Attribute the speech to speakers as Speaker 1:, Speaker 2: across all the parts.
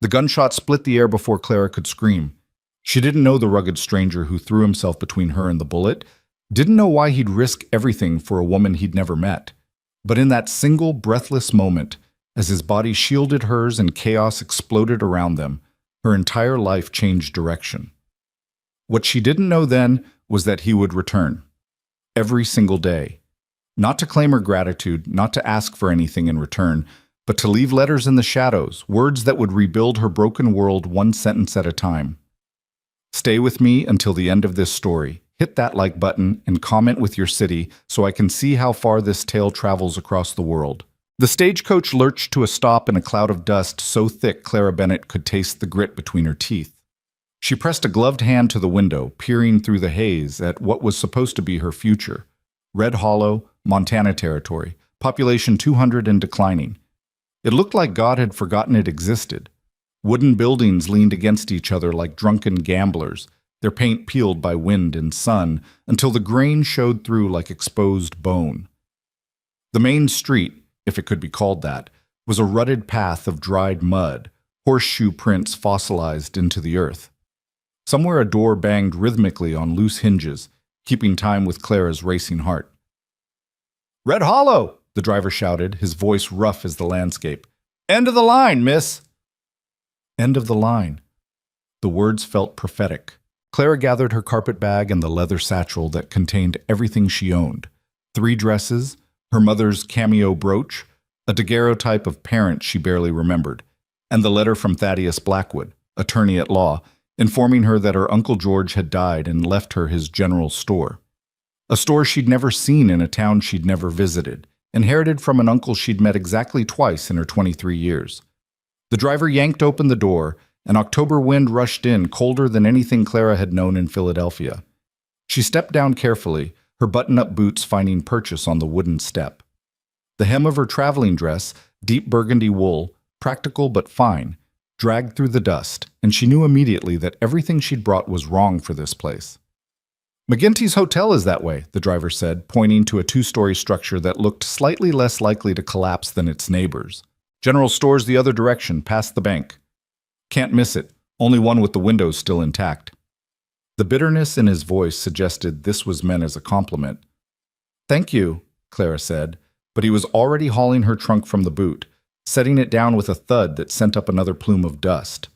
Speaker 1: The gunshot split the air before Clara could scream. She didn't know the rugged stranger who threw himself between her and the bullet, didn't know why he'd risk everything for a woman he'd never met. But in that single, breathless moment, as his body shielded hers and chaos exploded around them, her entire life changed direction. What she didn't know then was that he would return. Every single day. Not to claim her gratitude, not to ask for anything in return, but to leave letters in the shadows, words that would rebuild her broken world one sentence at a time. Stay with me until the end of this story. Hit that like button and comment with your city so I can see how far this tale travels across the world. The stagecoach lurched to a stop in a cloud of dust so thick Clara Bennett could taste the grit between her teeth. She pressed a gloved hand to the window, peering through the haze at what was supposed to be her future. Red Hollow, Montana Territory, population 200 and declining. It looked like God had forgotten it existed. Wooden buildings leaned against each other like drunken gamblers, their paint peeled by wind and sun until the grain showed through like exposed bone. The main street, if it could be called that, was a rutted path of dried mud, horseshoe prints fossilized into the earth. Somewhere a door banged rhythmically on loose hinges, keeping time with Clara's racing heart. "Red Hollow!" the driver shouted, his voice rough as the landscape. "End of the line, miss!" End of the line. The words felt prophetic. Clara gathered her carpet bag and the leather satchel that contained everything she owned. 3 dresses, her mother's cameo brooch, a daguerreotype of parent she barely remembered, and the letter from Thaddeus Blackwood, attorney at law, informing her that her Uncle George had died and left her his general store. A store she'd never seen in a town she'd never visited, inherited from an uncle she'd met exactly twice in her 23 years. The driver yanked open the door. An October wind rushed in, colder than anything Clara had known in Philadelphia. She stepped down carefully, her button-up boots finding purchase on the wooden step. The hem of her traveling dress, deep burgundy wool, practical but fine, dragged through the dust, and she knew immediately that everything she'd brought was wrong for this place. "McGinty's Hotel is that way," the driver said, pointing to a 2-story structure that looked slightly less likely to collapse than its neighbors. "General store's the other direction, past the bank. Can't miss it, only one with the windows still intact." The bitterness in his voice suggested this was meant as a compliment. "Thank you," Clara said, but he was already hauling her trunk from the boot, setting it down with a thud that sent up another plume of dust.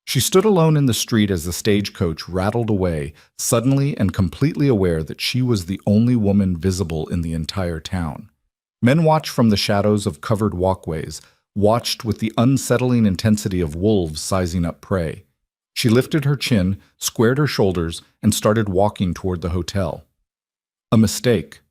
Speaker 1: She stood alone in the street as the stagecoach rattled away, suddenly and completely aware that she was the only woman visible in the entire town. Men watched from the shadows of covered walkways, watched with the unsettling intensity of wolves sizing up prey. She lifted her chin, squared her shoulders, and started walking toward the hotel. A mistake.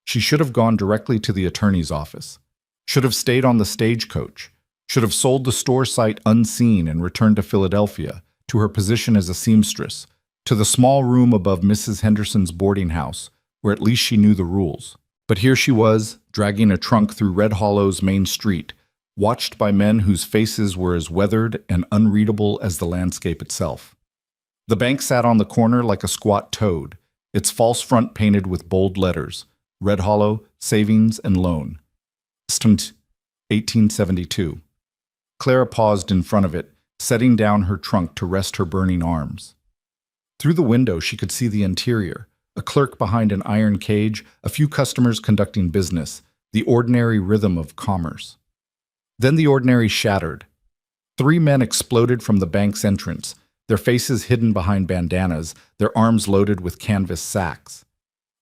Speaker 1: She should have gone directly to the attorney's office. Should have stayed on the stagecoach. Should have sold the store site unseen and returned to Philadelphia, to her position as a seamstress, to the small room above Mrs. Henderson's boarding house, where at least she knew the rules. But here she was, dragging a trunk through Red Hollow's main street, watched by men whose faces were as weathered and unreadable as the landscape itself. The bank sat on the corner like a squat toad, its false front painted with bold letters, Red Hollow, Savings and Loan. 1872. Clara paused in front of it, setting down her trunk to rest her burning arms. Through the window she could see the interior, a clerk behind an iron cage, a few customers conducting business, the ordinary rhythm of commerce. Then the ordinary shattered. 3 men exploded from the bank's entrance, their faces hidden behind bandanas, their arms loaded with canvas sacks.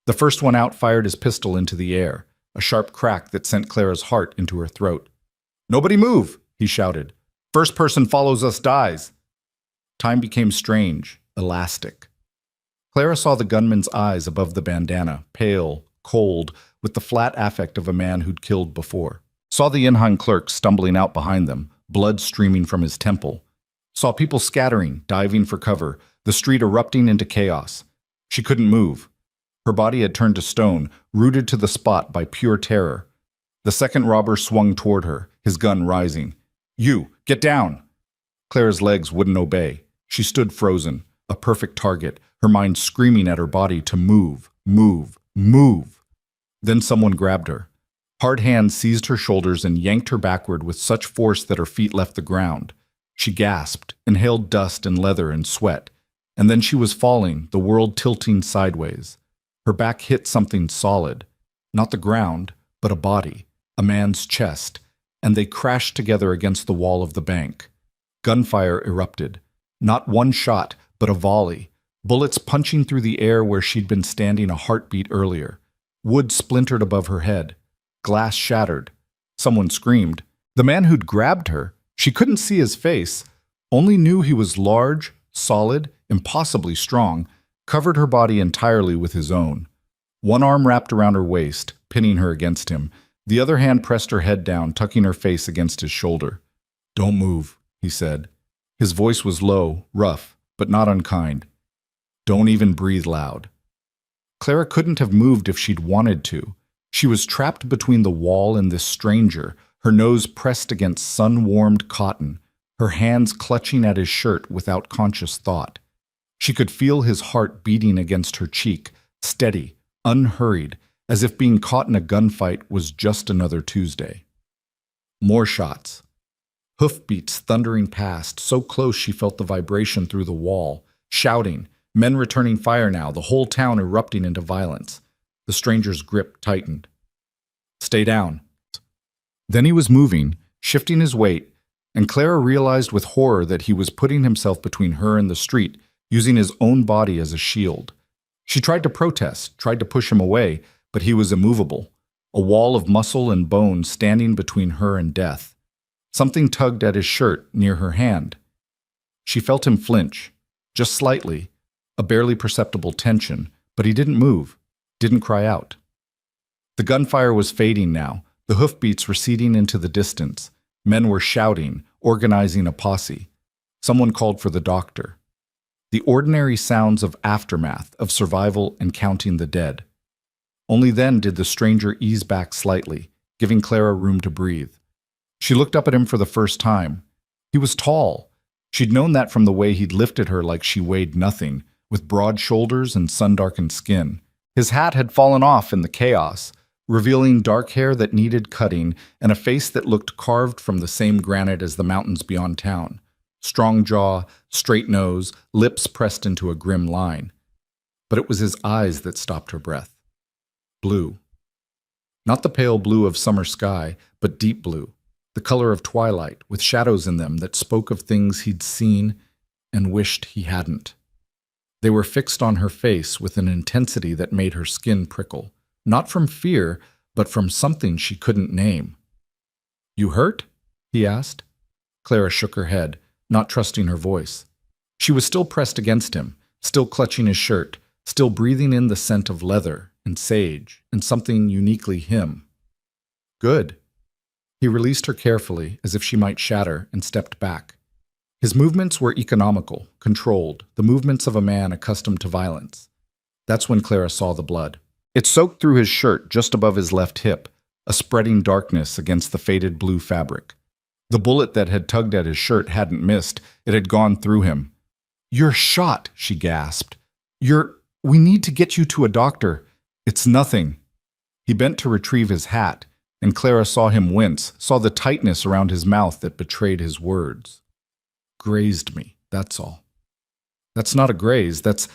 Speaker 1: The first one out fired his pistol into the air, a sharp crack that sent Clara's heart into her throat. "Nobody move!" he shouted. "First person follows us dies." Time became strange, elastic. Clara saw the gunman's eyes above the bandana, pale, cold, with the flat affect of a man who'd killed before. Saw the in-hind clerk stumbling out behind them, blood streaming from his temple. Saw people scattering, diving for cover, the street erupting into chaos. She couldn't move. Her body had turned to stone, rooted to the spot by pure terror. The second robber swung toward her, his gun rising. "You, get down!" Clara's legs wouldn't obey. She stood frozen, a perfect target, her mind screaming at her body to move, move, move. Then someone grabbed her. Hard hands seized her shoulders and yanked her backward with such force that her feet left the ground. She gasped, inhaled dust and leather and sweat, and then she was falling, the world tilting sideways. Her back hit something solid, not the ground, but a body, a man's chest, and they crashed together against the wall of the bank. Gunfire erupted. Not one shot, but a volley, bullets punching through the air where she'd been standing a heartbeat earlier. Wood splintered above her head. Glass shattered. Someone screamed. The man who'd grabbed her, she couldn't see his face, only knew he was large, solid, impossibly strong, covered her body entirely with his own. One arm wrapped around her waist, pinning her against him. The other hand pressed her head down, tucking her face against his shoulder. "Don't move," he said. His voice was low, rough, but not unkind. "Don't even breathe loud." Clara couldn't have moved if she'd wanted to. She was trapped between the wall and this stranger, her nose pressed against sun-warmed cotton, her hands clutching at his shirt without conscious thought. She could feel his heart beating against her cheek, steady, unhurried, as if being caught in a gunfight was just another Tuesday. More shots. Hoofbeats thundering past, so close she felt the vibration through the wall. Shouting, men returning fire now, the whole town erupting into violence. The stranger's grip tightened. "Stay down." Then he was moving, shifting his weight, and Clara realized with horror that he was putting himself between her and the street, using his own body as a shield. She tried to protest, tried to push him away, but he was immovable, a wall of muscle and bone standing between her and death. Something tugged at his shirt near her hand. She felt him flinch, just slightly, a barely perceptible tension, but he didn't move, didn't cry out. The gunfire was fading now, the hoofbeats receding into the distance. Men were shouting, organizing a posse. Someone called for the doctor. The ordinary sounds of aftermath, of survival and counting the dead. Only then did the stranger ease back slightly, giving Clara room to breathe. She looked up at him for the first time. He was tall. She'd known that from the way he'd lifted her like she weighed nothing, with broad shoulders and sun-darkened skin. His hat had fallen off in the chaos, revealing dark hair that needed cutting and a face that looked carved from the same granite as the mountains beyond town. Strong jaw, straight nose, lips pressed into a grim line. But it was his eyes that stopped her breath. Blue. Not the pale blue of summer sky, but deep blue, the color of twilight, with shadows in them that spoke of things he'd seen and wished he hadn't. They were fixed on her face with an intensity that made her skin prickle. Not from fear, but from something she couldn't name. "You hurt?" he asked. Clara shook her head, not trusting her voice. She was still pressed against him, still clutching his shirt, still breathing in the scent of leather and sage and something uniquely him. "Good." He released her carefully, as if she might shatter, and stepped back. His movements were economical, controlled, the movements of a man accustomed to violence. That's when Clara saw the blood. It soaked through his shirt just above his left hip, a spreading darkness against the faded blue fabric. The bullet that had tugged at his shirt hadn't missed. It had gone through him. "You're shot," she gasped. We need to get you to a doctor. It's nothing." He bent to retrieve his hat, and Clara saw him wince, saw the tightness around his mouth that betrayed his words. "Grazed me, that's all." "That's not a graze, that's—"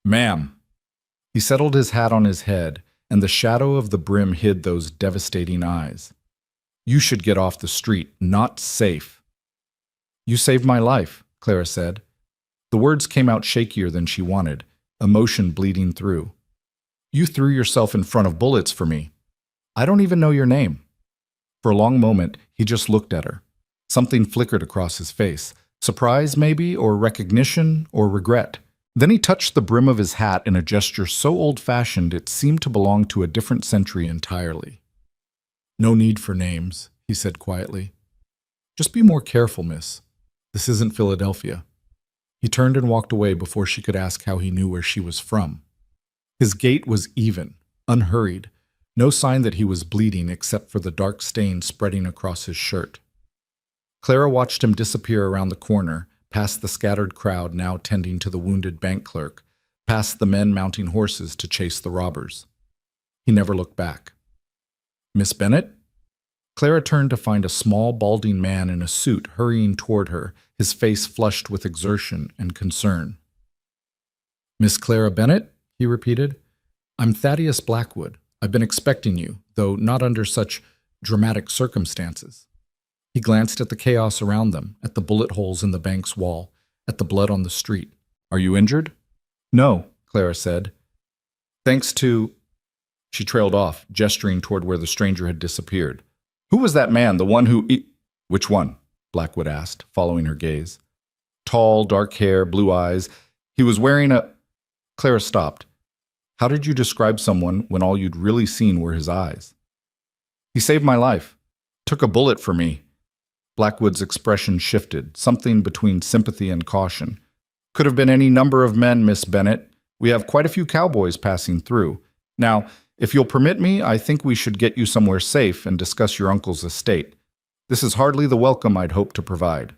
Speaker 1: "Ma'am." He settled his hat on his head, and the shadow of the brim hid those devastating eyes. "You should get off the street, not safe." "You saved my life," Clara said. The words came out shakier than she wanted, emotion bleeding through. "You threw yourself in front of bullets for me. I don't even know your name." For a long moment, he just looked at her. Something flickered across his face. Surprise, maybe, or recognition, or regret. Then he touched the brim of his hat in a gesture so old-fashioned it seemed to belong to a different century entirely. "No need for names," he said quietly. "Just be more careful, miss. This isn't Philadelphia." He turned and walked away before she could ask how he knew where she was from. His gait was even, unhurried, no sign that he was bleeding except for the dark stain spreading across his shirt. Clara watched him disappear around the corner, past the scattered crowd now tending to the wounded bank clerk, past the men mounting horses to chase the robbers. He never looked back. "Miss Bennet?" Clara turned to find a small, balding man in a suit hurrying toward her, his face flushed with exertion and concern. "Miss Clara Bennett?" he repeated. "I'm Thaddeus Blackwood. I've been expecting you, though not under such dramatic circumstances." He glanced at the chaos around them, at the bullet holes in the bank's wall, at the blood on the street. "Are you injured?" "No," Clara said. "Thanks to—" She trailed off, gesturing toward where the stranger had disappeared. "Who was that man, the one who— "Which one?" Blackwood asked, following her gaze. "Tall, dark hair, blue eyes. He was wearing a—" Clara stopped. "How did you describe someone when all you'd really seen were his eyes?" "He saved my life. Took a bullet for me." Blackwood's expression shifted, something between sympathy and caution. "Could have been any number of men, Miss Bennett. We have quite a few cowboys passing through. Now, if you'll permit me, I think we should get you somewhere safe and discuss your uncle's estate. This is hardly the welcome I'd hoped to provide."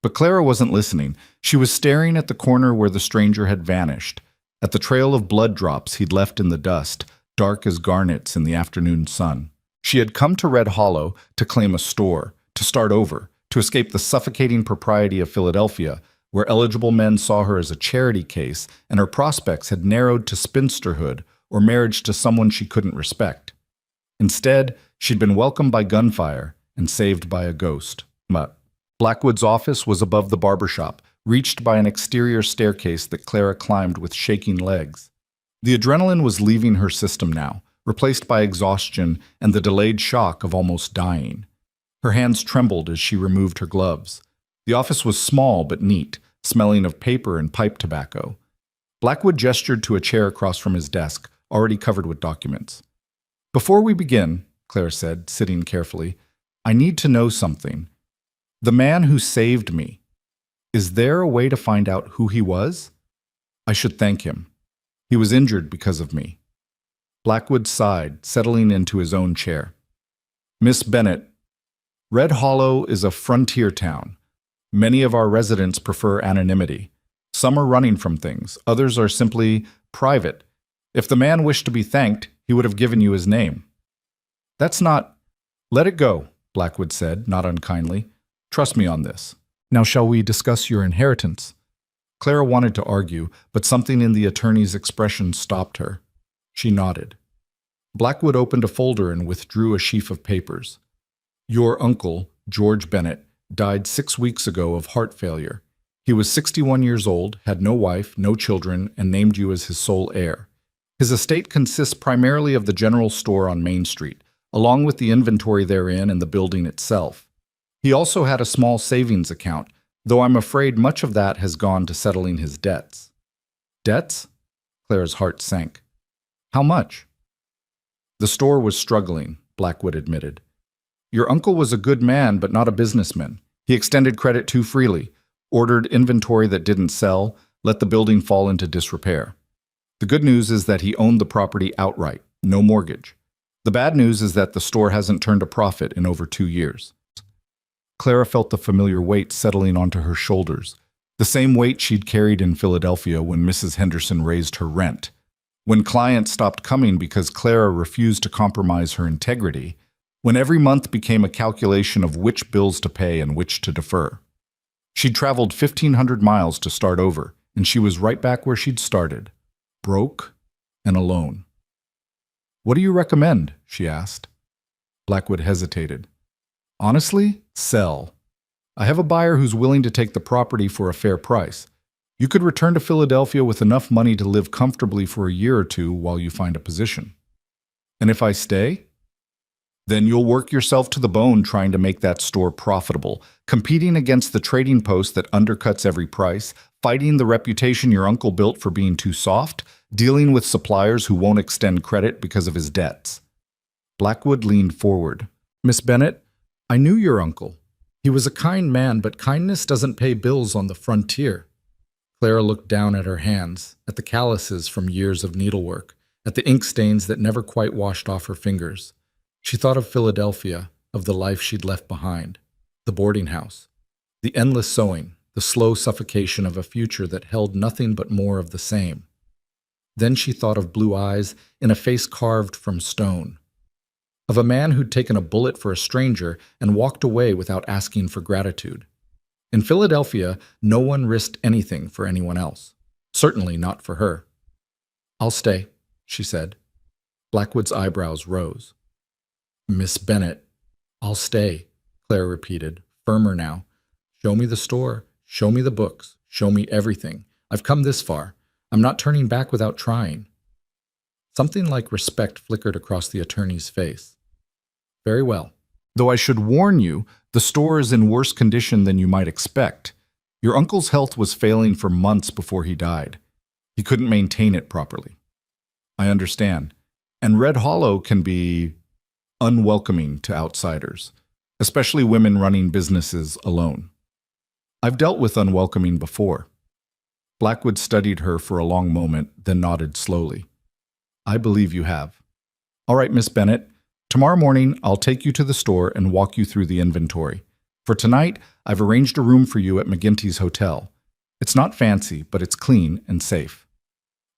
Speaker 1: But Clara wasn't listening. She was staring at the corner where the stranger had vanished, at the trail of blood drops he'd left in the dust, dark as garnets in the afternoon sun. She had come to Red Hollow to claim a store, to start over, to escape the suffocating propriety of Philadelphia, where eligible men saw her as a charity case and her prospects had narrowed to spinsterhood or marriage to someone she couldn't respect. Instead, she'd been welcomed by gunfire and saved by a ghost. But Blackwood's office was above the barber shop, reached by an exterior staircase that Clara climbed with shaking legs. The adrenaline was leaving her system now, replaced by exhaustion and the delayed shock of almost dying. Her hands trembled as she removed her gloves. The office was small but neat, smelling of paper and pipe tobacco. Blackwood gestured to a chair across from his desk, already covered with documents. "Before we begin," Clara said, sitting carefully, "I need to know something. The man who saved me, is there a way to find out who he was? I should thank him. He was injured because of me." Blackwood sighed, settling into his own chair. "Miss Bennett, Red Hollow is a frontier town. Many of our residents prefer anonymity. Some are running from things, others are simply private. If the man wished to be thanked, he would have given you his name." "That's not—" "Let it go," Blackwood said, not unkindly. "Trust me on this. Now shall we discuss your inheritance?" Clara wanted to argue, but something in the attorney's expression stopped her. She nodded. Blackwood opened a folder and withdrew a sheaf of papers. "Your uncle, George Bennett, died 6 weeks ago of heart failure. He was 61 years old, had no wife, no children, and named you as his sole heir. His estate consists primarily of the general store on Main Street, along with the inventory therein and the building itself. He also had a small savings account, though I'm afraid much of that has gone to settling his debts." "Debts?" Clara's heart sank. "How much?" "The store was struggling," Blackwood admitted. "Your uncle was a good man, but not a businessman. He extended credit too freely, ordered inventory that didn't sell, let the building fall into disrepair. The good news is that he owned the property outright, no mortgage. The bad news is that the store hasn't turned a profit in over 2 years." Clara felt the familiar weight settling onto her shoulders, the same weight she'd carried in Philadelphia when Mrs. Henderson raised her rent. When clients stopped coming because Clara refused to compromise her integrity, when every month became a calculation of which bills to pay and which to defer. She'd traveled 1,500 miles to start over, and she was right back where she'd started, broke and alone. "What do you recommend?" she asked. Blackwood hesitated. "Honestly, sell. I have a buyer who's willing to take the property for a fair price. You could return to Philadelphia with enough money to live comfortably for a year or two while you find a position." "And if I stay?" "Then you'll work yourself to the bone trying to make that store profitable, competing against the trading post that undercuts every price, fighting the reputation your uncle built for being too soft, dealing with suppliers who won't extend credit because of his debts." Blackwood leaned forward. "Miss Bennett, I knew your uncle. He was a kind man, but kindness doesn't pay bills on the frontier." Clara looked down at her hands, at the calluses from years of needlework, at the ink stains that never quite washed off her fingers. She thought of Philadelphia, of the life she'd left behind, the boarding house, the endless sewing, the slow suffocation of a future that held nothing but more of the same. Then she thought of blue eyes in a face carved from stone, of a man who'd taken a bullet for a stranger and walked away without asking for gratitude. In Philadelphia, no one risked anything for anyone else. Certainly not for her. "I'll stay," she said. Blackwood's eyebrows rose. "Miss Bennet." "I'll stay," Clara repeated, firmer now. "Show me the store. Show me the books. Show me everything. I've come this far. I'm not turning back without trying." Something like respect flickered across the attorney's face. "Very well. Though I should warn you, the store is in worse condition than you might expect. Your uncle's health was failing for months before he died. He couldn't maintain it properly." "I understand. And Red Hollow can be unwelcoming to outsiders, especially women running businesses alone. I've dealt with unwelcoming before." Blackwood studied her for a long moment, then nodded slowly. "I believe you have. All right, Miss Bennet. Tomorrow morning, I'll take you to the store and walk you through the inventory. For tonight, I've arranged a room for you at McGinty's hotel. It's not fancy, but it's clean and safe."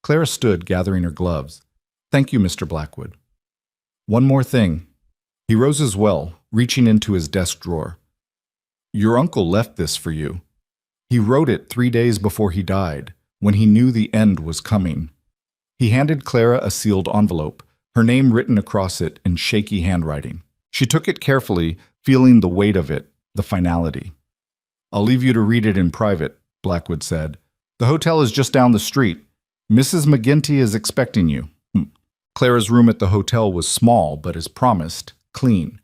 Speaker 1: Clara stood, gathering her gloves. "Thank you, Mr. Blackwood." "One more thing." He rose as well, reaching into his desk drawer. "Your uncle left this for you. He wrote it 3 days before he died, when he knew the end was coming." He handed Clara a sealed envelope, her name written across it in shaky handwriting. She took it carefully, feeling the weight of it, the finality. "I'll leave you to read it in private," Blackwood said. "The hotel is just down the street. Mrs. McGinty is expecting you." Clara's room at the hotel was small, but as promised, clean.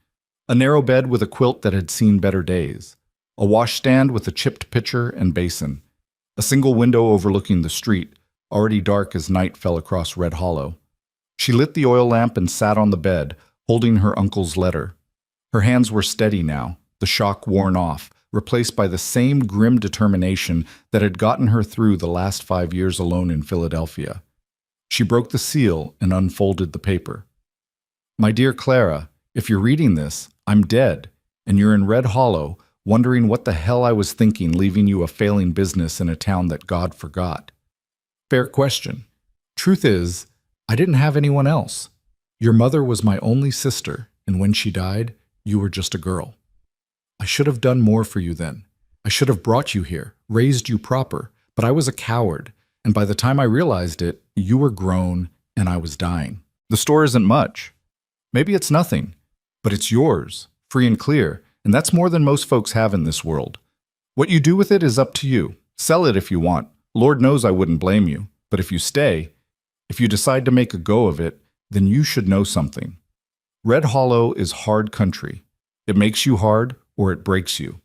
Speaker 1: A narrow bed with a quilt that had seen better days. A washstand with a chipped pitcher and basin. A single window overlooking the street, already dark as night fell across Red Hollow. She lit the oil lamp and sat on the bed, holding her uncle's letter. Her hands were steady now, the shock worn off, replaced by the same grim determination that had gotten her through the last 5 years alone in Philadelphia. She broke the seal and unfolded the paper. "My dear Clara, if you're reading this, I'm dead, and you're in Red Hollow, wondering what the hell I was thinking leaving you a failing business in a town that God forgot. Fair question. Truth is, I didn't have anyone else. Your mother was my only sister, and when she died, you were just a girl. I should have done more for you then. I should have brought you here, raised you proper, but I was a coward, and by the time I realized it, you were grown and I was dying. The store isn't much. Maybe it's nothing, but it's yours, free and clear, and that's more than most folks have in this world. What you do with it is up to you. Sell it if you want. Lord knows I wouldn't blame you, but if you stay, if you decide to make a go of it, then you should know something. Red Hollow is hard country. It makes you hard or it breaks you.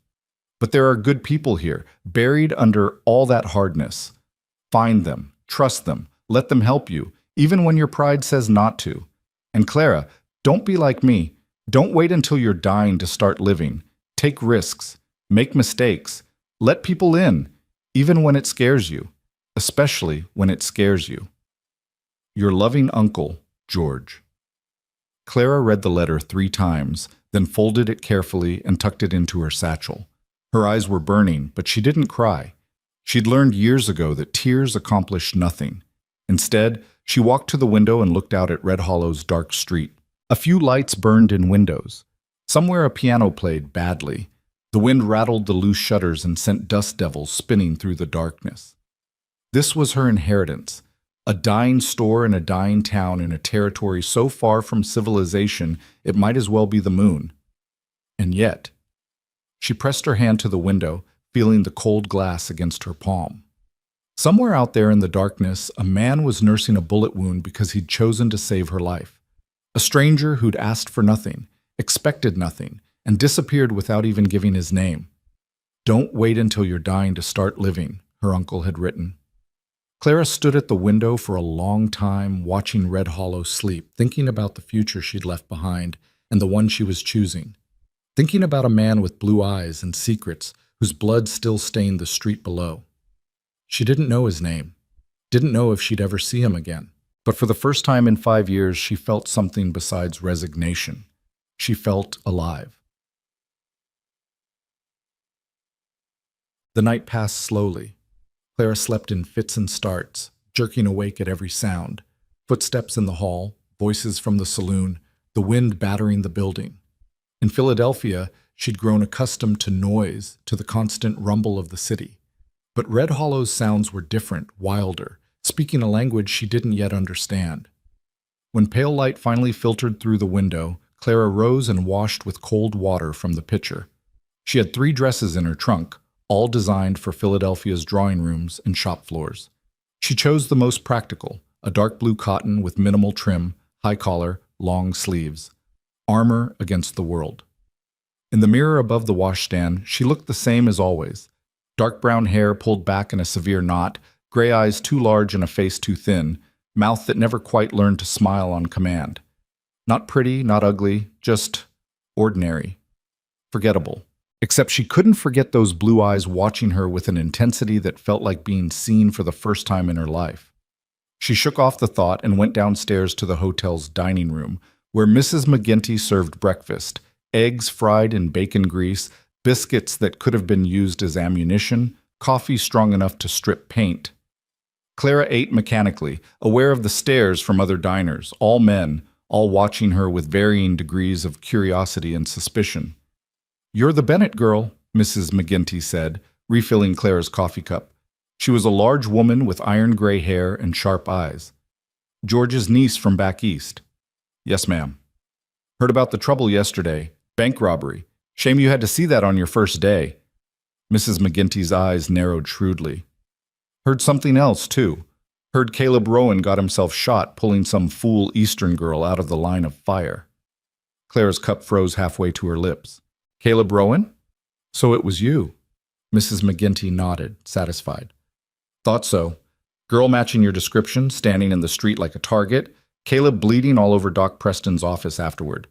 Speaker 1: But there are good people here, buried under all that hardness. Find them, trust them, let them help you, even when your pride says not to. And Clara, don't be like me. Don't wait until you're dying to start living. Take risks, make mistakes, let people in, even when it scares you, especially when it scares you. Your loving uncle, George. Clara read the letter 3 times, then folded it carefully and tucked it into her satchel. Her eyes were burning, but she didn't cry. She'd learned years ago that tears accomplish nothing. Instead, she walked to the window and looked out at Red Hollow's dark street. A few lights burned in windows. Somewhere a piano played badly. The wind rattled the loose shutters and sent dust devils spinning through the darkness. This was her inheritance. A dying store in a dying town in a territory so far from civilization it might as well be the moon. And yet, she pressed her hand to the window, feeling the cold glass against her palm. Somewhere out there in the darkness, a man was nursing a bullet wound because he'd chosen to save her life. A stranger who'd asked for nothing, expected nothing, and disappeared without even giving his name. "Don't wait until you're dying to start living," her uncle had written. Clara stood at the window for a long time, watching Red Hollow sleep, thinking about the future she'd left behind and the one she was choosing. Thinking about a man with blue eyes and secrets whose blood still stained the street below. She didn't know his name, didn't know if she'd ever see him again. But for the first time in 5 years, she felt something besides resignation. She felt alive. The night passed slowly. Clara slept in fits and starts, jerking awake at every sound. Footsteps in the hall, voices from the saloon, the wind battering the building. In Philadelphia, She'd grown accustomed to noise, to the constant rumble of the city. But Red Hollow's sounds were different, wilder, speaking a language she didn't yet understand. When pale light finally filtered through the window, Clara rose and washed with cold water from the pitcher. She had 3 dresses in her trunk, all designed for Philadelphia's drawing rooms and shop floors. She chose the most practical, a dark blue cotton with minimal trim, high collar, long sleeves. Armor against the world. In the mirror above the washstand, she looked the same as always. Dark brown hair pulled back in a severe knot, gray eyes too large and a face too thin, mouth that never quite learned to smile on command. Not pretty, not ugly, just ordinary. Forgettable. Except she couldn't forget those blue eyes watching her with an intensity that felt like being seen for the first time in her life. She shook off the thought and went downstairs to the hotel's dining room, where Mrs. McGinty served breakfast, eggs fried in bacon grease, biscuits that could have been used as ammunition, coffee strong enough to strip paint. Clara ate mechanically, aware of the stares from other diners, all men, all watching her with varying degrees of curiosity and suspicion. "You're the Bennett girl," Mrs. McGinty said, refilling Clara's coffee cup. She was a large woman with iron gray hair and sharp eyes. "George's niece from back east." "Yes, ma'am." "Heard about the trouble yesterday. Bank robbery. Shame you had to see that on your first day." Mrs. McGinty's eyes narrowed shrewdly. "Heard something else, too. Heard Caleb Rowan got himself shot pulling some fool Eastern girl out of the line of fire." Clara's cup froze halfway to her lips. "Caleb Rowan? So it was you." Mrs. McGinty nodded, satisfied. "Thought so. Girl matching your description, standing in the street like a target. Caleb bleeding all over Doc Preston's office afterward.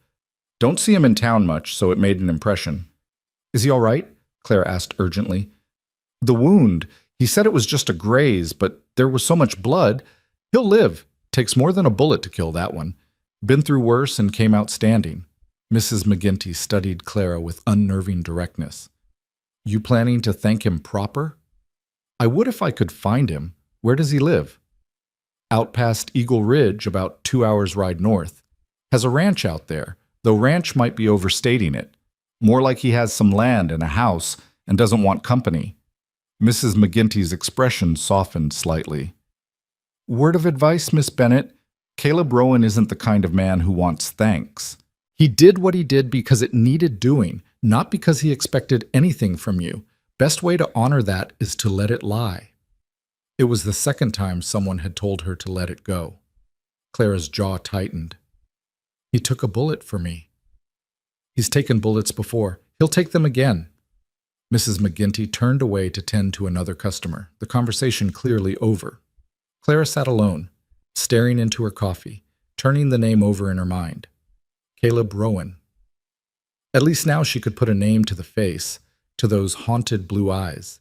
Speaker 1: Don't see him in town much, so it made an impression." "Is he all right?" Claire asked urgently. "The wound. He said it was just a graze, but there was so much blood. He'll live. Takes more than a bullet to kill that one. Been through worse and came out standing." Mrs. McGinty studied Clara with unnerving directness. "You planning to thank him proper?" "I would if I could find him. Where does he live?" "Out past Eagle Ridge, about 2 hours' ride north. Has a ranch out there, though ranch might be overstating it. More like he has some land and a house and doesn't want company." Mrs. McGinty's expression softened slightly. "Word of advice, Miss Bennett. Caleb Rowan isn't the kind of man who wants thanks. He did what he did because it needed doing, not because he expected anything from you. Best way to honor that is to let it lie." It was the second time someone had told her to let it go. Clara's jaw tightened. "He took a bullet for me." "He's taken bullets before. He'll take them again." Mrs. McGinty turned away to tend to another customer, the conversation clearly over. Clara sat alone, staring into her coffee, turning the name over in her mind. Caleb Rowan. At least now she could put a name to the face, to those haunted blue eyes,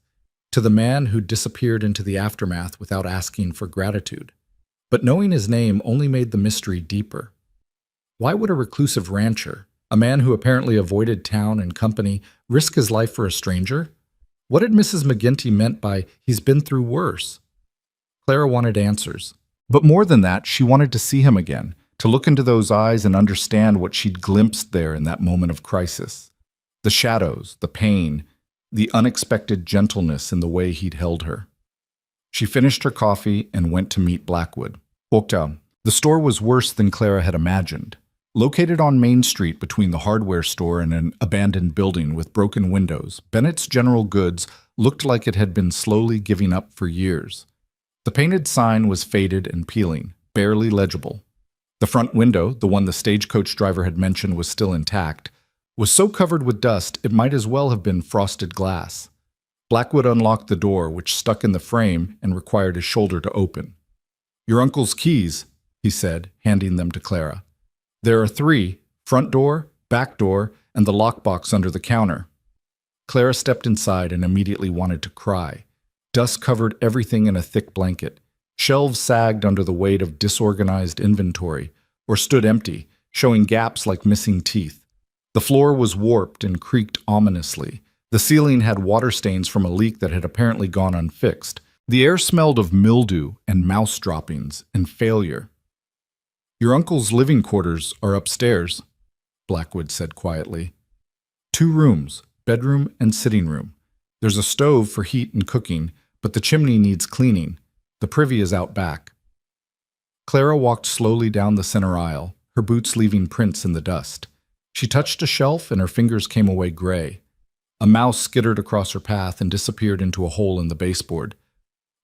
Speaker 1: to the man who disappeared into the aftermath without asking for gratitude. But knowing his name only made the mystery deeper. Why would a reclusive rancher, a man who apparently avoided town and company, risk his life for a stranger? What had Mrs. McGinty meant by "he's been through worse"? Clara wanted answers. But more than that, she wanted to see him again, to look into those eyes and understand what she'd glimpsed there in that moment of crisis. The shadows, the pain, the unexpected gentleness in the way he'd held her. She finished her coffee and went to meet Blackwood. Oaktown. The store was worse than Clara had imagined. Located on Main Street between the hardware store and an abandoned building with broken windows, Bennett's General Goods looked like it had been slowly giving up for years. The painted sign was faded and peeling, barely legible. The front window, the one the stagecoach driver had mentioned was still intact, was so covered with dust it might as well have been frosted glass. Blackwood unlocked the door, which stuck in the frame and required his shoulder to open. "Your uncle's keys," he said, handing them to Clara. "There are 3, front door, back door, and the lockbox under the counter." Clara stepped inside and immediately wanted to cry. Dust covered everything in a thick blanket. Shelves sagged under the weight of disorganized inventory, or stood empty, showing gaps like missing teeth. The floor was warped and creaked ominously. The ceiling had water stains from a leak that had apparently gone unfixed. The air smelled of mildew and mouse droppings and failure. "Your uncle's living quarters are upstairs," Blackwood said quietly. 2 rooms, bedroom and sitting room. There's a stove for heat and cooking, but the chimney needs cleaning. The privy is out back. Clara walked slowly down the center aisle, her boots leaving prints in the dust. She touched a shelf and her fingers came away gray. A mouse skittered across her path and disappeared into a hole in the baseboard.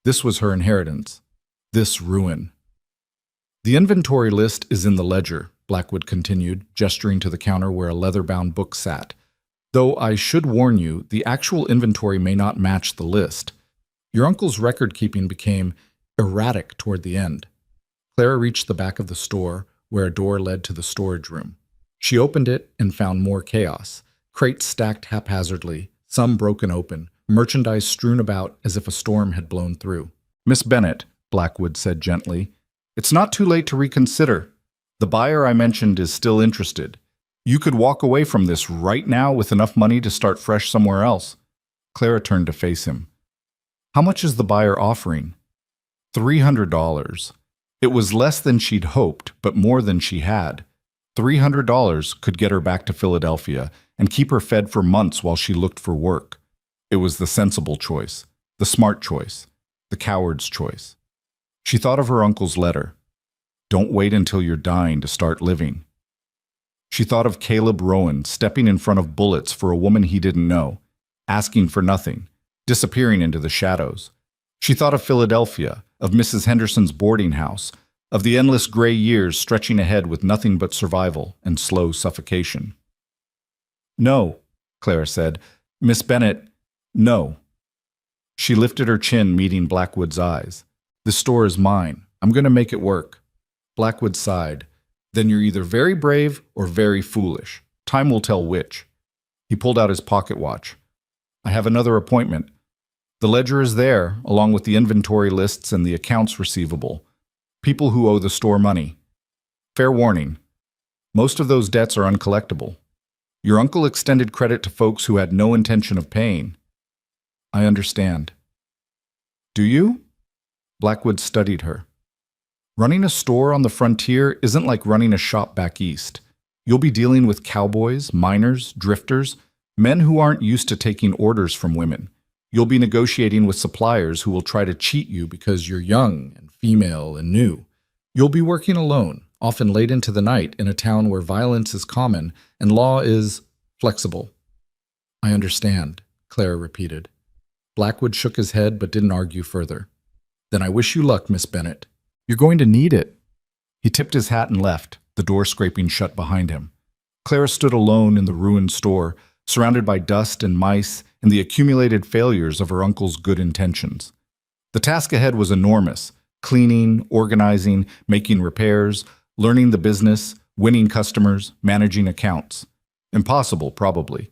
Speaker 1: This was her inheritance. This ruin. The inventory list is in the ledger, Blackwood continued, gesturing to the counter where a leather-bound book sat. Though I should warn you, the actual inventory may not match the list. Your uncle's record-keeping became erratic toward the end. Clara reached the back of the store, where a door led to the storage room. She opened it and found more chaos. Crates stacked haphazardly, some broken open, merchandise strewn about as if a storm had blown through. Miss Bennet, Blackwood said gently, it's not too late to reconsider. The buyer I mentioned is still interested. You could walk away from this right now with enough money to start fresh somewhere else. Clara turned to face him. How much is the buyer offering? $300. It was less than she'd hoped, but more than she had. $300 could get her back to Philadelphia and keep her fed for months while she looked for work. It was the sensible choice, the smart choice, the coward's choice. She thought of her uncle's letter. Don't wait until you're dying to start living. She thought of Caleb Rowan stepping in front of bullets for a woman he didn't know, asking for nothing, disappearing into the shadows. She thought of Philadelphia, of Mrs. Henderson's boarding house, of the endless gray years stretching ahead with nothing but survival and slow suffocation. No, Clara said. Miss Bennet, no. She lifted her chin, meeting Blackwood's eyes. This store is mine. I'm going to make it work. Blackwood sighed. Then you're either very brave or very foolish. Time will tell which. He pulled out his pocket watch. I have another appointment. The ledger is there, along with the inventory lists and the accounts receivable. People who owe the store money. Fair warning. Most of those debts are uncollectible. Your uncle extended credit to folks who had no intention of paying. I understand. Do you? Blackwood studied her. Running a store on the frontier isn't like running a shop back east. You'll be dealing with cowboys, miners, drifters, men who aren't used to taking orders from women. You'll be negotiating with suppliers who will try to cheat you because you're young and female and new. You'll be working alone, often late into the night in a town where violence is common and law is flexible. I understand, Clara repeated. Blackwood shook his head but didn't argue further. Then I wish you luck, Miss Bennet. You're going to need it. He tipped his hat and left, the door scraping shut behind him. Clara stood alone in the ruined store, surrounded by dust and mice and the accumulated failures of her uncle's good intentions. The task ahead was enormous: cleaning, organizing, making repairs, learning the business, winning customers, managing accounts. Impossible, probably,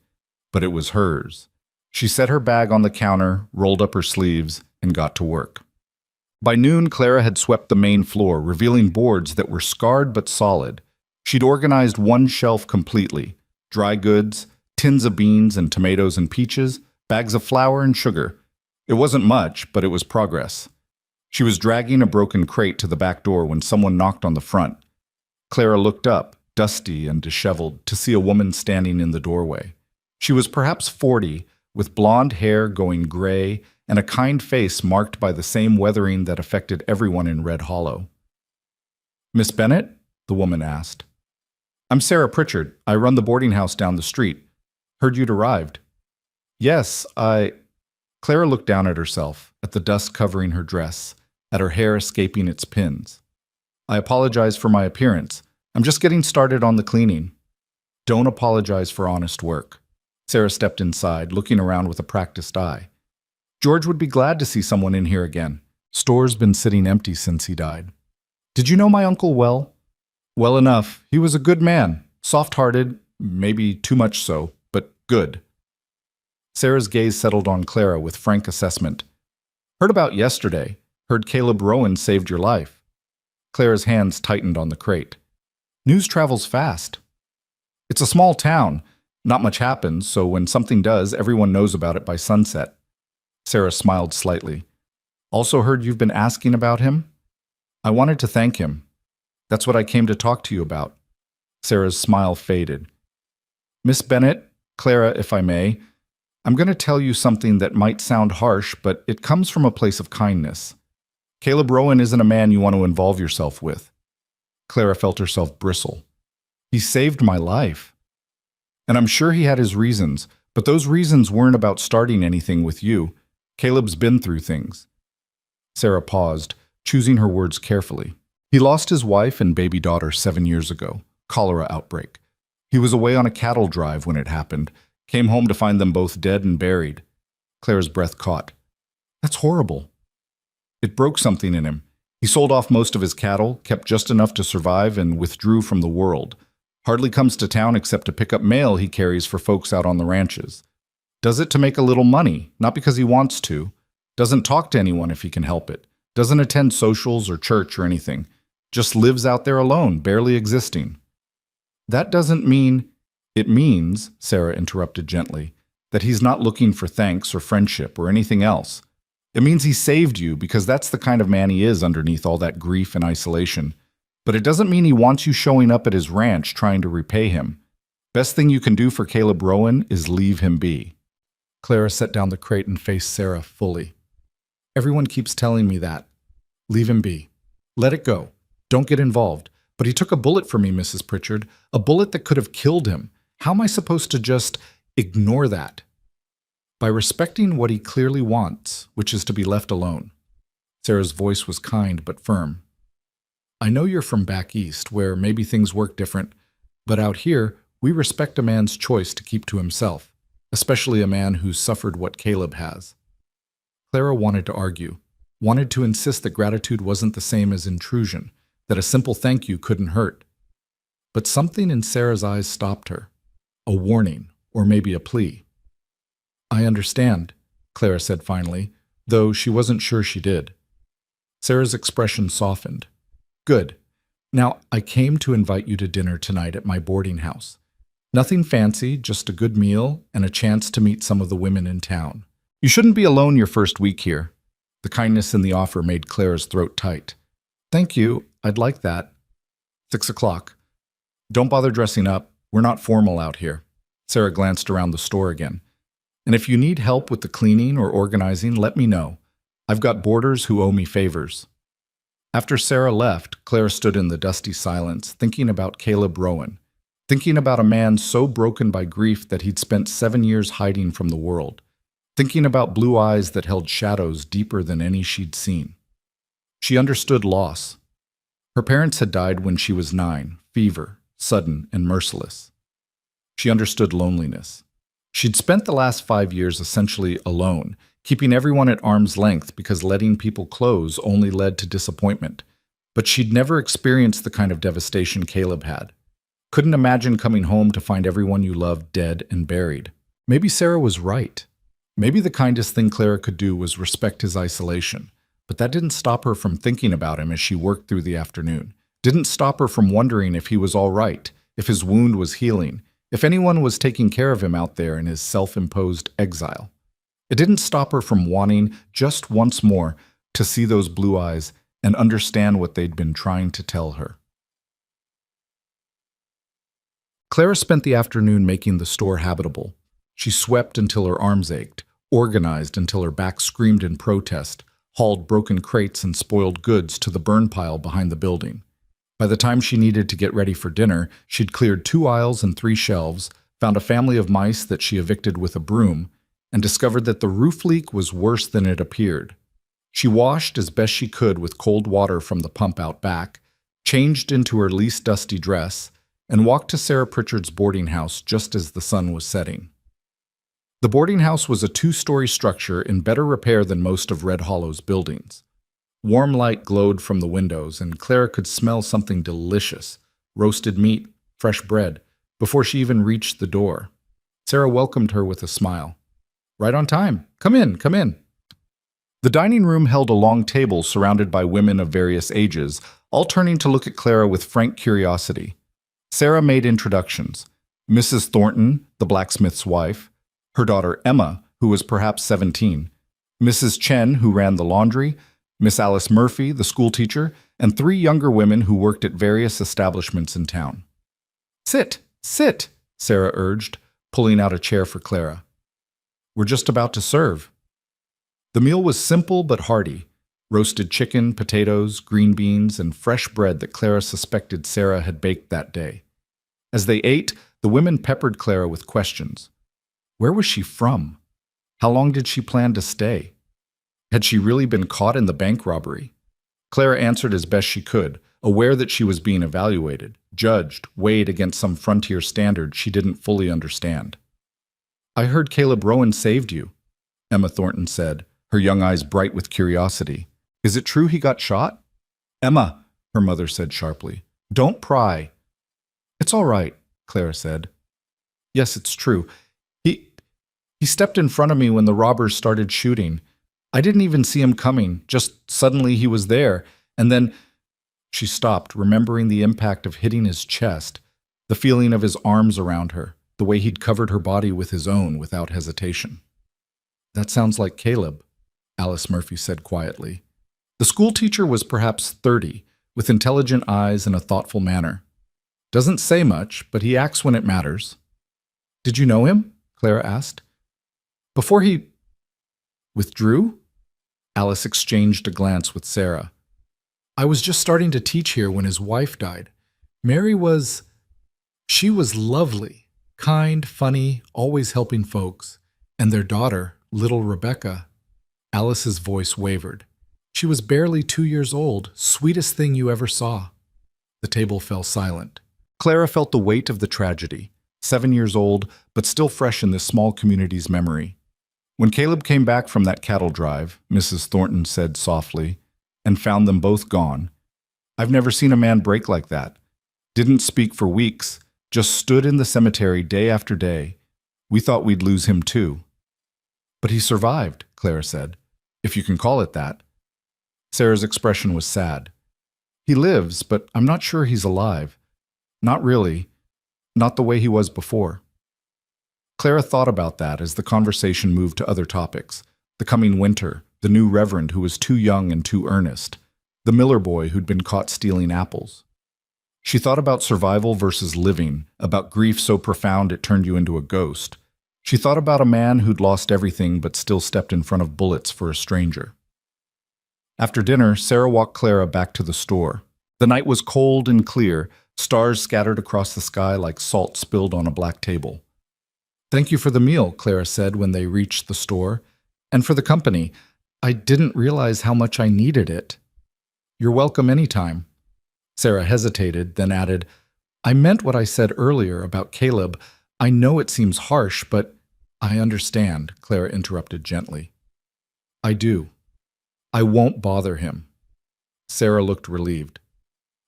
Speaker 1: but it was hers. She set her bag on the counter, rolled up her sleeves, and got to work. By noon, Clara had swept the main floor, revealing boards that were scarred but solid. She'd organized one shelf completely: dry goods, tins of beans and tomatoes and peaches, bags of flour and sugar. It wasn't much, but it was progress. She was dragging a broken crate to the back door when someone knocked on the front. Clara looked up, dusty and disheveled, to see a woman standing in the doorway. She was perhaps 40, with blonde hair going gray and a kind face marked by the same weathering that affected everyone in Red Hollow. Miss Bennet? The woman asked. I'm Sarah Pritchard. I run the boarding house down the street. Heard you'd arrived. Yes, Clara looked down at herself, at the dust covering her dress, at her hair escaping its pins. I apologize for my appearance. I'm just getting started on the cleaning. Don't apologize for honest work. Sarah stepped inside, looking around with a practiced eye. George would be glad to see someone in here again. Store's been sitting empty since he died. Did you know my uncle well? Well enough. He was a good man, soft-hearted, maybe too much so, but good. Sarah's gaze settled on Clara with frank assessment. Heard about yesterday. Heard Caleb Rowan saved your life. Clara's hands tightened on the crate. News travels fast. It's a small town. Not much happens, so when something does, everyone knows about it by sunset. Sarah smiled slightly. Also heard you've been asking about him? I wanted to thank him. That's what I came to talk to you about. Sarah's smile faded. Miss Bennet, Clara, if I may, I'm going to tell you something that might sound harsh, but it comes from a place of kindness. Caleb Rowan isn't a man you want to involve yourself with. Clara felt herself bristle. He saved my life. And I'm sure he had his reasons, but those reasons weren't about starting anything with you. Caleb's been through things. Sarah paused, choosing her words carefully. He lost his wife and baby daughter 7 years ago. Cholera outbreak. He was away on a cattle drive when it happened. Came home to find them both dead and buried. Clara's breath caught. That's horrible. It broke something in him. He sold off most of his cattle, kept just enough to survive, and withdrew from the world. Hardly comes to town except to pick up mail he carries for folks out on the ranches. Does it to make a little money, not because he wants to. Doesn't talk to anyone if he can help it. Doesn't attend socials or church or anything. Just lives out there alone, barely existing. That doesn't mean... It means, Sarah interrupted gently, that he's not looking for thanks or friendship or anything else. It means he saved you because that's the kind of man he is underneath all that grief and isolation. But it doesn't mean he wants you showing up at his ranch trying to repay him. Best thing you can do for Caleb Rowan is leave him be. Clara set down the crate and faced Sarah fully. Everyone keeps telling me that. Leave him be. Let it go. Don't get involved. But he took a bullet for me, Mrs. Pritchard. A bullet that could have killed him. How am I supposed to just ignore that? By respecting what he clearly wants, which is to be left alone. Sarah's voice was kind but firm. I know you're from back east, where maybe things work different, but out here, we respect a man's choice to keep to himself, especially a man who's suffered what Caleb has. Clara wanted to argue, wanted to insist that gratitude wasn't the same as intrusion, that a simple thank you couldn't hurt. But something in Sarah's eyes stopped her. A warning, or maybe a plea. I understand, Clara said finally, though she wasn't sure she did. Sarah's expression softened. Good. Now, I came to invite you to dinner tonight at my boarding house. Nothing fancy, just a good meal and a chance to meet some of the women in town. You shouldn't be alone your first week here. The kindness in the offer made Clara's throat tight. Thank you. I'd like that. 6 o'clock. Don't bother dressing up. We're not formal out here. Sarah glanced around the store again. And if you need help with the cleaning or organizing, let me know. I've got boarders who owe me favors. After Sarah left, Clara stood in the dusty silence, thinking about Caleb Rowan, thinking about a man so broken by grief that he'd spent 7 years hiding from the world, thinking about blue eyes that held shadows deeper than any she'd seen. She understood loss. Her parents had died when she was 9, fever, sudden and merciless. She understood loneliness. She'd spent the last 5 years essentially alone, keeping everyone at arm's length because letting people close only led to disappointment. But she'd never experienced the kind of devastation Caleb had. Couldn't imagine coming home to find everyone you loved dead and buried. Maybe Sarah was right. Maybe the kindest thing Clara could do was respect his isolation. But that didn't stop her from thinking about him as she worked through the afternoon. Didn't stop her from wondering if he was all right, if his wound was healing, if anyone was taking care of him out there in his self-imposed exile. It didn't stop her from wanting, just once more, to see those blue eyes and understand what they'd been trying to tell her. Clara spent the afternoon making the store habitable. She swept until her arms ached, organized until her back screamed in protest, hauled broken crates and spoiled goods to the burn pile behind the building. By the time she needed to get ready for dinner, she'd cleared 2 aisles and 3 shelves, found a family of mice that she evicted with a broom, and discovered that the roof leak was worse than it appeared. She washed as best she could with cold water from the pump out back, changed into her least dusty dress, and walked to Sarah Pritchard's boarding house just as the sun was setting. The boarding house was a 2-story structure in better repair than most of Red Hollow's buildings. Warm light glowed from the windows, and Clara could smell something delicious, roasted meat, fresh bread, before she even reached the door. Sarah welcomed her with a smile. Right on time. Come in, come in. The dining room held a long table surrounded by women of various ages, all turning to look at Clara with frank curiosity. Sarah made introductions. Mrs. Thornton, the blacksmith's wife, her daughter Emma, who was perhaps 17, Mrs. Chen, who ran the laundry, Miss Alice Murphy, the schoolteacher, and 3 younger women who worked at various establishments in town. Sit, sit, Sarah urged, pulling out a chair for Clara. "We're just about to serve." The meal was simple but hearty: roasted chicken, potatoes, green beans, and fresh bread that Clara suspected Sarah had baked that day. As they ate, the women peppered Clara with questions. Where was she from? How long did she plan to stay? Had she really been caught in the bank robbery? Clara answered as best she could, aware that she was being evaluated, judged, weighed against some frontier standard she didn't fully understand. "I heard Caleb Rowan saved you," Emma Thornton said, her young eyes bright with curiosity. "Is it true he got shot?" "Emma," her mother said sharply, "don't pry." "It's all right," Clara said. "Yes, it's true. He stepped in front of me when the robbers started shooting. I didn't even see him coming, just suddenly he was there, and then—" She stopped, remembering the impact of hitting his chest, the feeling of his arms around her, the way he'd covered her body with his own without hesitation. "That sounds like Caleb," Alice Murphy said quietly. The schoolteacher was perhaps 30, with intelligent eyes and a thoughtful manner. "Doesn't say much, but he acts when it matters." "Did you know him?" Clara asked. "Before he withdrew?" Alice exchanged a glance with Sarah. "I was just starting to teach here when his wife died. She was lovely, kind, funny, always helping folks. And their daughter, little Rebecca." Alice's voice wavered. "She was barely 2 years old, sweetest thing you ever saw." The table fell silent. Clara felt the weight of the tragedy, 7 years old, but still fresh in this small community's memory. When Caleb came back from that cattle drive, Mrs. Thornton said softly, and found them both gone. "I've never seen a man break like that. Didn't speak for weeks, just stood in the cemetery day after day. We thought we'd lose him too." "But he survived," Clara said, "if you can call it that." Sarah's expression was sad. "He lives, but I'm not sure he's alive. Not really. Not the way he was before." Clara thought about that as the conversation moved to other topics: the coming winter, the new reverend who was too young and too earnest, the Miller boy who'd been caught stealing apples. She thought about survival versus living, about grief so profound it turned you into a ghost. She thought about a man who'd lost everything but still stepped in front of bullets for a stranger. After dinner, Sarah walked Clara back to the store. The night was cold and clear, stars scattered across the sky like salt spilled on a black table. "Thank you for the meal," Clara said when they reached the store. "And for the company. I didn't realize how much I needed it." "You're welcome anytime." Sarah hesitated, then added, "I meant what I said earlier about Caleb. I know it seems harsh, but—" "I understand," Clara interrupted gently. "I do. I won't bother him." Sarah looked relieved.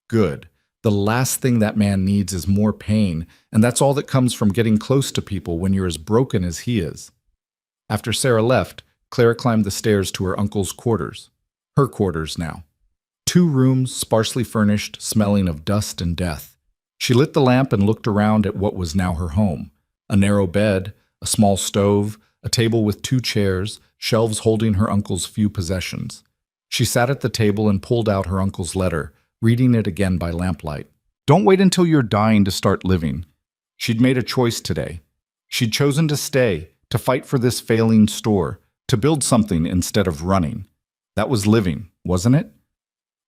Speaker 1: "Good. The last thing that man needs is more pain, and that's all that comes from getting close to people when you're as broken as he is." After Sarah left, Clara climbed the stairs to her uncle's quarters. Her quarters now. 2 rooms, sparsely furnished, smelling of dust and death. She lit the lamp and looked around at what was now her home. A narrow bed, a small stove, a table with 2 chairs, shelves holding her uncle's few possessions. She sat at the table and pulled out her uncle's letter, reading it again by lamplight. "Don't wait until you're dying to start living." She'd made a choice today. She'd chosen to stay, to fight for this failing store, to build something instead of running. That was living, wasn't it?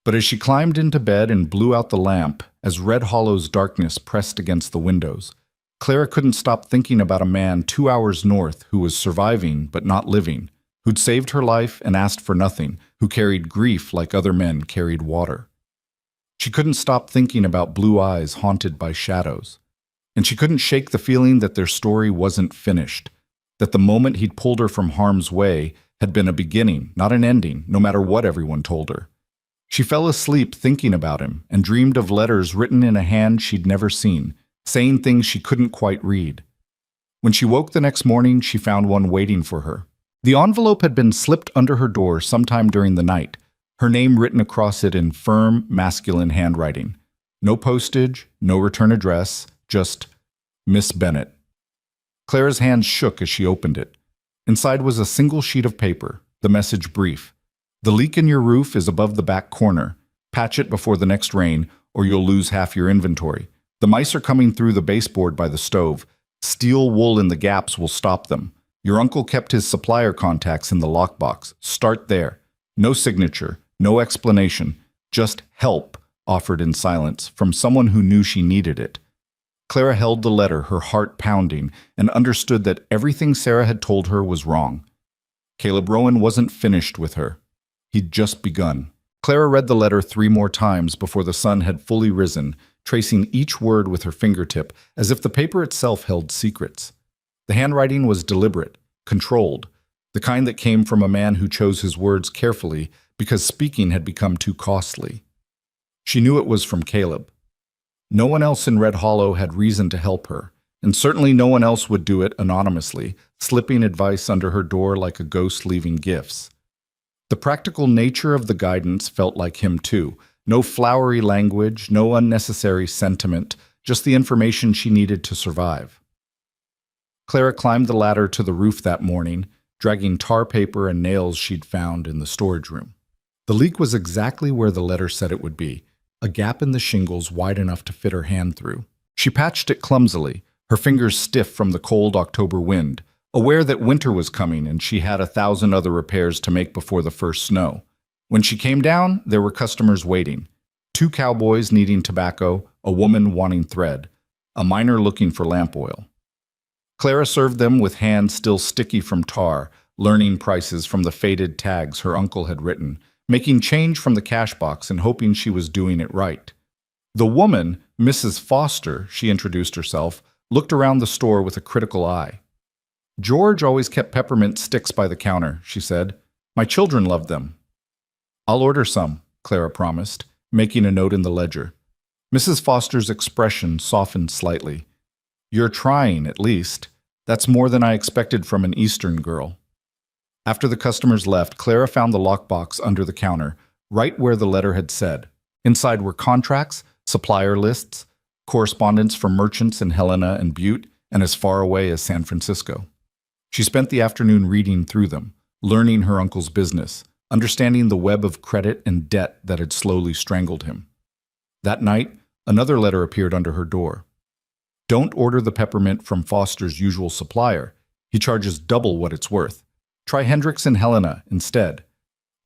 Speaker 1: But as she climbed into bed and blew out the lamp, as Red Hollow's darkness pressed against the windows, Clara couldn't stop thinking about a man 2 hours north who was surviving but not living, who'd saved her life and asked for nothing, who carried grief like other men carried water. She couldn't stop thinking about blue eyes haunted by shadows. And she couldn't shake the feeling that their story wasn't finished, that the moment he'd pulled her from harm's way had been a beginning, not an ending, no matter what everyone told her. She fell asleep thinking about him and dreamed of letters written in a hand she'd never seen, saying things she couldn't quite read. When she woke the next morning, she found one waiting for her. The envelope had been slipped under her door sometime during the night, her name written across it in firm, masculine handwriting. No postage, no return address, just Miss Bennett. Clara's hands shook as she opened it. Inside was a single sheet of paper, the message brief. "The leak in your roof is above the back corner. Patch it before the next rain, or you'll lose half your inventory. The mice are coming through the baseboard by the stove. Steel wool in the gaps will stop them. Your uncle kept his supplier contacts in the lockbox. Start there. No signature, no explanation, just help offered in silence from someone who knew she needed it. Clara held the letter, her heart pounding, and understood that everything Sarah had told her was wrong. Caleb Rowan wasn't finished with her. He'd just begun. Clara read the letter 3 more times before the sun had fully risen, tracing each word with her fingertip, as if the paper itself held secrets. The handwriting was deliberate, controlled, the kind that came from a man who chose his words carefully because speaking had become too costly. She knew it was from Caleb. No one else in Red Hollow had reason to help her, and certainly no one else would do it anonymously, slipping advice under her door like a ghost leaving gifts. The practical nature of the guidance felt like him too. No flowery language, no unnecessary sentiment, just the information she needed to survive. Clara climbed the ladder to the roof that morning, dragging tar paper and nails she'd found in the storage room. The leak was exactly where the letter said it would be, a gap in the shingles wide enough to fit her hand through. She patched it clumsily, her fingers stiff from the cold October wind, aware that winter was coming and she had 1,000 other repairs to make before the first snow. When she came down, there were customers waiting. 2 cowboys needing tobacco, a woman wanting thread, a miner looking for lamp oil. Clara served them with hands still sticky from tar, learning prices from the faded tags her uncle had written, making change from the cash box and hoping she was doing it right. The woman, Mrs. Foster, she introduced herself, looked around the store with a critical eye. George always kept peppermint sticks by the counter, she said. My children loved them. I'll order some, Clara promised, making a note in the ledger. Mrs. Foster's expression softened slightly. You're trying, at least. That's more than I expected from an Eastern girl. After the customers left, Clara found the lockbox under the counter, right where the letter had said. Inside were contracts, supplier lists, correspondence from merchants in Helena and Butte, and as far away as San Francisco. She spent the afternoon reading through them, learning her uncle's business, understanding the web of credit and debt that had slowly strangled him. That night, another letter appeared under her door. Don't order the peppermint from Foster's usual supplier. He charges double what it's worth. Try Hendricks and Helena instead.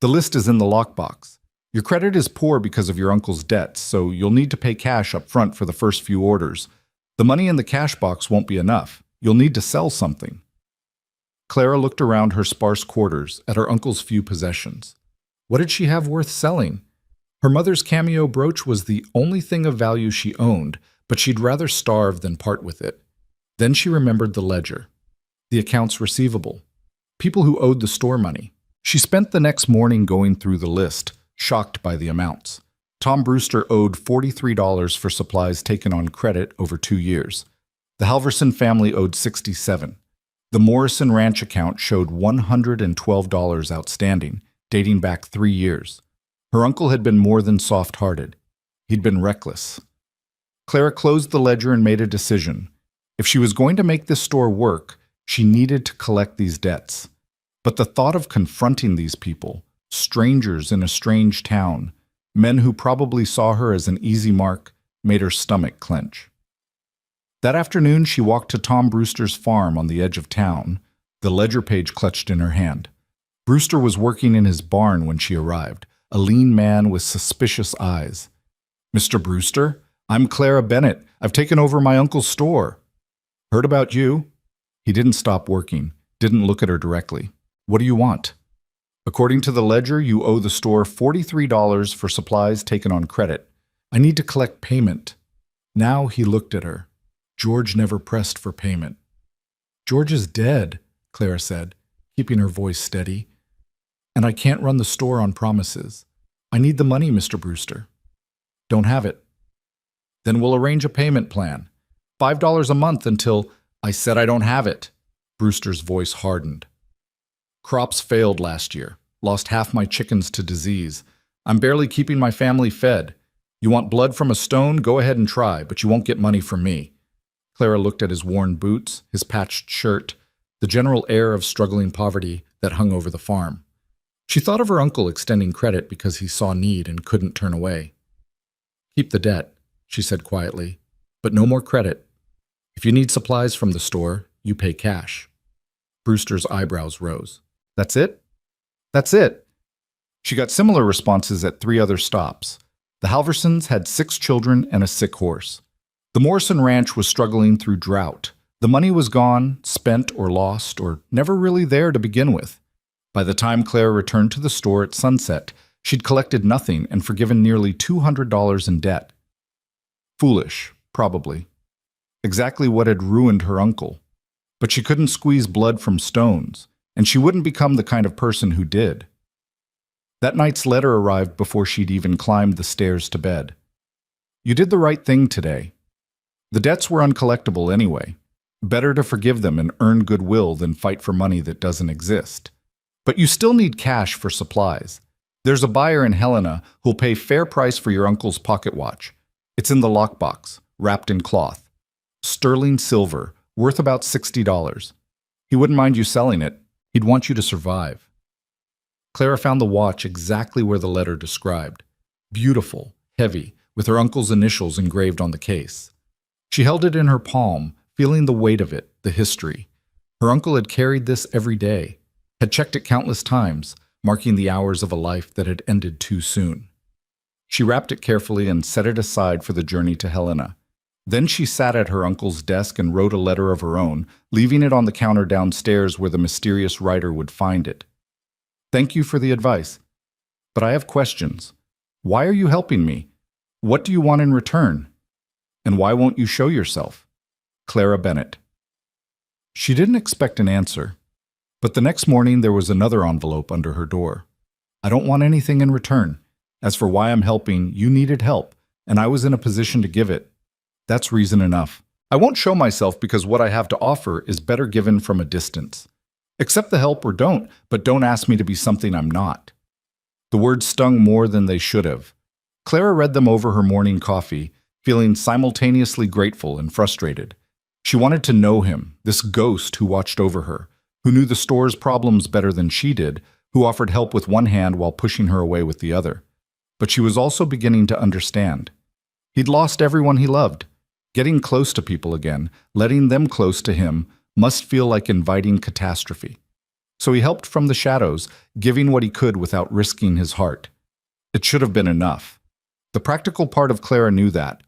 Speaker 1: The list is in the lockbox. Your credit is poor because of your uncle's debts, so you'll need to pay cash up front for the first few orders. The money in the cash box won't be enough. You'll need to sell something. Clara looked around her sparse quarters at her uncle's few possessions. What did she have worth selling? Her mother's cameo brooch was the only thing of value she owned, but she'd rather starve than part with it. Then she remembered the ledger, the accounts receivable, people who owed the store money. She spent the next morning going through the list, shocked by the amounts. Tom Brewster owed $43 for supplies taken on credit over 2 years. The Halverson family owed $67. The Morrison Ranch account showed $112 outstanding, dating back 3 years. Her uncle had been more than soft-hearted. He'd been reckless. Clara closed the ledger and made a decision. If she was going to make this store work, she needed to collect these debts. But the thought of confronting these people, strangers in a strange town, men who probably saw her as an easy mark, made her stomach clench. That afternoon, she walked to Tom Brewster's farm on the edge of town, the ledger page clutched in her hand. Brewster was working in his barn when she arrived, a lean man with suspicious eyes. Mr. Brewster, I'm Clara Bennett. I've taken over my uncle's store. Heard about you? He didn't stop working, didn't look at her directly. What do you want? According to the ledger, you owe the store $43 for supplies taken on credit. I need to collect payment. Now he looked at her. George never pressed for payment. George is dead, Clara said, keeping her voice steady. And I can't run the store on promises. I need the money, Mr. Brewster. Don't have it. Then we'll arrange a payment plan. $5 a month until I said I don't have it. Brewster's voice hardened. Crops failed last year. Lost half my chickens to disease. I'm barely keeping my family fed. You want blood from a stone? Go ahead and try, but you won't get money from me. Clara looked at his worn boots, his patched shirt, the general air of struggling poverty that hung over the farm. She thought of her uncle extending credit because he saw need and couldn't turn away. Keep the debt, she said quietly, but no more credit. If you need supplies from the store, you pay cash. Brewster's eyebrows rose. That's it? That's it. She got similar responses at 3 other stops. The Halversons had 6 children and a sick horse. The Morrison Ranch was struggling through drought. The money was gone, spent or lost, or never really there to begin with. By the time Clara returned to the store at sunset, she'd collected nothing and forgiven nearly $200 in debt. Foolish, probably. Exactly what had ruined her uncle. But she couldn't squeeze blood from stones, and she wouldn't become the kind of person who did. That night's letter arrived before she'd even climbed the stairs to bed. You did the right thing today. The debts were uncollectible anyway. Better to forgive them and earn goodwill than fight for money that doesn't exist. But you still need cash for supplies. There's a buyer in Helena who'll pay fair price for your uncle's pocket watch. It's in the lockbox, wrapped in cloth. Sterling silver, worth about $60. He wouldn't mind you selling it. He'd want you to survive. Clara found the watch exactly where the letter described. Beautiful, heavy, with her uncle's initials engraved on the case. She held it in her palm, feeling the weight of it, the history. Her uncle had carried this every day, had checked it countless times, marking the hours of a life that had ended too soon. She wrapped it carefully and set it aside for the journey to Helena. Then she sat at her uncle's desk and wrote a letter of her own, leaving it on the counter downstairs where the mysterious writer would find it. Thank you for the advice. But I have questions. Why are you helping me? What do you want in return? And why won't you show yourself? Clara Bennett. She didn't expect an answer, but the next morning there was another envelope under her door. I don't want anything in return. As for why I'm helping, you needed help, and I was in a position to give it. That's reason enough. I won't show myself because what I have to offer is better given from a distance. Accept the help or don't, but don't ask me to be something I'm not. The words stung more than they should have. Clara read them over her morning coffee, feeling simultaneously grateful and frustrated. She wanted to know him, this ghost who watched over her, who knew the store's problems better than she did, who offered help with one hand while pushing her away with the other. But she was also beginning to understand. He'd lost everyone he loved. Getting close to people again, letting them close to him, must feel like inviting catastrophe. So he helped from the shadows, giving what he could without risking his heart. It should have been enough. The practical part of Clara knew that,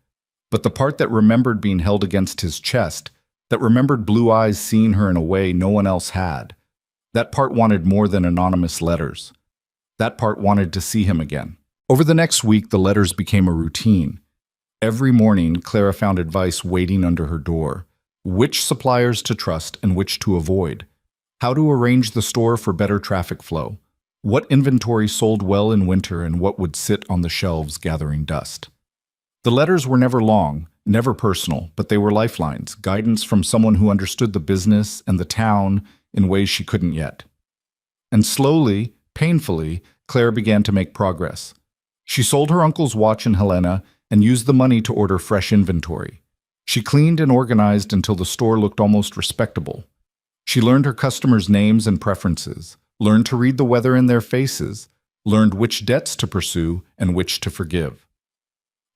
Speaker 1: but the part that remembered being held against his chest, that remembered blue eyes seeing her in a way no one else had, that part wanted more than anonymous letters. That part wanted to see him again. Over the next week, the letters became a routine. Every morning, Clara found advice waiting under her door. Which suppliers to trust and which to avoid. How to arrange the store for better traffic flow. What inventory sold well in winter and what would sit on the shelves gathering dust. The letters were never long, never personal, but they were lifelines, guidance from someone who understood the business and the town in ways she couldn't yet. And slowly, painfully, Clara began to make progress. She sold her uncle's watch in Helena and used the money to order fresh inventory. She cleaned and organized until the store looked almost respectable. She learned her customers' names and preferences, learned to read the weather in their faces, learned which debts to pursue and which to forgive.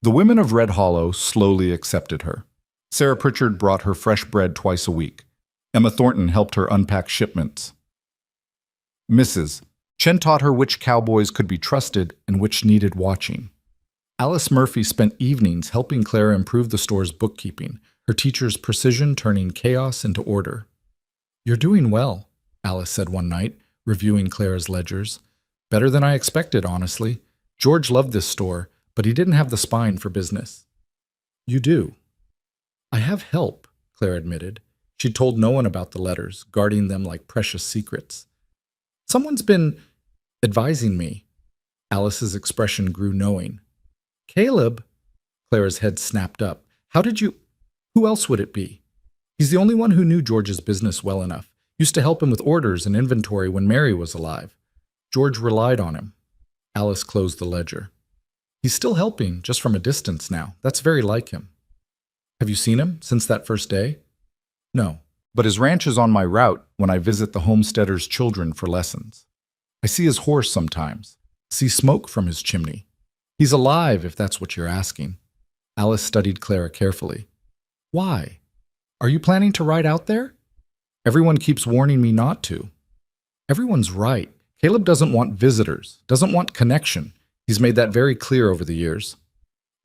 Speaker 1: The women of Red Hollow slowly accepted her. Sarah Pritchard brought her fresh bread twice a week. Emma Thornton helped her unpack shipments. Mrs. Chen taught her which cowboys could be trusted and which needed watching. Alice Murphy spent evenings helping Clara improve the store's bookkeeping, her teacher's precision turning chaos into order. You're doing well, Alice said one night, reviewing Clara's ledgers. Better than I expected, honestly. George loved this store, but he didn't have the spine for business. You do. I have help, Clara admitted. She'd told no one about the letters, guarding them like precious secrets. Someone's been advising me. Alice's expression grew knowing. Caleb? Clara's head snapped up. How did you... Who else would it be? He's the only one who knew George's business well enough. Used to help him with orders and inventory when Mary was alive. George relied on him. Alice closed the ledger. He's still helping, just from a distance now. That's very like him. Have you seen him since that first day? No, but his ranch is on my route when I visit the homesteaders' children for lessons. I see his horse sometimes, see smoke from his chimney. He's alive, if that's what you're asking. Alice studied Clara carefully. Why? Are you planning to ride out there? Everyone keeps warning me not to. Everyone's right. Caleb doesn't want visitors, doesn't want connection. He's made that very clear over the years.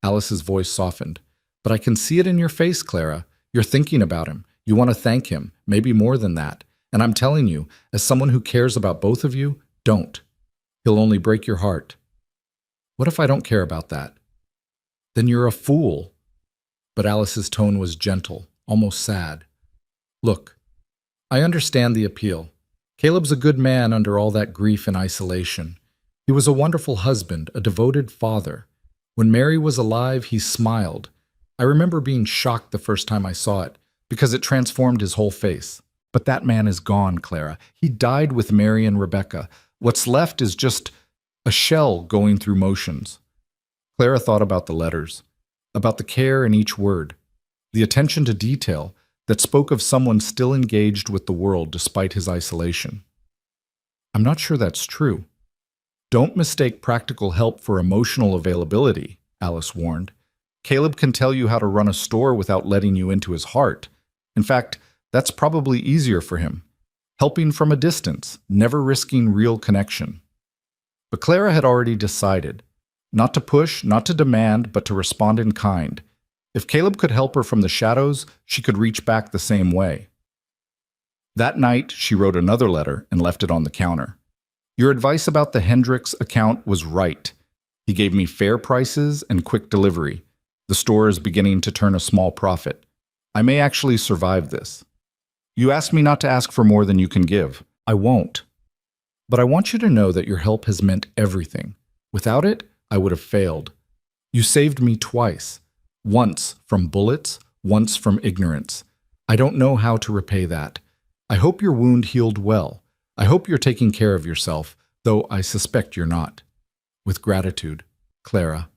Speaker 1: Alice's voice softened. But I can see it in your face, Clara. You're thinking about him. You want to thank him, maybe more than that. And I'm telling you, as someone who cares about both of you, don't. He'll only break your heart. What if I don't care about that? Then you're a fool. But Alice's tone was gentle, almost sad. Look, I understand the appeal. Caleb's a good man under all that grief and isolation. He was a wonderful husband, a devoted father. When Mary was alive, he smiled. I remember being shocked the first time I saw it, because it transformed his whole face. But that man is gone, Clara. He died with Mary and Rebecca. What's left is just a shell going through motions. Clara thought about the letters, about the care in each word, the attention to detail that spoke of someone still engaged with the world despite his isolation. I'm not sure that's true. Don't mistake practical help for emotional availability, Alice warned. Caleb can tell you how to run a store without letting you into his heart. In fact, that's probably easier for him. Helping from a distance, never risking real connection. But Clara had already decided. Not to push, not to demand, but to respond in kind. If Caleb could help her from the shadows, she could reach back the same way. That night, she wrote another letter and left it on the counter. Your advice about the Hendricks account was right. He gave me fair prices and quick delivery. The store is beginning to turn a small profit. I may actually survive this. You asked me not to ask for more than you can give. I won't. But I want you to know that your help has meant everything. Without it, I would have failed. You saved me twice. Once from bullets, once from ignorance. I don't know how to repay that. I hope your wound healed well. I hope you're taking care of yourself, though I suspect you're not. With gratitude, Clara.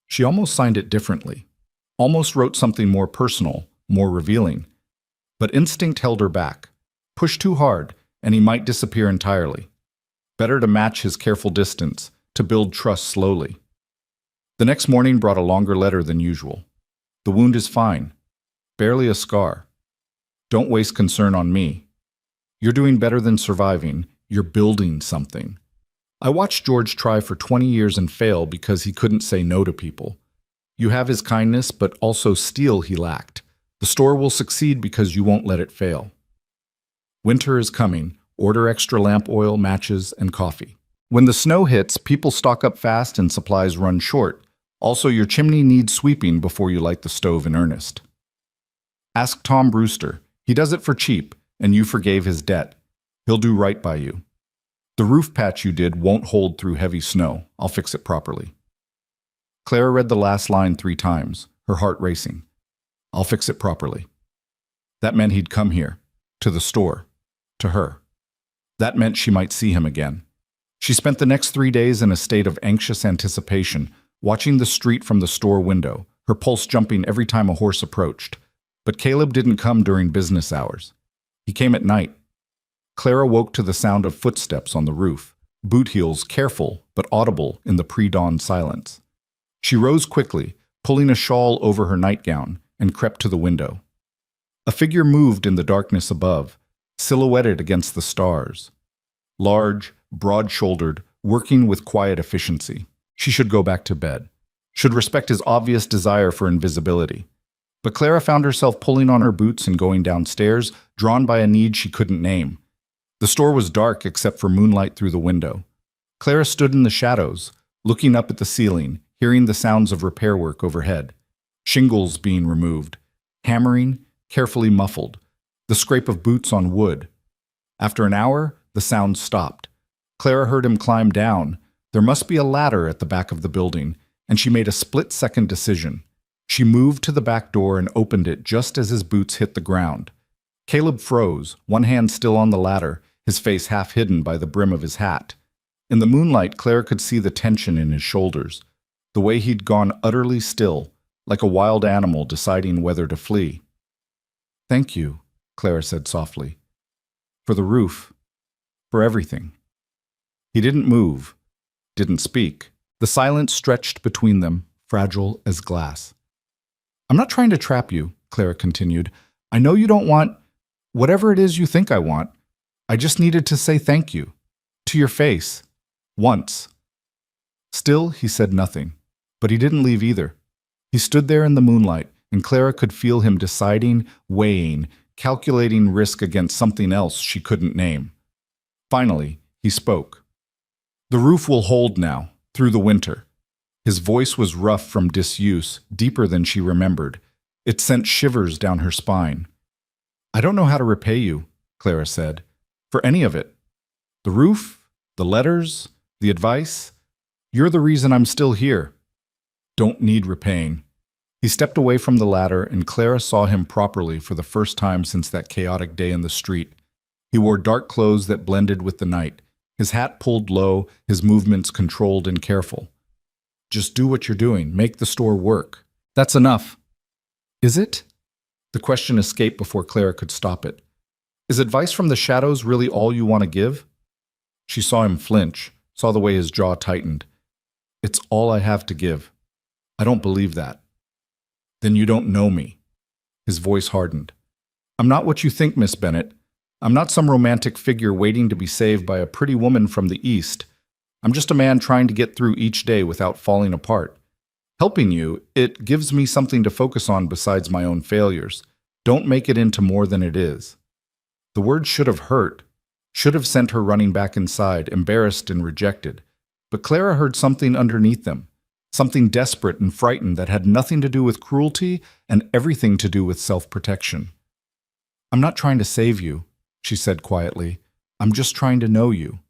Speaker 1: She almost signed it differently, almost wrote something more personal, more revealing. But instinct held her back. Push too hard, and he might disappear entirely. Better to match his careful distance, to build trust slowly. The next morning brought a longer letter than usual. The wound is fine. Barely a scar. Don't waste concern on me. You're doing better than surviving. You're building something. I watched George try for 20 years and fail because he couldn't say no to people. You have his kindness, but also steel he lacked. The store will succeed because you won't let it fail. Winter is coming. Order extra lamp oil, matches, and coffee. When the snow hits, people stock up fast and supplies run short. Also, your chimney needs sweeping before you light the stove in earnest. Ask Tom Brewster. He does it for cheap, and you forgave his debt. He'll do right by you. The roof patch you did won't hold through heavy snow. I'll fix it properly. Clara read the last line 3 times, her heart racing. I'll fix it properly. That meant he'd come here, to the store, to her. That meant she might see him again. She spent the next 3 days in a state of anxious anticipation, watching the street from the store window, her pulse jumping every time a horse approached. But Caleb didn't come during business hours. He came at night. Clara woke to the sound of footsteps on the roof, boot heels careful but audible in the pre-dawn silence. She rose quickly, pulling a shawl over her nightgown, and crept to the window. A figure moved in the darkness above, silhouetted against the stars. Large, broad-shouldered, working with quiet efficiency. She should go back to bed. Should respect his obvious desire for invisibility. But Clara found herself pulling on her boots and going downstairs, drawn by a need she couldn't name. The store was dark except for moonlight through the window. Clara stood in the shadows, looking up at the ceiling, hearing the sounds of repair work overhead. Shingles being removed. Hammering, carefully muffled. The scrape of boots on wood. After an hour, the sound stopped. Clara heard him climb down. There must be a ladder at the back of the building, and she made a split-second decision. She moved to the back door and opened it just as his boots hit the ground. Caleb froze, one hand still on the ladder, his face half hidden by the brim of his hat. In the moonlight, Claire could see the tension in his shoulders, the way he'd gone utterly still, like a wild animal deciding whether to flee. "Thank you," Claire said softly. "For the roof. For everything." He didn't move, didn't speak. The silence stretched between them, fragile as glass. "I'm not trying to trap you," Clara continued. I know you don't want whatever it is you think I want. I just needed to say thank you. To your face. Once. Still, he said nothing. But he didn't leave either. He stood there in the moonlight, and Clara could feel him deciding, weighing, calculating risk against something else she couldn't name. Finally, he spoke. The roof will hold now, through the winter. His voice was rough from disuse, deeper than she remembered. It sent shivers down her spine. I don't know how to repay you, Clara said, for any of it. The roof, the letters, the advice. You're the reason I'm still here. Don't need repaying. He stepped away from the ladder, and Clara saw him properly for the first time since that chaotic day in the street. He wore dark clothes that blended with the night, his hat pulled low, his movements controlled and careful. Just do what you're doing. Make the store work. That's enough. Is it? The question escaped before Clara could stop it. Is advice from the shadows really all you want to give? She saw him flinch, saw the way his jaw tightened. It's all I have to give. I don't believe that. Then you don't know me. His voice hardened. I'm not what you think, Miss Bennet. I'm not some romantic figure waiting to be saved by a pretty woman from the East. I'm just a man trying to get through each day without falling apart. Helping you, it gives me something to focus on besides my own failures. Don't make it into more than it is. The words should have hurt, should have sent her running back inside, embarrassed and rejected. But Clara heard something underneath them, something desperate and frightened that had nothing to do with cruelty and everything to do with self-protection. I'm not trying to save you, she said quietly. I'm just trying to know you.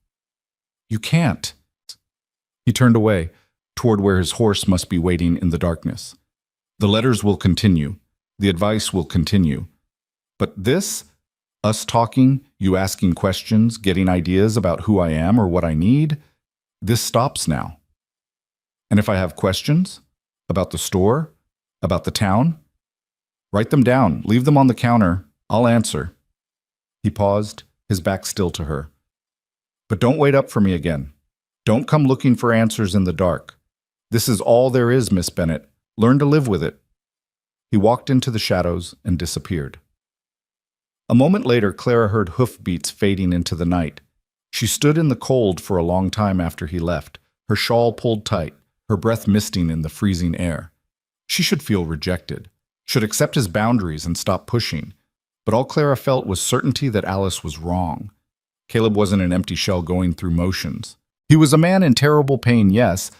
Speaker 1: You can't. He turned away, toward where his horse must be waiting in the darkness. The letters will continue. The advice will continue. But this, us talking, you asking questions, getting ideas about who I am or what I need, this stops now. And if I have questions about the store, about the town, write them down, leave them on the counter. I'll answer. He paused, his back still to her. But don't wait up for me again. Don't come looking for answers in the dark. This is all there is, Miss Bennet. Learn to live with it. He walked into the shadows and disappeared. A moment later, Clara heard hoofbeats fading into the night. She stood in the cold for a long time after he left, her shawl pulled tight, her breath misting in the freezing air. She should feel rejected, should accept his boundaries and stop pushing. But all Clara felt was certainty that Alice was wrong. Caleb wasn't an empty shell going through motions. He was a man in terrible pain, yes,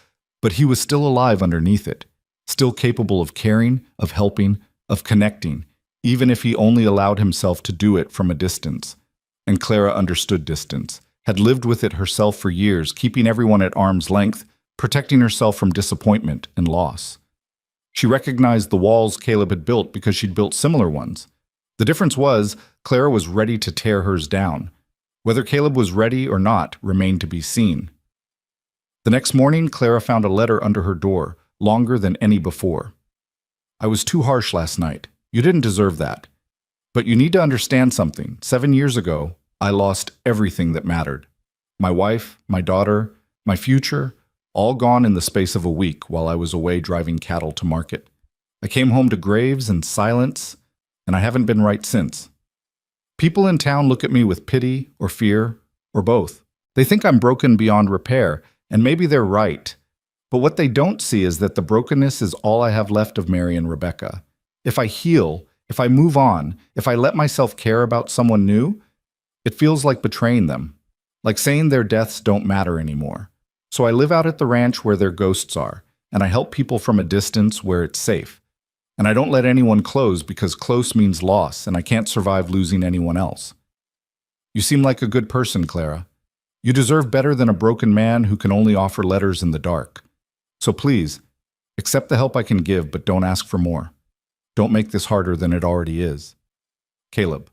Speaker 1: but he was still alive underneath it, still capable of caring, of helping, of connecting, even if he only allowed himself to do it from a distance. And Clara understood distance, had lived with it herself for years, keeping everyone at arm's length, protecting herself from disappointment and loss. She recognized the walls Caleb had built because she'd built similar ones. The difference was, Clara was ready to tear hers down. Whether Caleb was ready or not remained to be seen. The next morning, Clara found a letter under her door, longer than any before. I was too harsh last night. You didn't deserve that. But you need to understand something. 7 years ago, I lost everything that mattered. My wife, my daughter, my future, all gone in the space of a week while I was away driving cattle to market. I came home to graves and silence, and I haven't been right since. People in town look at me with pity or fear, or both. They think I'm broken beyond repair, and maybe they're right. But what they don't see is that the brokenness is all I have left of Mary and Rebecca. If I heal, if I move on, if I let myself care about someone new, it feels like betraying them, like saying their deaths don't matter anymore. So I live out at the ranch where their ghosts are, and I help people from a distance where it's safe. And I don't let anyone close because close means loss, and I can't survive losing anyone else. You seem like a good person, Clara. You deserve better than a broken man who can only offer letters in the dark. So please, accept the help I can give, but don't ask for more. Don't make this harder than it already is. Caleb.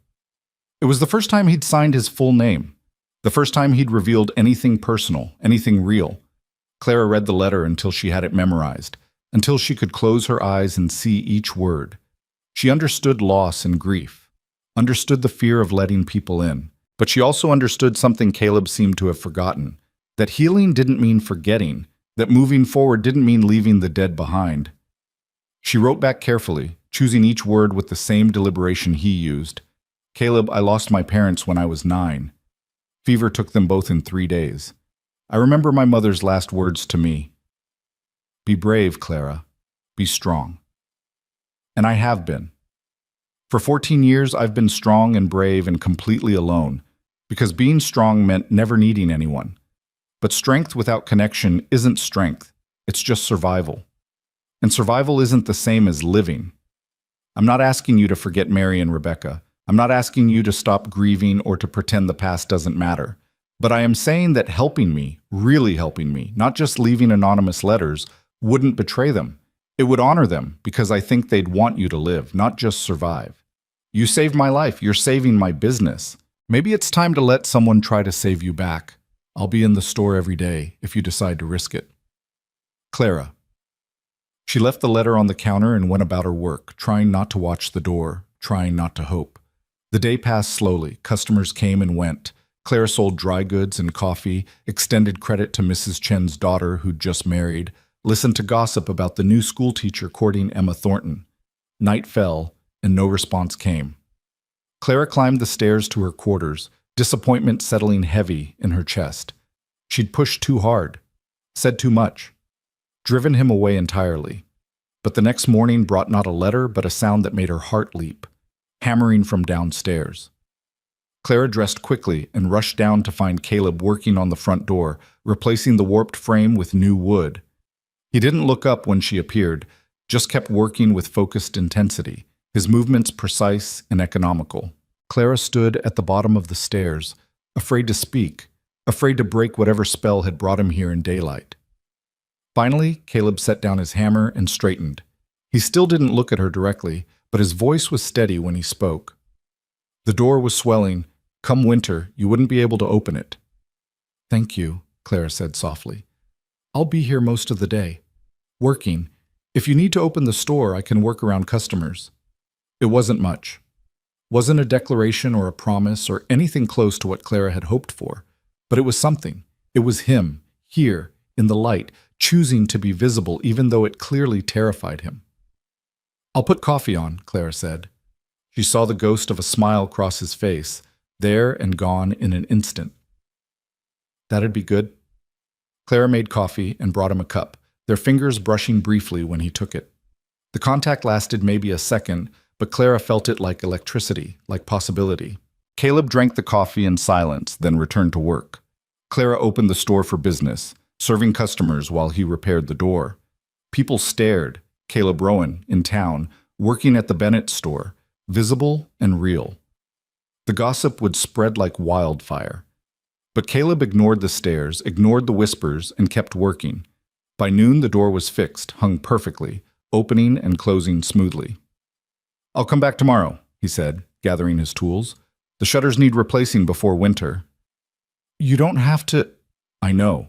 Speaker 1: It was the first time he'd signed his full name. The first time he'd revealed anything personal, anything real. Clara read the letter until she had it memorized, until she could close her eyes and see each word. She understood loss and grief, understood the fear of letting people in, but she also understood something Caleb seemed to have forgotten, that healing didn't mean forgetting, that moving forward didn't mean leaving the dead behind. She wrote back carefully, choosing each word with the same deliberation he used. Caleb, I lost my parents when I was 9. Fever took them both in 3 days. I remember my mother's last words to me. Be brave, Clara. Be strong. And I have been. For 14 years, I've been strong and brave and completely alone, because being strong meant never needing anyone. But strength without connection isn't strength, it's just survival. And survival isn't the same as living. I'm not asking you to forget Mary and Rebecca. I'm not asking you to stop grieving or to pretend the past doesn't matter. But I am saying that helping me, really helping me, not just leaving anonymous letters, wouldn't betray them. It would honor them because I think they'd want you to live, not just survive. You saved my life. You're saving my business. Maybe it's time to let someone try to save you back. I'll be in the store every day if you decide to risk it. Clara. She left the letter on the counter and went about her work, trying not to watch the door, trying not to hope. The day passed slowly. Customers came and went. Clara sold dry goods and coffee, extended credit to Mrs. Chen's daughter who'd just married, listened to gossip about the new schoolteacher courting Emma Thornton. Night fell, and no response came. Clara climbed the stairs to her quarters, disappointment settling heavy in her chest. She'd pushed too hard, said too much, driven him away entirely. But the next morning brought not a letter but a sound that made her heart leap, hammering from downstairs. Clara dressed quickly and rushed down to find Caleb working on the front door, replacing the warped frame with new wood. He didn't look up when she appeared, just kept working with focused intensity, his movements precise and economical. Clara stood at the bottom of the stairs, afraid to speak, afraid to break whatever spell had brought him here in daylight. Finally, Caleb set down his hammer and straightened. He still didn't look at her directly, but his voice was steady when he spoke. The door was swelling. Come winter, you wouldn't be able to open it. Thank you, Clara said softly. I'll be here most of the day. Working. If you need to open the store, I can work around customers. It wasn't much. Wasn't a declaration or a promise or anything close to what Clara had hoped for. But it was something. It was him, here, in the light, choosing to be visible even though it clearly terrified him. I'll put coffee on, Clara said. She saw the ghost of a smile cross his face, there and gone in an instant. That'd be good. Clara made coffee and brought him a cup, their fingers brushing briefly when he took it. The contact lasted maybe a second, but Clara felt it like electricity, like possibility. Caleb drank the coffee in silence, then returned to work. Clara opened the store for business, serving customers while he repaired the door. People stared. Caleb Rowan, in town, working at the Bennett store, visible and real. The gossip would spread like wildfire. But Caleb ignored the stares, ignored the whispers, and kept working. By noon, the door was fixed, hung perfectly, opening and closing smoothly. I'll come back tomorrow, he said, gathering his tools. The shutters need replacing before winter. You don't have to... I know.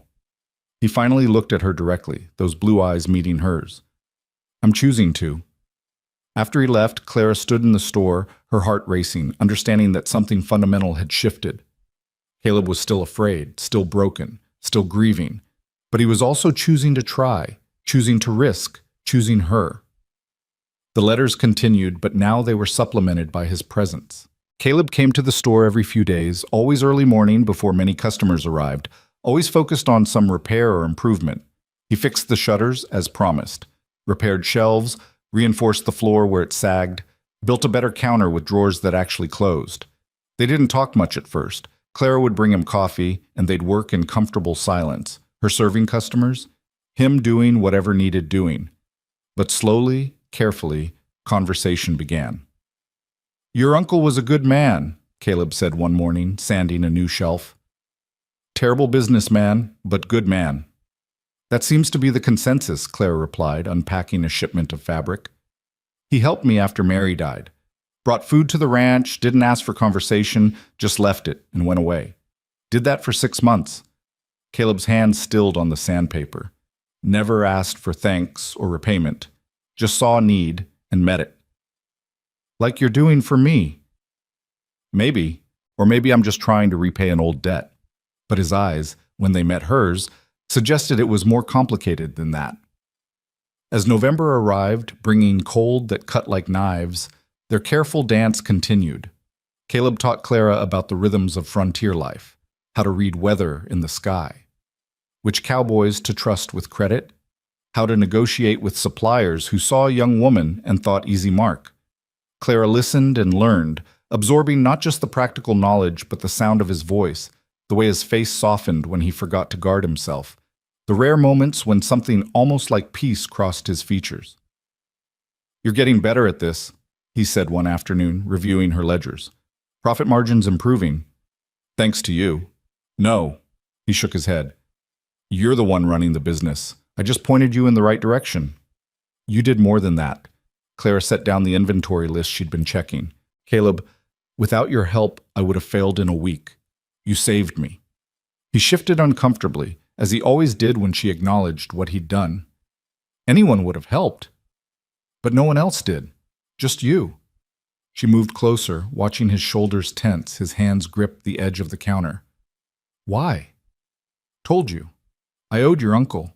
Speaker 1: He finally looked at her directly, those blue eyes meeting hers. I'm choosing to. After he left, Clara stood in the store, her heart racing, understanding that something fundamental had shifted. Caleb was still afraid, still broken, still grieving, but he was also choosing to try, choosing to risk, choosing her. The letters continued, but now they were supplemented by his presence. Caleb came to the store every few days, always early morning before many customers arrived, always focused on some repair or improvement. He fixed the shutters as promised, repaired shelves, reinforced the floor where it sagged, built a better counter with drawers that actually closed. They didn't talk much at first. Clara would bring him coffee, and they'd work in comfortable silence, her serving customers, him doing whatever needed doing. But slowly, carefully, conversation began. Your uncle was a good man, Caleb said one morning, sanding a new shelf. Terrible businessman, but good man. That seems to be the consensus, Clara replied, unpacking a shipment of fabric. He helped me after Mary died. Brought food to the ranch, didn't ask for conversation, just left it and went away. Did that for 6 months. Caleb's hand stilled on the sandpaper. Never asked for thanks or repayment. Just saw a need and met it. Like you're doing for me. Maybe, or maybe I'm just trying to repay an old debt. But his eyes, when they met hers, suggested it was more complicated than that. As November arrived, bringing cold that cut like knives, their careful dance continued. Caleb taught Clara about the rhythms of frontier life, how to read weather in the sky, which cowboys to trust with credit, how to negotiate with suppliers who saw a young woman and thought easy mark. Clara listened and learned, absorbing not just the practical knowledge but the sound of his voice, the way his face softened when he forgot to guard himself, the rare moments when something almost like peace crossed his features. "You're getting better at this," he said one afternoon, reviewing her ledgers. "Profit margins improving. Thanks to you." "No," he shook his head. "You're the one running the business. I just pointed you in the right direction." "You did more than that." Clara set down the inventory list she'd been checking. "Caleb, without your help, I would have failed in a week. You saved me." He shifted uncomfortably, as he always did when she acknowledged what he'd done. "Anyone would have helped, but no one else did. Just you." She moved closer, watching his shoulders tense, his hands grip the edge of the counter. "Why?" "Told you. I owed your uncle."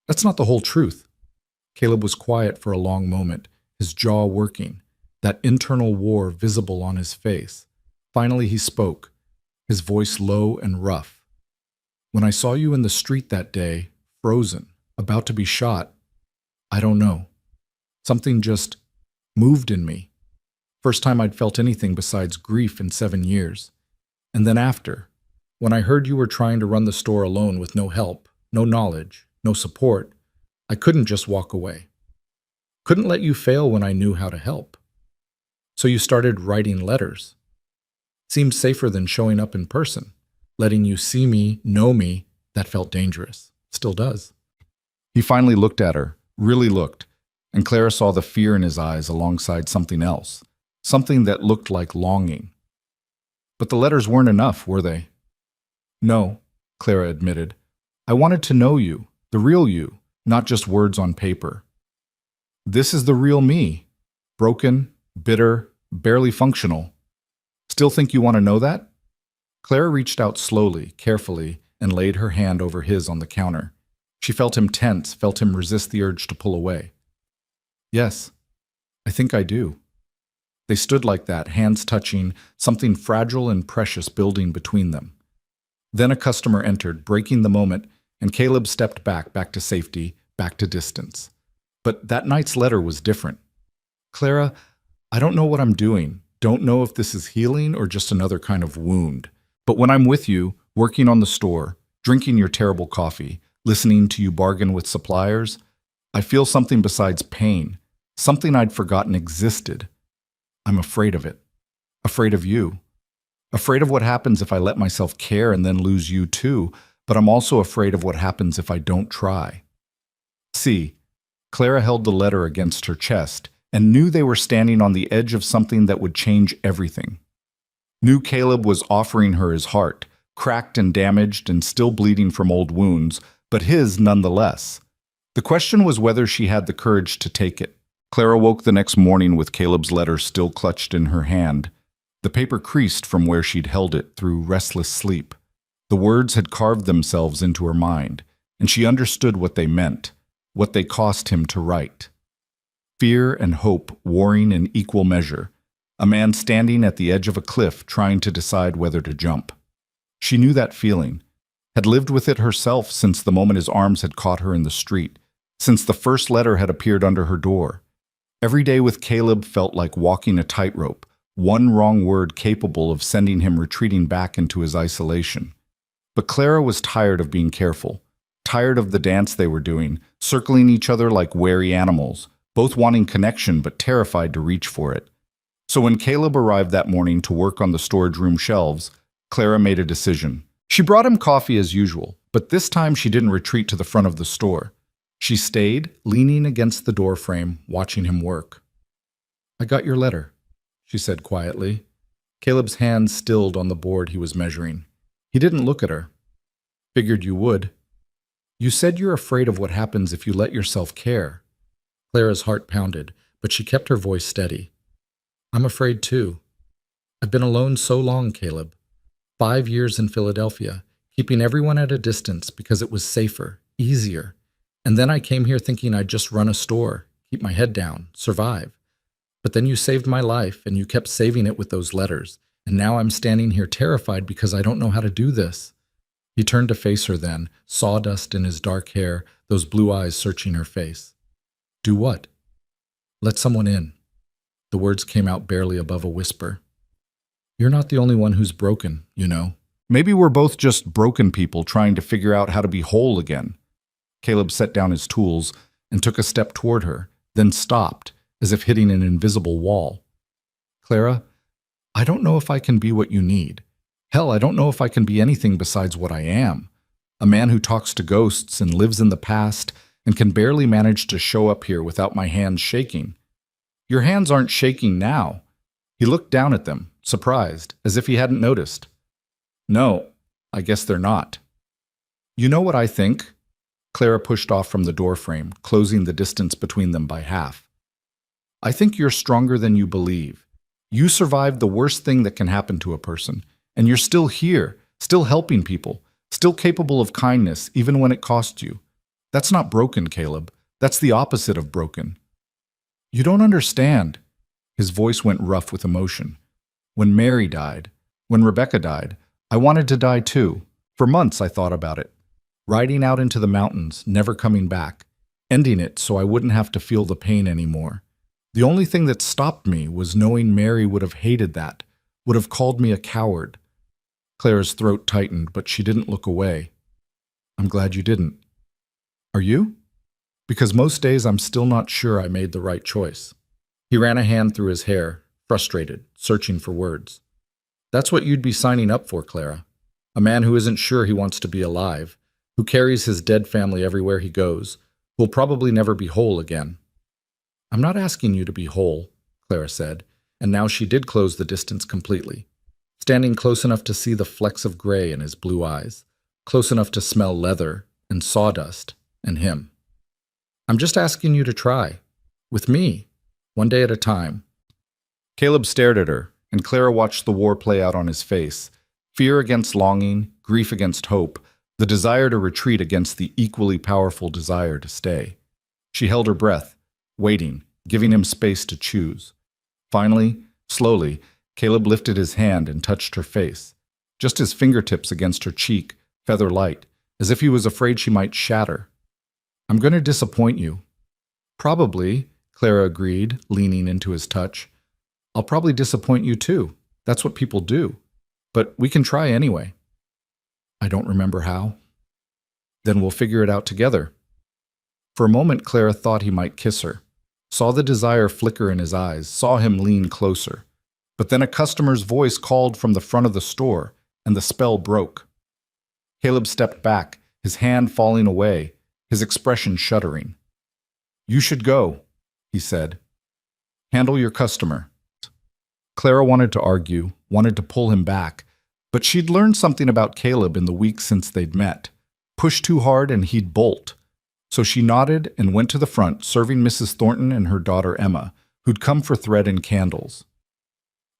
Speaker 1: "That's not the whole truth." Caleb was quiet for a long moment, his jaw working, that internal war visible on his face. Finally he spoke, his voice low and rough. "When I saw you in the street that day, frozen, about to be shot, I don't know. Something just moved in me. First time I'd felt anything besides grief in 7 years. And then after, when I heard you were trying to run the store alone with no help, no knowledge, no support, I couldn't just walk away. Couldn't let you fail when I knew how to help. So you started writing letters. Seemed safer than showing up in person. Letting you see me, know me, that felt dangerous. Still does." He finally looked at her, really looked, and Clara saw the fear in his eyes alongside something else, something that looked like longing. "But the letters weren't enough, were they?" "No," Clara admitted. "I wanted to know you, the real you, not just words on paper. This is the real me. Broken, bitter, barely functional. Still think you want to know that?" Clara reached out slowly, carefully, and laid her hand over his on the counter. She felt him tense, felt him resist the urge to pull away. "Yes, I think I do." They stood like that, hands touching, something fragile and precious building between them. Then a customer entered, breaking the moment, and Caleb stepped back to safety, back to distance. But that night's letter was different. "Clara, I don't know what I'm doing. Don't know if this is healing or just another kind of wound. But when I'm with you, working on the store, drinking your terrible coffee, listening to you bargain with suppliers, I feel something besides pain, something I'd forgotten existed. I'm afraid of it. Afraid of you. Afraid of what happens if I let myself care and then lose you too, but I'm also afraid of what happens if I don't try." See, Clara held the letter against her chest and knew they were standing on the edge of something that would change everything. Knew Caleb was offering her his heart, cracked and damaged and still bleeding from old wounds, but his nonetheless. The question was whether she had the courage to take it. Clara woke the next morning with Caleb's letter still clutched in her hand. The paper creased from where she'd held it through restless sleep. The words had carved themselves into her mind, and she understood what they meant, what they cost him to write. Fear and hope warring in equal measure, a man standing at the edge of a cliff trying to decide whether to jump. She knew that feeling, had lived with it herself since the moment his arms had caught her in the street, since the first letter had appeared under her door. Every day with Caleb felt like walking a tightrope, one wrong word capable of sending him retreating back into his isolation. But Clara was tired of being careful, tired of the dance they were doing, circling each other like wary animals, both wanting connection but terrified to reach for it. So when Caleb arrived that morning to work on the storage room shelves, Clara made a decision. She brought him coffee as usual, but this time she didn't retreat to the front of the store. She stayed, leaning against the doorframe, watching him work. "I got your letter," she said quietly. Caleb's hand stilled on the board he was measuring. He didn't look at her. "Figured you would. You said you're afraid of what happens if you let yourself care." Clara's heart pounded, but she kept her voice steady. "I'm afraid too. I've been alone so long, Caleb. 5 years in Philadelphia, keeping everyone at a distance because it was safer, easier.
Speaker 2: And then I came here thinking I'd just run a store, keep my head down, survive. But then you saved my life, and you kept saving it with those letters. And now I'm standing here terrified because I don't know how to do this." He turned to face her then, sawdust in his dark hair, those blue eyes searching her face. "Do what?" "Let someone in." The words came out barely above a whisper. "You're not the only one who's broken, you know."
Speaker 1: Maybe we're both just broken people trying to figure out how to be whole again. Caleb set down his tools and took a step toward her, then stopped, as if hitting an invisible wall. "Clara, I don't know if I can be what you need. Hell, I don't know if I can be anything besides what I am. A man who talks to ghosts and lives in the past and can barely manage to show up here without my hands shaking." "Your hands aren't shaking now." He looked down at them, surprised, as if he hadn't noticed. "No, I guess they're not." "You know what I think?" Clara pushed off from the doorframe, closing the distance between them by half. "I think you're stronger than you believe. You survived the worst thing that can happen to a person, and you're still here, still helping people, still capable of kindness, even when it costs you. That's not broken, Caleb. That's the opposite of broken." "You don't understand." His voice went rough with emotion. "When Mary died, when Rebecca died, I wanted to die too. For months I thought about it. Riding out into the mountains, never coming back, ending it so I wouldn't have to feel the pain anymore. The only thing that stopped me was knowing Mary would have hated that, would have called me a coward." Clara's throat tightened, but she didn't look away. "I'm glad you didn't." "Are you?" "Because most days I'm still not sure I made the right choice." He ran a hand through his hair, frustrated, searching for words. "That's what you'd be signing up for, Clara. A man who isn't sure he wants to be alive, who carries his dead family everywhere he goes, who'll probably never be whole again." "I'm not asking you to be whole," Clara said, and now she did close the distance completely, standing close enough to see the flecks of gray in his blue eyes, close enough to smell leather and sawdust and him. "I'm just asking you to try. With me. One day at a time." Caleb stared at her, and Clara watched the war play out on his face. Fear against longing, grief against hope, the desire to retreat against the equally powerful desire to stay. She held her breath, waiting, giving him space to choose. Finally, slowly, Caleb lifted his hand and touched her face, just his fingertips against her cheek, feather light, as if he was afraid she might shatter. "I'm going to disappoint you." "Probably," Clara agreed, leaning into his touch. "I'll probably disappoint you too. That's what people do. But we can try anyway." "I don't remember how." "Then we'll figure it out together." For a moment, Clara thought he might kiss her, saw the desire flicker in his eyes, saw him lean closer. But then a customer's voice called from the front of the store, and the spell broke. Caleb stepped back, his hand falling away, his expression shuddering. "You should go," he said. "Handle your customer." Clara wanted to argue, wanted to pull him back, but she'd learned something about Caleb in the weeks since they'd met. Push too hard and he'd bolt. So she nodded and went to the front, serving Mrs. Thornton and her daughter Emma, who'd come for thread and candles.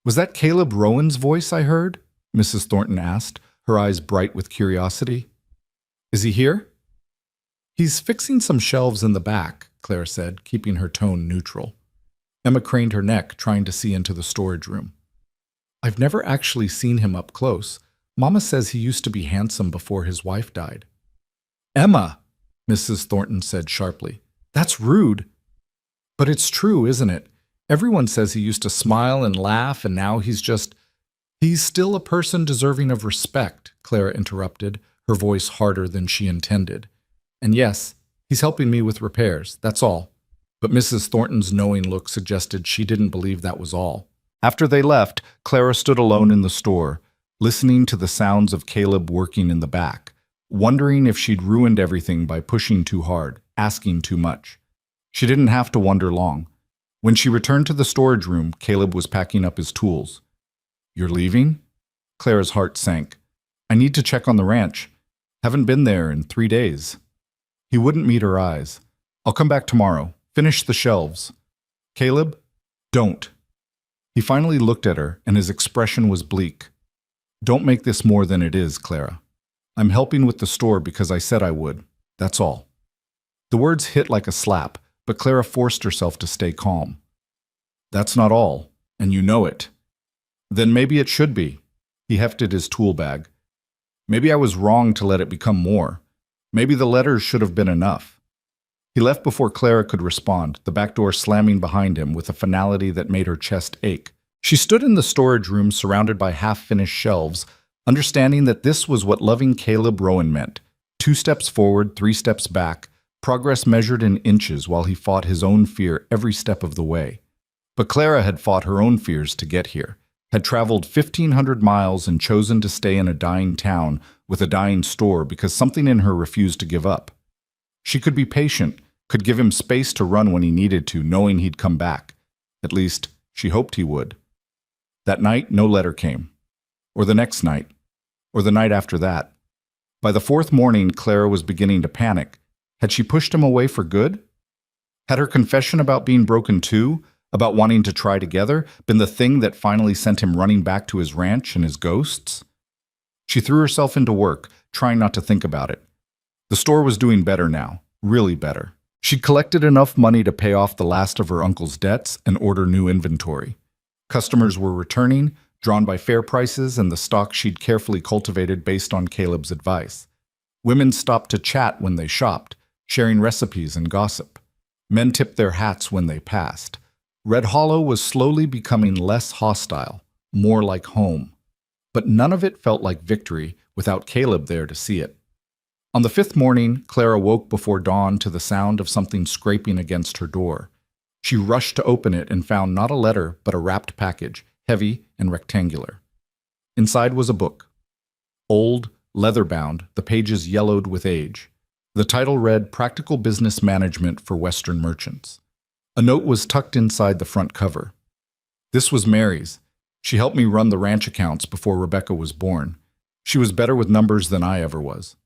Speaker 1: "Was that Caleb Rowan's voice I heard?" Mrs. Thornton asked, her eyes bright with curiosity. "Is he here?" "He's fixing some shelves in the back," Claire said, keeping her tone neutral. Emma craned her neck, trying to see into the storage room. "I've never actually seen him up close. Mama says he used to be handsome before his wife died." "Emma!" Mrs. Thornton said sharply. "That's rude." "But it's true, isn't it? Everyone says he used to smile and laugh, and now he's just—" "He's still a person deserving of respect," Clara interrupted, her voice harder than she intended. "And yes, he's helping me with repairs, that's all." But Mrs. Thornton's knowing look suggested she didn't believe that was all. After they left, Clara stood alone in the store, listening to the sounds of Caleb working in the back, wondering if she'd ruined everything by pushing too hard, asking too much. She didn't have to wonder long. When she returned to the storage room, Caleb was packing up his tools. "You're leaving?" Clara's heart sank. "I need to check on the ranch. Haven't been there in 3 days." He wouldn't meet her eyes. "I'll come back tomorrow. Finish the shelves." "Caleb, don't." He finally looked at her, and his expression was bleak. "Don't make this more than it is, Clara. I'm helping with the store because I said I would. That's all." The words hit like a slap, but Clara forced herself to stay calm. That's not all, and you know it. Then maybe it should be. He hefted his tool bag. Maybe I was wrong to let it become more. Maybe the letters should have been enough. He left before Clara could respond, the back door slamming behind him with a finality that made her chest ache. She stood in the storage room surrounded by half-finished shelves, understanding that this was what loving Caleb Rowan meant. 2 steps forward, 3 steps back, progress measured in inches while he fought his own fear every step of the way. But Clara had fought her own fears to get here, had traveled 1,500 miles and chosen to stay in a dying town with a dying store because something in her refused to give up. She could be patient, could give him space to run when he needed to, knowing he'd come back. At least, she hoped he would. That night, no letter came. Or the next night. Or the night after that. By the 4th morning, Clara was beginning to panic. Had she pushed him away for good? Had her confession about being broken too, about wanting to try together, been the thing that finally sent him running back to his ranch and his ghosts? She threw herself into work, trying not to think about it. The store was doing better now, really better. She'd collected enough money to pay off the last of her uncle's debts and order new inventory. Customers were returning, drawn by fair prices and the stock she'd carefully cultivated based on Caleb's advice. Women stopped to chat when they shopped, sharing recipes and gossip. Men tipped their hats when they passed. Red Hollow was slowly becoming less hostile, more like home. But none of it felt like victory without Caleb there to see it. On the 5th morning, Clara woke before dawn to the sound of something scraping against her door. She rushed to open it and found not a letter, but a wrapped package, heavy and rectangular. Inside was a book. Old, leather-bound, the pages yellowed with age. The title read Practical Business Management for Western Merchants. A note was tucked inside the front cover. This was Mary's. She helped me run the ranch accounts before Rebecca was born. She was better with numbers than I ever was.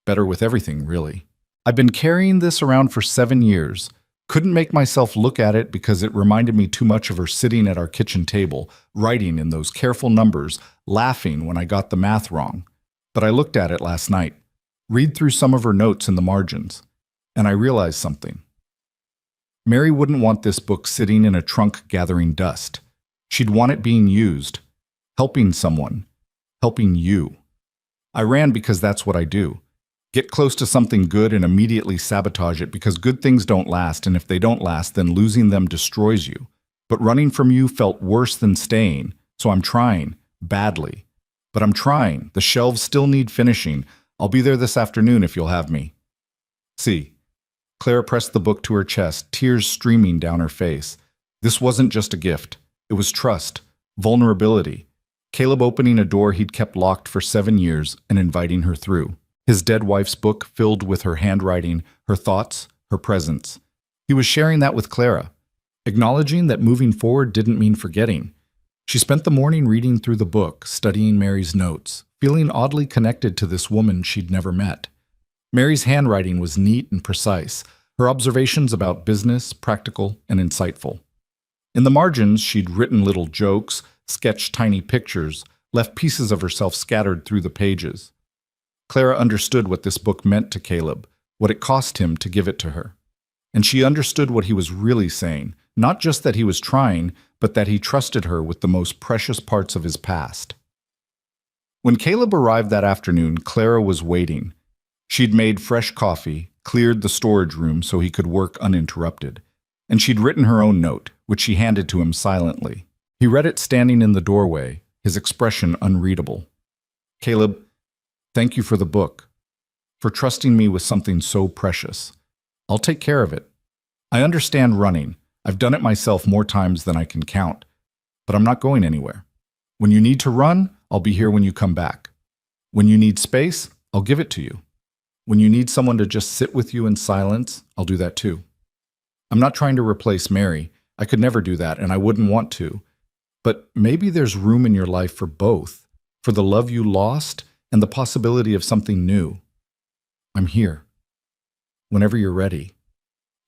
Speaker 1: Better with everything, really. I've been carrying this around for 7 years. Couldn't make myself look at it because it reminded me too much of her sitting at our kitchen table, writing in those careful numbers, laughing when I got the math wrong. But I looked at it last night, read through some of her notes in the margins, and I realized something. Mary wouldn't want this book sitting in a trunk gathering dust. She'd want it being used, helping someone, helping you. I ran because that's what I do. Get close to something good and immediately sabotage it because good things don't last, and if they don't last, then losing them destroys you. But running from you felt worse than staying, so I'm trying, badly. But I'm trying. The shelves still need finishing. I'll be there this afternoon if you'll have me. See. Clara pressed the book to her chest, tears streaming down her face. This wasn't just a gift. It was trust, vulnerability. Caleb opening a door he'd kept locked for 7 years and inviting her through. His dead wife's book filled with her handwriting, her thoughts, her presence. He was sharing that with Clara, acknowledging that moving forward didn't mean forgetting. She spent the morning reading through the book, studying Mary's notes, feeling oddly connected to this woman she'd never met. Mary's handwriting was neat and precise, her observations about business, practical, and insightful. In the margins, she'd written little jokes, sketched tiny pictures, left pieces of herself scattered through the pages. Clara understood what this book meant to Caleb, what it cost him to give it to her. And she understood what he was really saying, not just that he was trying, but that he trusted her with the most precious parts of his past. When Caleb arrived that afternoon, Clara was waiting. She'd made fresh coffee, cleared the storage room so he could work uninterrupted, and she'd written her own note, which she handed to him silently. He read it standing in the doorway, his expression unreadable. Caleb, thank you for the book, for trusting me with something so precious. I'll take care of it. I understand running. I've done it myself more times than I can count, but I'm not going anywhere. When you need to run, I'll be here when you come back. When you need space, I'll give it to you. When you need someone to just sit with you in silence, I'll do that too. I'm not trying to replace Mary. I could never do that, and I wouldn't want to. But maybe there's room in your life for both, for the love you lost and the possibility of something new. I'm here. Whenever you're ready.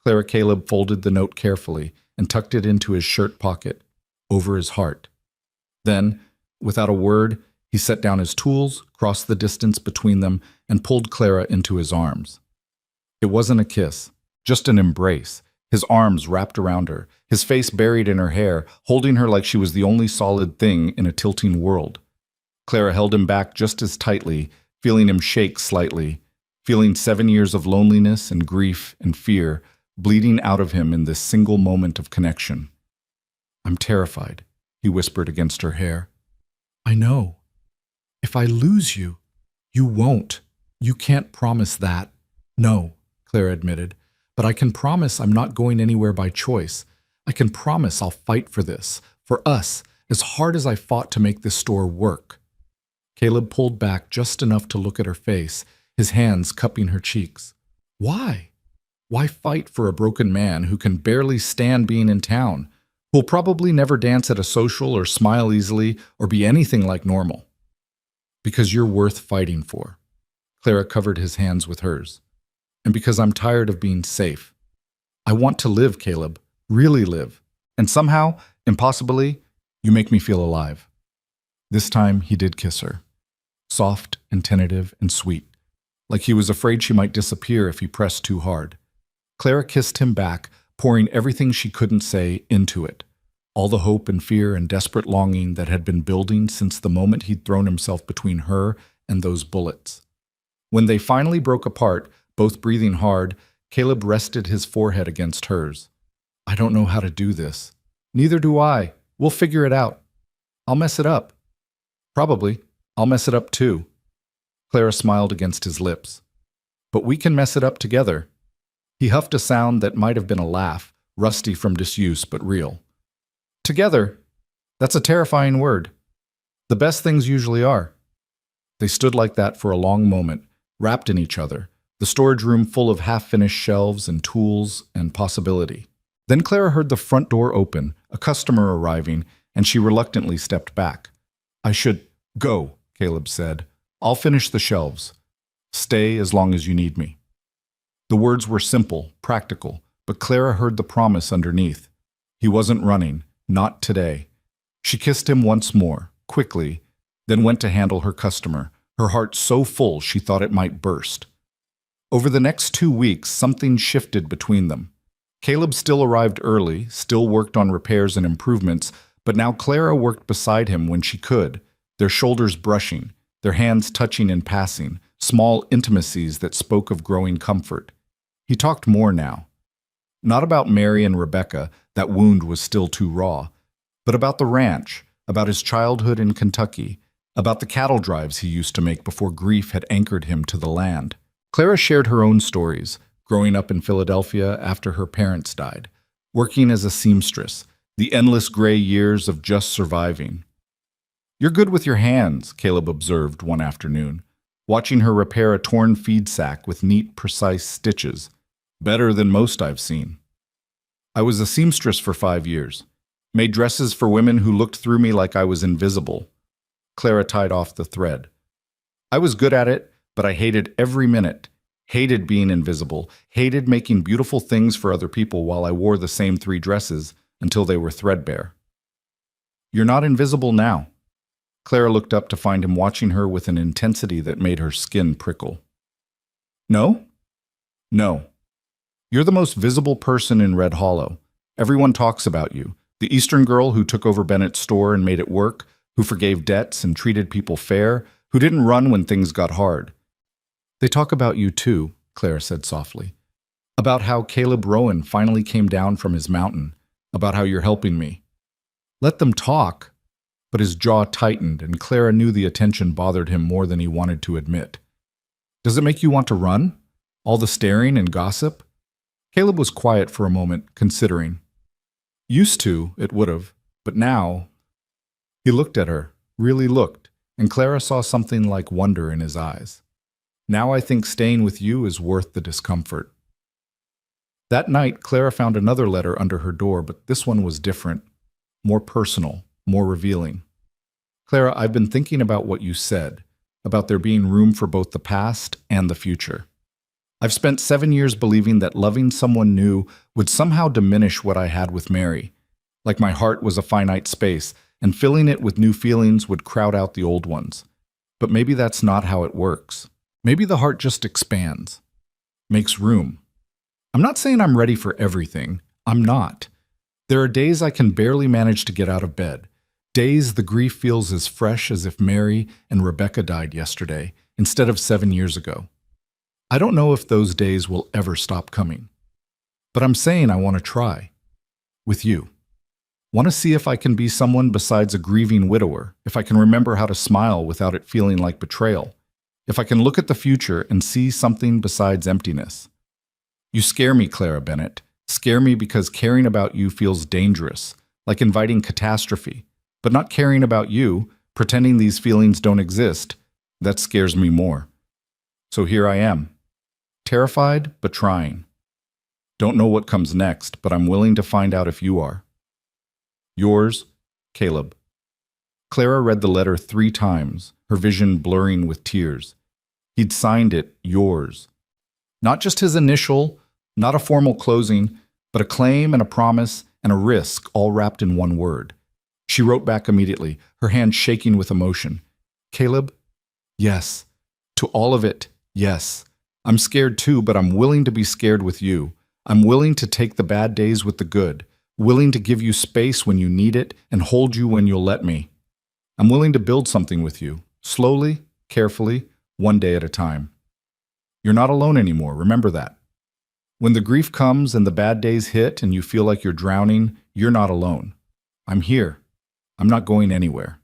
Speaker 1: Clara Caleb folded the note carefully and tucked it into his shirt pocket, over his heart. Then, without a word, he set down his tools, crossed the distance between them, and pulled Clara into his arms. It wasn't a kiss, just an embrace, his arms wrapped around her, his face buried in her hair, holding her like she was the only solid thing in a tilting world. Clara held him back just as tightly, feeling him shake slightly, feeling 7 years of loneliness and grief and fear bleeding out of him in this single moment of connection. "I'm terrified," he whispered against her hair.
Speaker 2: I know. If I lose you, you won't. You can't promise that. No, Clara admitted, but I can promise I'm not going anywhere by choice. I can promise I'll fight for this, for us, as hard as I fought to make this store work. Caleb pulled back just enough to look at her face, his hands cupping her cheeks. Why? Why fight for a broken man who can barely stand being in town, who'll probably never dance at a social or smile easily or be anything like normal? Because you're worth fighting for. Clara covered his hands with hers. And because I'm tired of being safe. I want to live, Caleb, really live. And somehow, impossibly, you make me feel alive. This time he did kiss her. Soft and tentative and sweet, like he was afraid she might disappear if he pressed too hard. Clara kissed him back, pouring everything she couldn't say into it. All the hope and fear and desperate longing that had been building since the moment he'd thrown himself between her and those bullets. When they finally broke apart, both breathing hard, Caleb rested his forehead against hers. I don't know how to do this. Neither do I. We'll figure it out. I'll mess it up. Probably. I'll mess it up too. Clara smiled against his lips. But we can mess it up together. He huffed a sound that might have been a laugh, rusty from disuse but real. Together? That's a terrifying word. The best things usually are. They stood like that for a long moment, wrapped in each other, the storage room full of half-finished shelves and tools and possibility. Then Clara heard the front door open, a customer arriving, and she reluctantly stepped back. I should go, Caleb said. I'll finish the shelves. Stay as long as you need me. The words were simple, practical, but Clara heard the promise underneath. He wasn't running, not today. She kissed him once more, quickly, then went to handle her customer, her heart so full she thought it might burst. Over the next 2 weeks, something shifted between them. Caleb still arrived early, still worked on repairs and improvements, but now Clara worked beside him when she could, their shoulders brushing, their hands touching in passing, small intimacies that spoke of growing comfort. He talked more now. Not about Mary and Rebecca, that wound was still too raw, but about the ranch, about his childhood in Kentucky, about the cattle drives he used to make before grief had anchored him to the land. Clara shared her own stories, growing up in Philadelphia after her parents died, working as a seamstress, the endless gray years of just surviving. You're good with your hands, Caleb observed one afternoon, watching her repair a torn feed sack with neat, precise stitches. Better than most I've seen. I was a seamstress for 5 years, made dresses for women who looked through me like I was invisible. Clara tied off the thread. I was good at it, but I hated every minute. Hated being invisible, hated making beautiful things for other people while I wore the same 3 dresses until they were threadbare. You're not invisible now. Clara looked up to find him watching her with an intensity that made her skin prickle. No? No. You're the most visible person in Red Hollow. Everyone talks about you. The Eastern girl who took over Bennett's store and made it work, who forgave debts and treated people fair, who didn't run when things got hard. They talk about you too, Clara said softly. About how Caleb Rowan finally came down from his mountain. About how you're helping me. Let them talk. But his jaw tightened, and Clara knew the attention bothered him more than he wanted to admit. Does it make you want to run? All the staring and gossip? Caleb was quiet for a moment, considering. Used to, it would have, but now... He looked at her, really looked, and Clara saw something like wonder in his eyes. Now I think staying with you is worth the discomfort. That night, Clara found another letter under her door, but this one was different, more personal, more revealing. Clara, I've been thinking about what you said, about there being room for both the past and the future. I've spent 7 years believing that loving someone new would somehow diminish what I had with Mary, like my heart was a finite space, and filling it with new feelings would crowd out the old ones. But maybe that's not how it works. Maybe the heart just expands.
Speaker 1: makes room. I'm not saying I'm ready for everything. I'm not. There are days I can barely manage to get out of bed. Days the grief feels as fresh as if Mary and Rebecca died yesterday instead of 7 years ago. I don't know if those days will ever stop coming. But I'm saying I want to try. With you. Want to see if I can be someone besides a grieving widower, if I can remember how to smile without it feeling like betrayal, if I can look at the future and see something besides emptiness. You scare me, Clara Bennett. Scare me because caring about you feels dangerous, like inviting catastrophe. But not caring about you, pretending these feelings don't exist, that scares me more. So here I am. Terrified, but trying. Don't know what comes next, but I'm willing to find out if you are. Yours, Caleb. Clara read the letter 3 times, her vision blurring with tears. He'd signed it, yours. Not just his initial, not a formal closing, but a claim and a promise and a risk all wrapped in one word. She wrote back immediately, her hand shaking with emotion. Caleb? Yes. To all of it, yes. I'm scared too, but I'm willing to be scared with you. I'm willing to take the bad days with the good, willing to give you space when you need it and hold you when you'll let me. I'm willing to build something with you, slowly, carefully, one day at a time. You're not alone anymore, remember that. When the grief comes and the bad days hit and you feel like you're drowning, you're not alone. I'm here. I'm not going anywhere.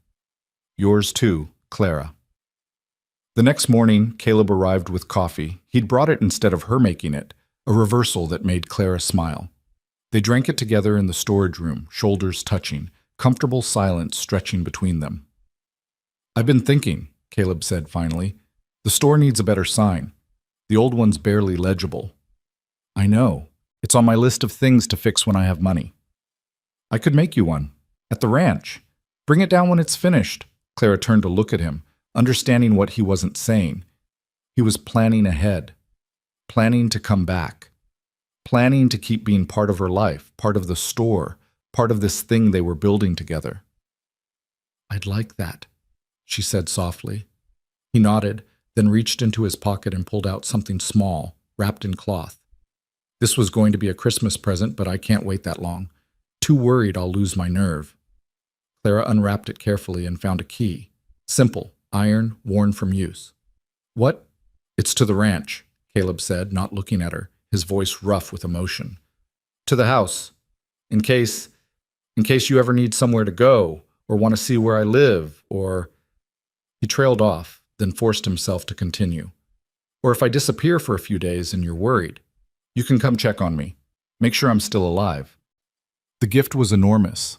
Speaker 1: Yours too, Clara. The next morning, Caleb arrived with coffee. He'd brought it instead of her making it, a reversal that made Clara smile. They drank it together in the storage room, shoulders touching, comfortable silence stretching between them. I've been thinking, Caleb said finally. The store needs a better sign. The old one's barely legible. I know. It's on my list of things to fix when I have money. I could make you one. At the ranch. Bring it down when it's finished. Clara turned to look at him, understanding what he wasn't saying. He was planning ahead. Planning to come back. Planning to keep being part of her life, part of the store, part of this thing they were building together. I'd like that, she said softly. He nodded, then reached into his pocket and pulled out something small, wrapped in cloth. This was going to be a Christmas present, but I can't wait that long. Too worried I'll lose my nerve. Clara unwrapped it carefully and found a key. Simple, iron, worn from use. What? It's to the ranch, Caleb said, not looking at her, his voice rough with emotion. To the house. In case you ever need somewhere to go, or want to see where I live, or... He trailed off, then forced himself to continue. Or if I disappear for a few days and you're worried, you can come check on me. Make sure I'm still alive. The gift was enormous.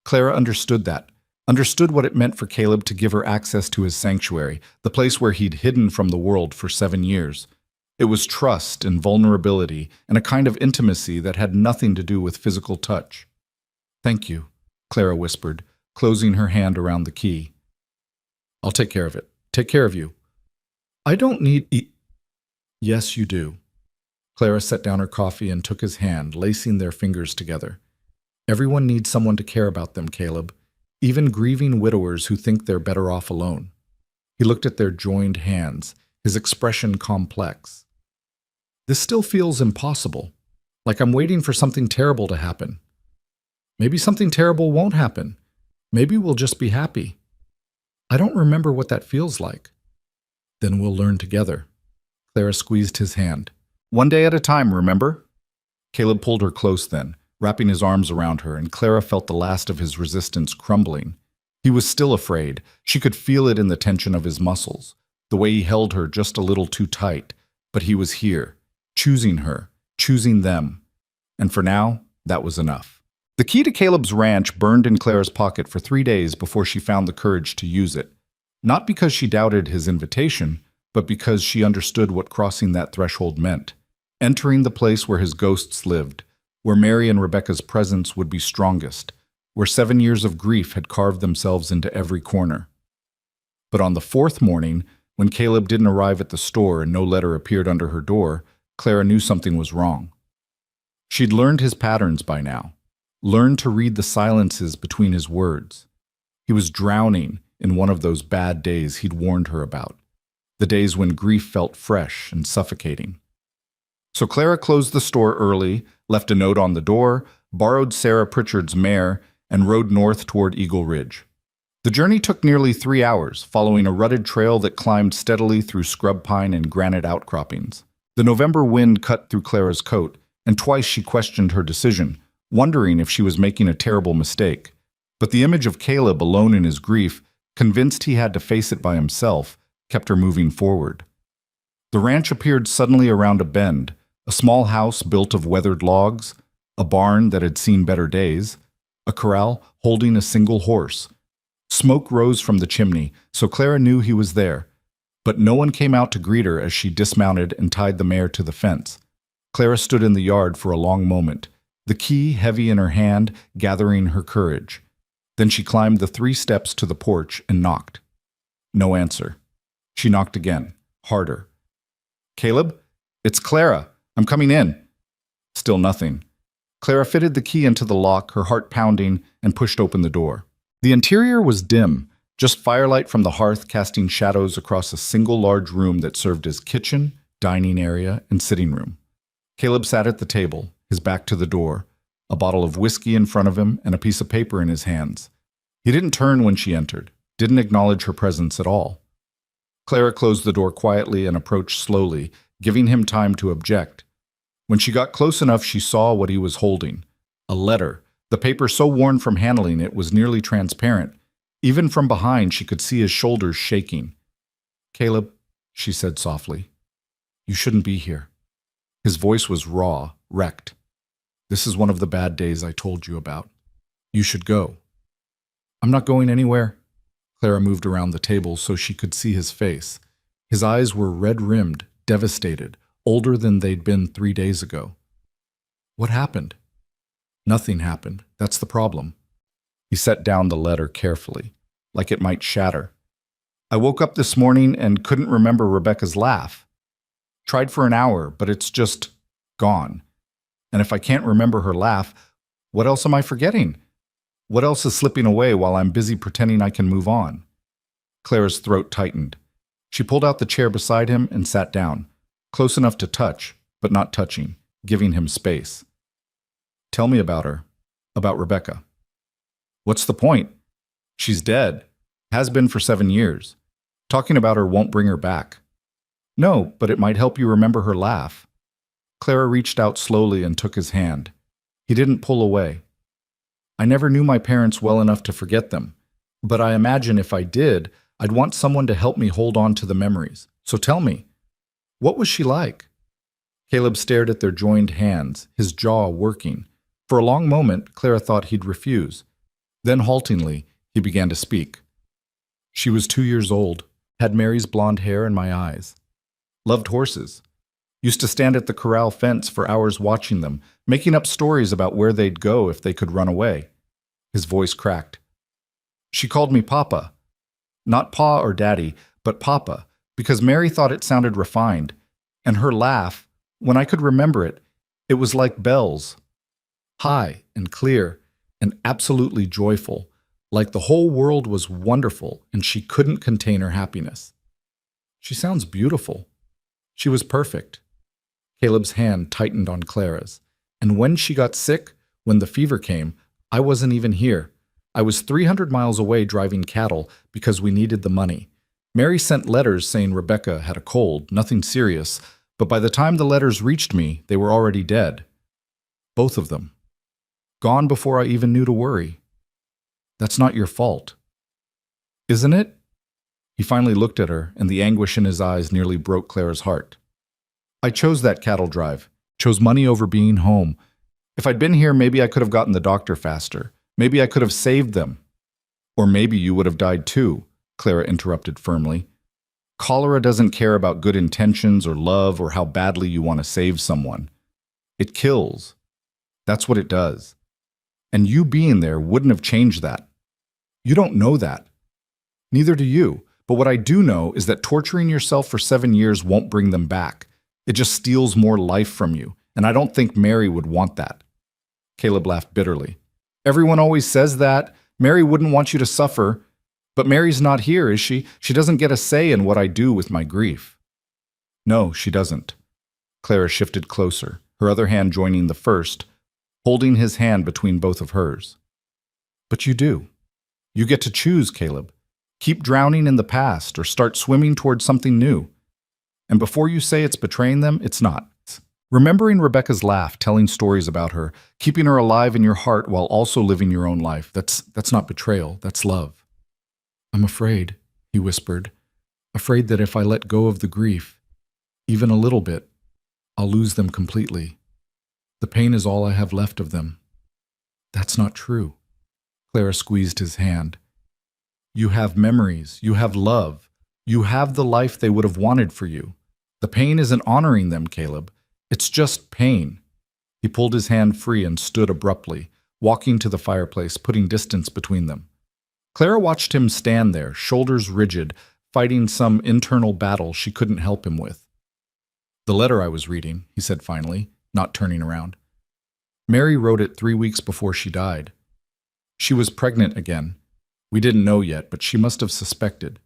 Speaker 1: Clara understood that, understood what it meant for Caleb to give her access to his sanctuary, the place where he'd hidden from the world for 7 years. It was trust and vulnerability and a kind of intimacy that had nothing to do with physical touch. Thank you, Clara whispered, closing her hand around the key. I'll take care of it. Take care of you. I don't need Yes, you do. Clara set down her coffee and took his hand, lacing their fingers together. Everyone needs someone to care about them, Caleb, even grieving widowers who think they're better off alone. He looked at their joined hands, his expression complex. This still feels impossible, like I'm waiting for something terrible to happen. Maybe something terrible won't happen. Maybe we'll just be happy. I don't remember what that feels like. Then we'll learn together. Clara squeezed his hand. One day at a time, remember? Caleb pulled her close then, wrapping his arms around her, and Clara felt the last of his resistance crumbling. He was still afraid. She could feel it in the tension of his muscles, the way he held her just a little too tight. But he was here, choosing her, choosing them. And for now, that was enough. The key to Caleb's ranch burned in Clara's pocket for 3 days before she found the courage to use it. Not because she doubted his invitation, but because she understood what crossing that threshold meant. Entering the place where his ghosts lived, where Mary and Rebecca's presence would be strongest, where 7 years of grief had carved themselves into every corner. But on the 4th morning, when Caleb didn't arrive at the store and no letter appeared under her door, Clara knew something was wrong. She'd learned his patterns by now, learned to read the silences between his words. He was drowning in one of those bad days he'd warned her about, the days when grief felt fresh and suffocating. So Clara closed the store early, left a note on the door, borrowed Sarah Pritchard's mare, and rode north toward Eagle Ridge. The journey took nearly 3 hours, following a rutted trail that climbed steadily through scrub pine and granite outcroppings. The November wind cut through Clara's coat, and twice she questioned her decision, wondering if she was making a terrible mistake. But the image of Caleb alone in his grief, convinced he had to face it by himself, kept her moving forward. The ranch appeared suddenly around a bend, a small house built of weathered logs, a barn that had seen better days, a corral holding a single horse. Smoke rose from the chimney, so Clara knew he was there, but no one came out to greet her as she dismounted and tied the mare to the fence. Clara stood in the yard for a long moment, the key heavy in her hand, gathering her courage. Then she climbed the 3 steps to the porch and knocked. No answer. She knocked again, harder. "Caleb? It's Clara. I'm coming in." Still nothing. Clara fitted the key into the lock, her heart pounding, and pushed open the door. The interior was dim, just firelight from the hearth casting shadows across a single large room that served as kitchen, dining area, and sitting room. Caleb sat at the table, his back to the door, a bottle of whiskey in front of him and a piece of paper in his hands. He didn't turn when she entered, didn't acknowledge her presence at all. Clara closed the door quietly and approached slowly, giving him time to object. When she got close enough, she saw what he was holding. A letter, the paper so worn from handling it was nearly transparent. Even from behind, she could see his shoulders shaking. "Caleb," she said softly, "you shouldn't be here." His voice was raw, wrecked. "This is one of the bad days I told you about. You should go." "I'm not going anywhere." Clara moved around the table so she could see his face. His eyes were red-rimmed, devastated, older than they'd been 3 days ago. "What happened?" "Nothing happened. That's the problem." He set down the letter carefully, like it might shatter. "I woke up this morning and couldn't remember Rebecca's laugh. Tried for an hour, but it's just gone. And if I can't remember her laugh, what else am I forgetting? What else is slipping away while I'm busy pretending I can move on?" Clara's throat tightened. She pulled out the chair beside him and sat down, close enough to touch, but not touching, giving him space. "Tell me about her, about Rebecca." "What's the point? She's dead. Has been for 7 years. Talking about her won't bring her back." "No, but it might help you remember her laugh." Clara reached out slowly and took his hand. He didn't pull away. "I never knew my parents well enough to forget them, but I imagine if I did, I'd want someone to help me hold on to the memories. So tell me, what was she like?" Caleb stared at their joined hands, his jaw working. For a long moment, Clara thought he'd refuse. Then haltingly, he began to speak. "She was 2 years old, had Mary's blonde hair and my eyes. Loved horses. Used to stand at the corral fence for hours watching them, making up stories about where they'd go if they could run away." His voice cracked. "She called me Papa. Not Pa or Daddy, but Papa, because Mary thought it sounded refined. And her laugh, when I could remember it, it was like bells. High and clear and absolutely joyful, like the whole world was wonderful and she couldn't contain her happiness. She sounds beautiful. She was perfect." Caleb's hand tightened on Clara's. "And when she got sick, when the fever came, I wasn't even here. I was 300 miles away driving cattle because we needed the money. Mary sent letters saying Rebecca had a cold, nothing serious, but by the time the letters reached me, they were already dead. Both of them. Gone before I even knew to worry. That's not your fault. Isn't it?" He finally looked at her, and the anguish in his eyes nearly broke Clara's heart. "I chose that cattle drive, chose money over being home. If I'd been here, maybe I could have gotten the doctor faster. Maybe I could have saved them. Or maybe you would have died too," Clara interrupted firmly. "Cholera doesn't care about good intentions or love or how badly you want to save someone. It kills. That's what it does. And you being there wouldn't have changed that. You don't know that. Neither do you. But what I do know is that torturing yourself for 7 years won't bring them back. It just steals more life from you, and I don't think Mary would want that." Caleb laughed bitterly. "Everyone always says that. Mary wouldn't want you to suffer. But Mary's not here, is she? She doesn't get a say in what I do with my grief." "No, she doesn't. Clara shifted closer, her other hand joining the first, holding his hand between both of hers. But you do. You get to choose, Caleb. Keep drowning in the past or start swimming towards something new. And before you say it's betraying them, it's not. Remembering Rebecca's laugh, telling stories about her, keeping her alive in your heart while also living your own life, that's not betrayal, that's love. I'm afraid, he whispered, afraid that if I let go of the grief, even a little bit, I'll lose them completely. The pain is all I have left of them. That's not true. Clara squeezed his hand. You have memories, you have love, you have the life they would have wanted for you. The pain isn't honoring them, Caleb. It's just pain. He pulled his hand free and stood abruptly, walking to the fireplace, putting distance between them. Clara watched him stand there, shoulders rigid, fighting some internal battle she couldn't help him with. The letter I was reading, he said finally, not turning around. Mary wrote it 3 weeks before she died. She was pregnant again. We didn't know yet, but she must have suspected.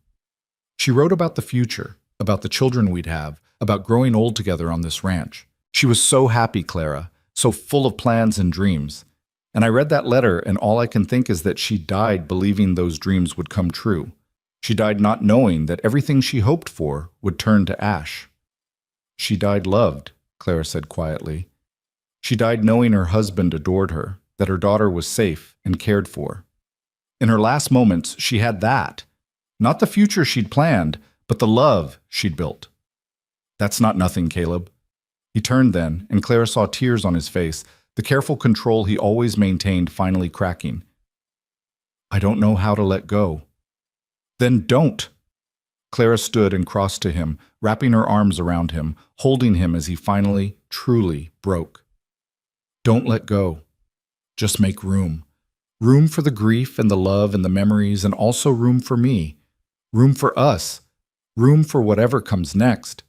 Speaker 1: She wrote about the future, about the children we'd have, about growing old together on this ranch. She was so happy, Clara, so full of plans and dreams. And I read that letter, and all I can think is that she died believing those dreams would come true. She died not knowing that everything she hoped for would turn to ash. She died loved, Clara said quietly. She died knowing her husband adored her, that her daughter was safe and cared for. In her last moments, she had that. Not the future she'd planned, but the love she'd built. That's not nothing, Caleb. He turned then, and Clara saw tears on his face, the careful control he always maintained finally cracking. I don't know how to let go. Then don't. Clara stood and crossed to him, wrapping her arms around him, holding him as he finally, truly broke. Don't let go. Just make room. Room for the grief and the love and the memories, and also room for me. Room for us. Room for whatever comes next.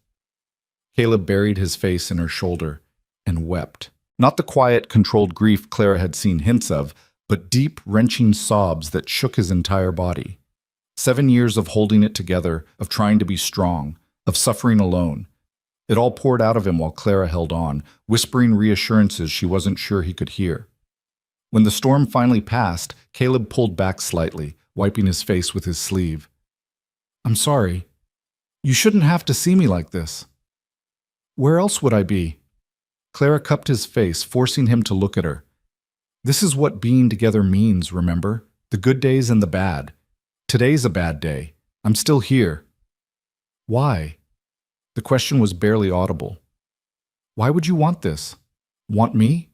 Speaker 1: Caleb buried his face in her shoulder and wept. Not the quiet, controlled grief Clara had seen hints of, but deep, wrenching sobs that shook his entire body. 7 years of holding it together, of trying to be strong, of suffering alone. It all poured out of him while Clara held on, whispering reassurances she wasn't sure he could hear. When the storm finally passed, Caleb pulled back slightly, wiping his face with his sleeve. I'm sorry. You shouldn't have to see me like this. Where else would I be? Clara cupped his face, forcing him to look at her. This is what being together means, remember? The good days and the bad. Today's a bad day. I'm still here. Why? The question was barely audible. Why would you want this? Want me?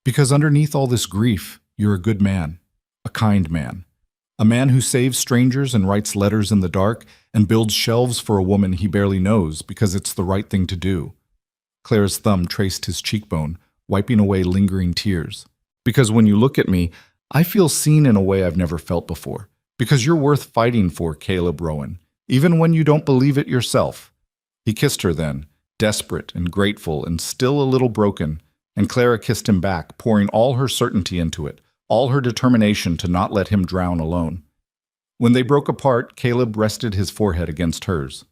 Speaker 1: Because underneath all this grief, you're a good man, a kind man. A man who saves strangers and writes letters in the dark and builds shelves for a woman he barely knows because it's the right thing to do. Clara's thumb traced his cheekbone, wiping away lingering tears. Because when you look at me, I feel seen in a way I've never felt before. Because you're worth fighting for, Caleb Rowan, even when you don't believe it yourself. He kissed her then, desperate and grateful and still a little broken, and Clara kissed him back, pouring all her certainty into it, all her determination to not let him drown alone. When they broke apart, Caleb rested his forehead against hers.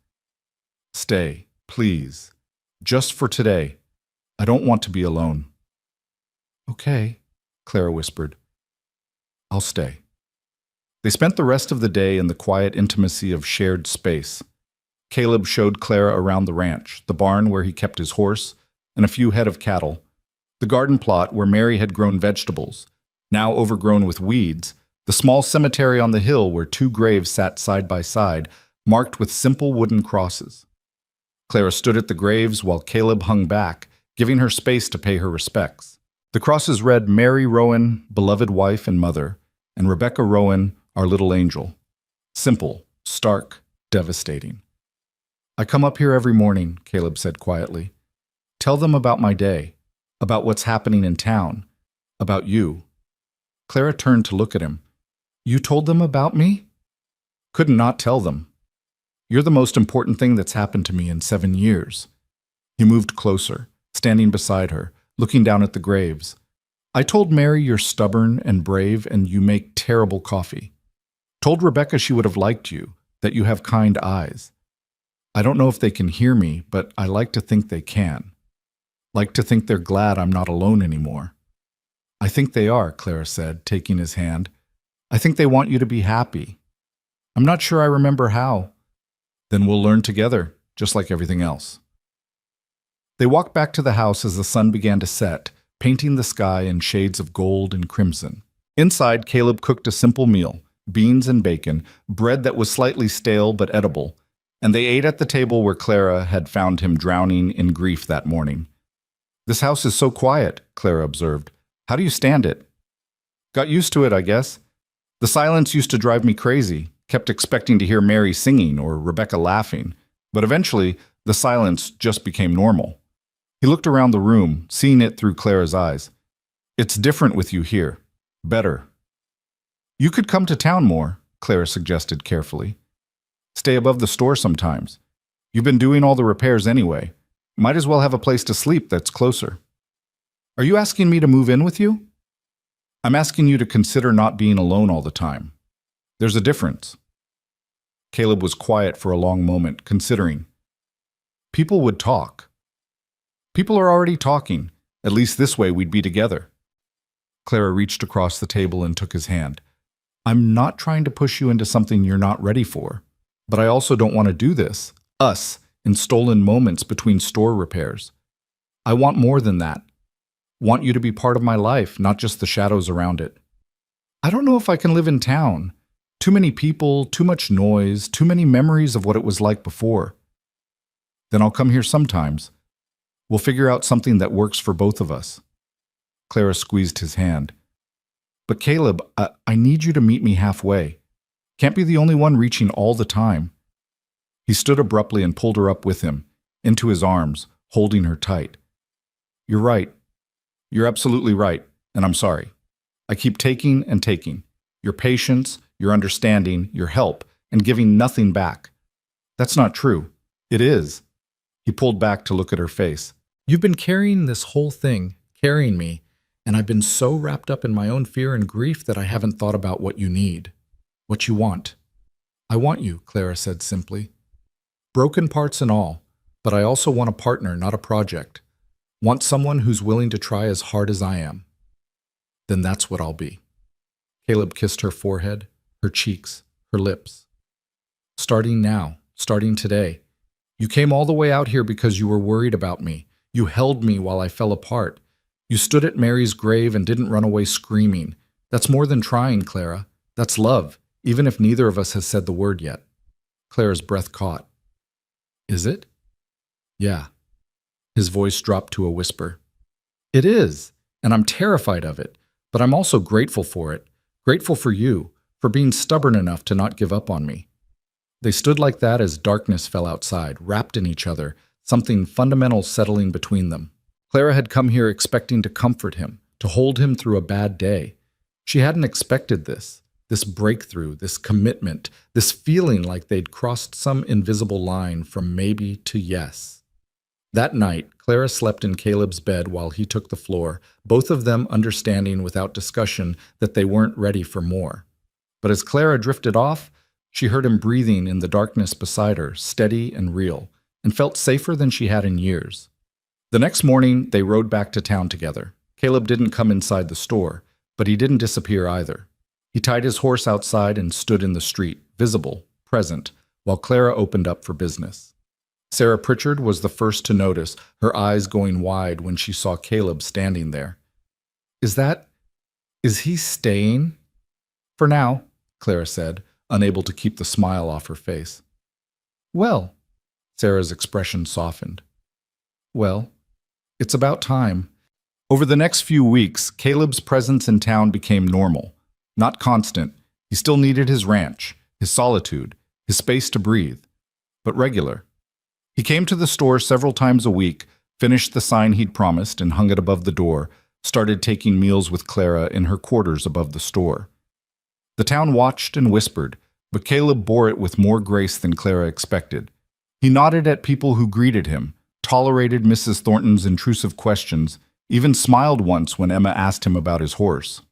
Speaker 1: Stay, please. Just for today. I don't want to be alone. Okay, Clara whispered. I'll stay. They spent the rest of the day in the quiet intimacy of shared space. Caleb showed Clara around the ranch, the barn where he kept his horse, and a few head of cattle, the garden plot where Mary had grown vegetables, now overgrown with weeds, the small cemetery on the hill where 2 graves sat side by side, marked with simple wooden crosses. Clara stood at the graves while Caleb hung back, giving her space to pay her respects. The crosses read Mary Rowan, beloved wife and mother, and Rebecca Rowan, our little angel. Simple, stark, devastating. I come up here every morning, Caleb said quietly. Tell them about my day, about what's happening in town, about you. Clara turned to look at him. You told them about me? Couldn't not tell them. You're the most important thing that's happened to me in 7 years. He moved closer, standing beside her, looking down at the graves. I told Mary you're stubborn and brave and you make terrible coffee. Told Rebecca she would have liked you, that you have kind eyes. I don't know if they can hear me, but I like to think they can. Like to think they're glad I'm not alone anymore. I think they are, Clara said, taking his hand. I think they want you to be happy. I'm not sure I remember how. Then we'll learn together, just like everything else. They walked back to the house as the sun began to set, painting the sky in shades of gold and crimson. Inside, Caleb cooked a simple meal, beans and bacon, bread that was slightly stale but edible, and they ate at the table where Clara had found him drowning in grief that morning. This house is so quiet, Clara observed. How do you stand it? Got used to it, I guess. The silence used to drive me crazy, kept expecting to hear Mary singing or Rebecca laughing, but eventually the silence just became normal. He looked around the room, seeing it through Clara's eyes. It's different with you here. Better. You could come to town more, Clara suggested carefully. Stay above the store sometimes. You've been doing all the repairs anyway. Might as well have a place to sleep that's closer. Are you asking me to move in with you? I'm asking you to consider not being alone all the time. There's a difference. Caleb was quiet for a long moment, considering. People would talk. People are already talking. At least this way we'd be together. Clara reached across the table and took his hand. I'm not trying to push you into something you're not ready for, but I also don't want to do this, us, in stolen moments between store repairs. I want more than that. Want you to be part of my life, not just the shadows around it. I don't know if I can live in town. Too many people, too much noise, too many memories of what it was like before. Then I'll come here sometimes. We'll figure out something that works for both of us. Clara squeezed his hand. But Caleb, I need you to meet me halfway. Can't be the only one reaching all the time. He stood abruptly and pulled her up with him, into his arms, holding her tight. You're right. You're absolutely right, and I'm sorry. I keep taking and taking. Your patience, your understanding, your help, and giving nothing back. That's not true. It is. He pulled back to look at her face. You've been carrying this whole thing, carrying me, and I've been so wrapped up in my own fear and grief that I haven't thought about what you need, what you want. I want you, Clara said simply. Broken parts and all, but I also want a partner, not a project. Want someone who's willing to try as hard as I am. Then that's what I'll be. Caleb kissed her forehead, her cheeks, her lips. Starting now, starting today. You came all the way out here because you were worried about me. You held me while I fell apart. You stood at Mary's grave and didn't run away screaming. That's more than trying, Clara. That's love, even if neither of us has said the word yet. Clara's breath caught. Is it? Yeah. His voice dropped to a whisper. It is, and I'm terrified of it, but I'm also grateful for it. Grateful for you, for being stubborn enough to not give up on me. They stood like that as darkness fell outside, wrapped in each other, something fundamental settling between them. Clara had come here expecting to comfort him, to hold him through a bad day. She hadn't expected this breakthrough, this commitment, this feeling like they'd crossed some invisible line from maybe to yes. That night, Clara slept in Caleb's bed while he took the floor, both of them understanding without discussion that they weren't ready for more. But as Clara drifted off, she heard him breathing in the darkness beside her, steady and real, and felt safer than she had in years. The next morning, they rode back to town together. Caleb didn't come inside the store, but he didn't disappear either. He tied his horse outside and stood in the street, visible, present, while Clara opened up for business. Sarah Pritchard was the first to notice, her eyes going wide when she saw Caleb standing there. Is he staying? For now, Clara said, unable to keep the smile off her face. Well, Sarah's expression softened. Well, it's about time. Over the next few weeks, Caleb's presence in town became normal. Not constant. He still needed his ranch, his solitude, his space to breathe, but regular. He came to the store several times a week, finished the sign he'd promised and hung it above the door, started taking meals with Clara in her quarters above the store. The town watched and whispered, but Caleb bore it with more grace than Clara expected. He nodded at people who greeted him, tolerated Mrs. Thornton's intrusive questions, even smiled once when Emma asked him about his horse.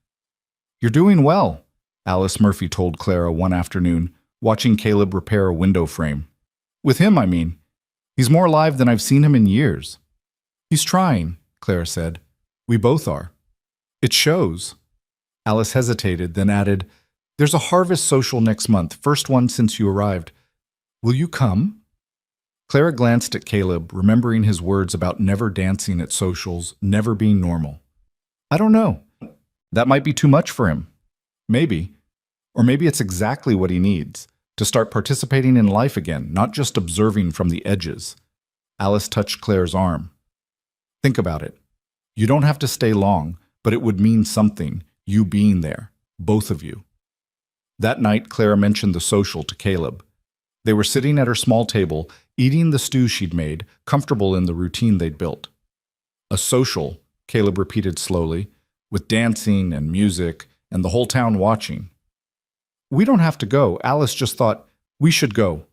Speaker 1: You're doing well, Alice Murphy told Clara one afternoon, watching Caleb repair a window frame. With him, I mean. He's more alive than I've seen him in years. He's trying, Clara said. We both are. It shows. Alice hesitated, then added, There's a harvest social next month, first one since you arrived. Will you come? Clara glanced at Caleb, remembering his words about never dancing at socials, never being normal. I don't know. That might be too much for him. Maybe. Or maybe it's exactly what he needs, to start participating in life again, not just observing from the edges. Alice touched Claire's arm. Think about it. You don't have to stay long, but it would mean something, you being there, both of you. That night, Clara mentioned the social to Caleb. They were sitting at her small table, eating the stew she'd made, comfortable in the routine they'd built. A social, Caleb repeated slowly, with dancing and music and the whole town watching. We don't have to go. Alice just thought, we should go.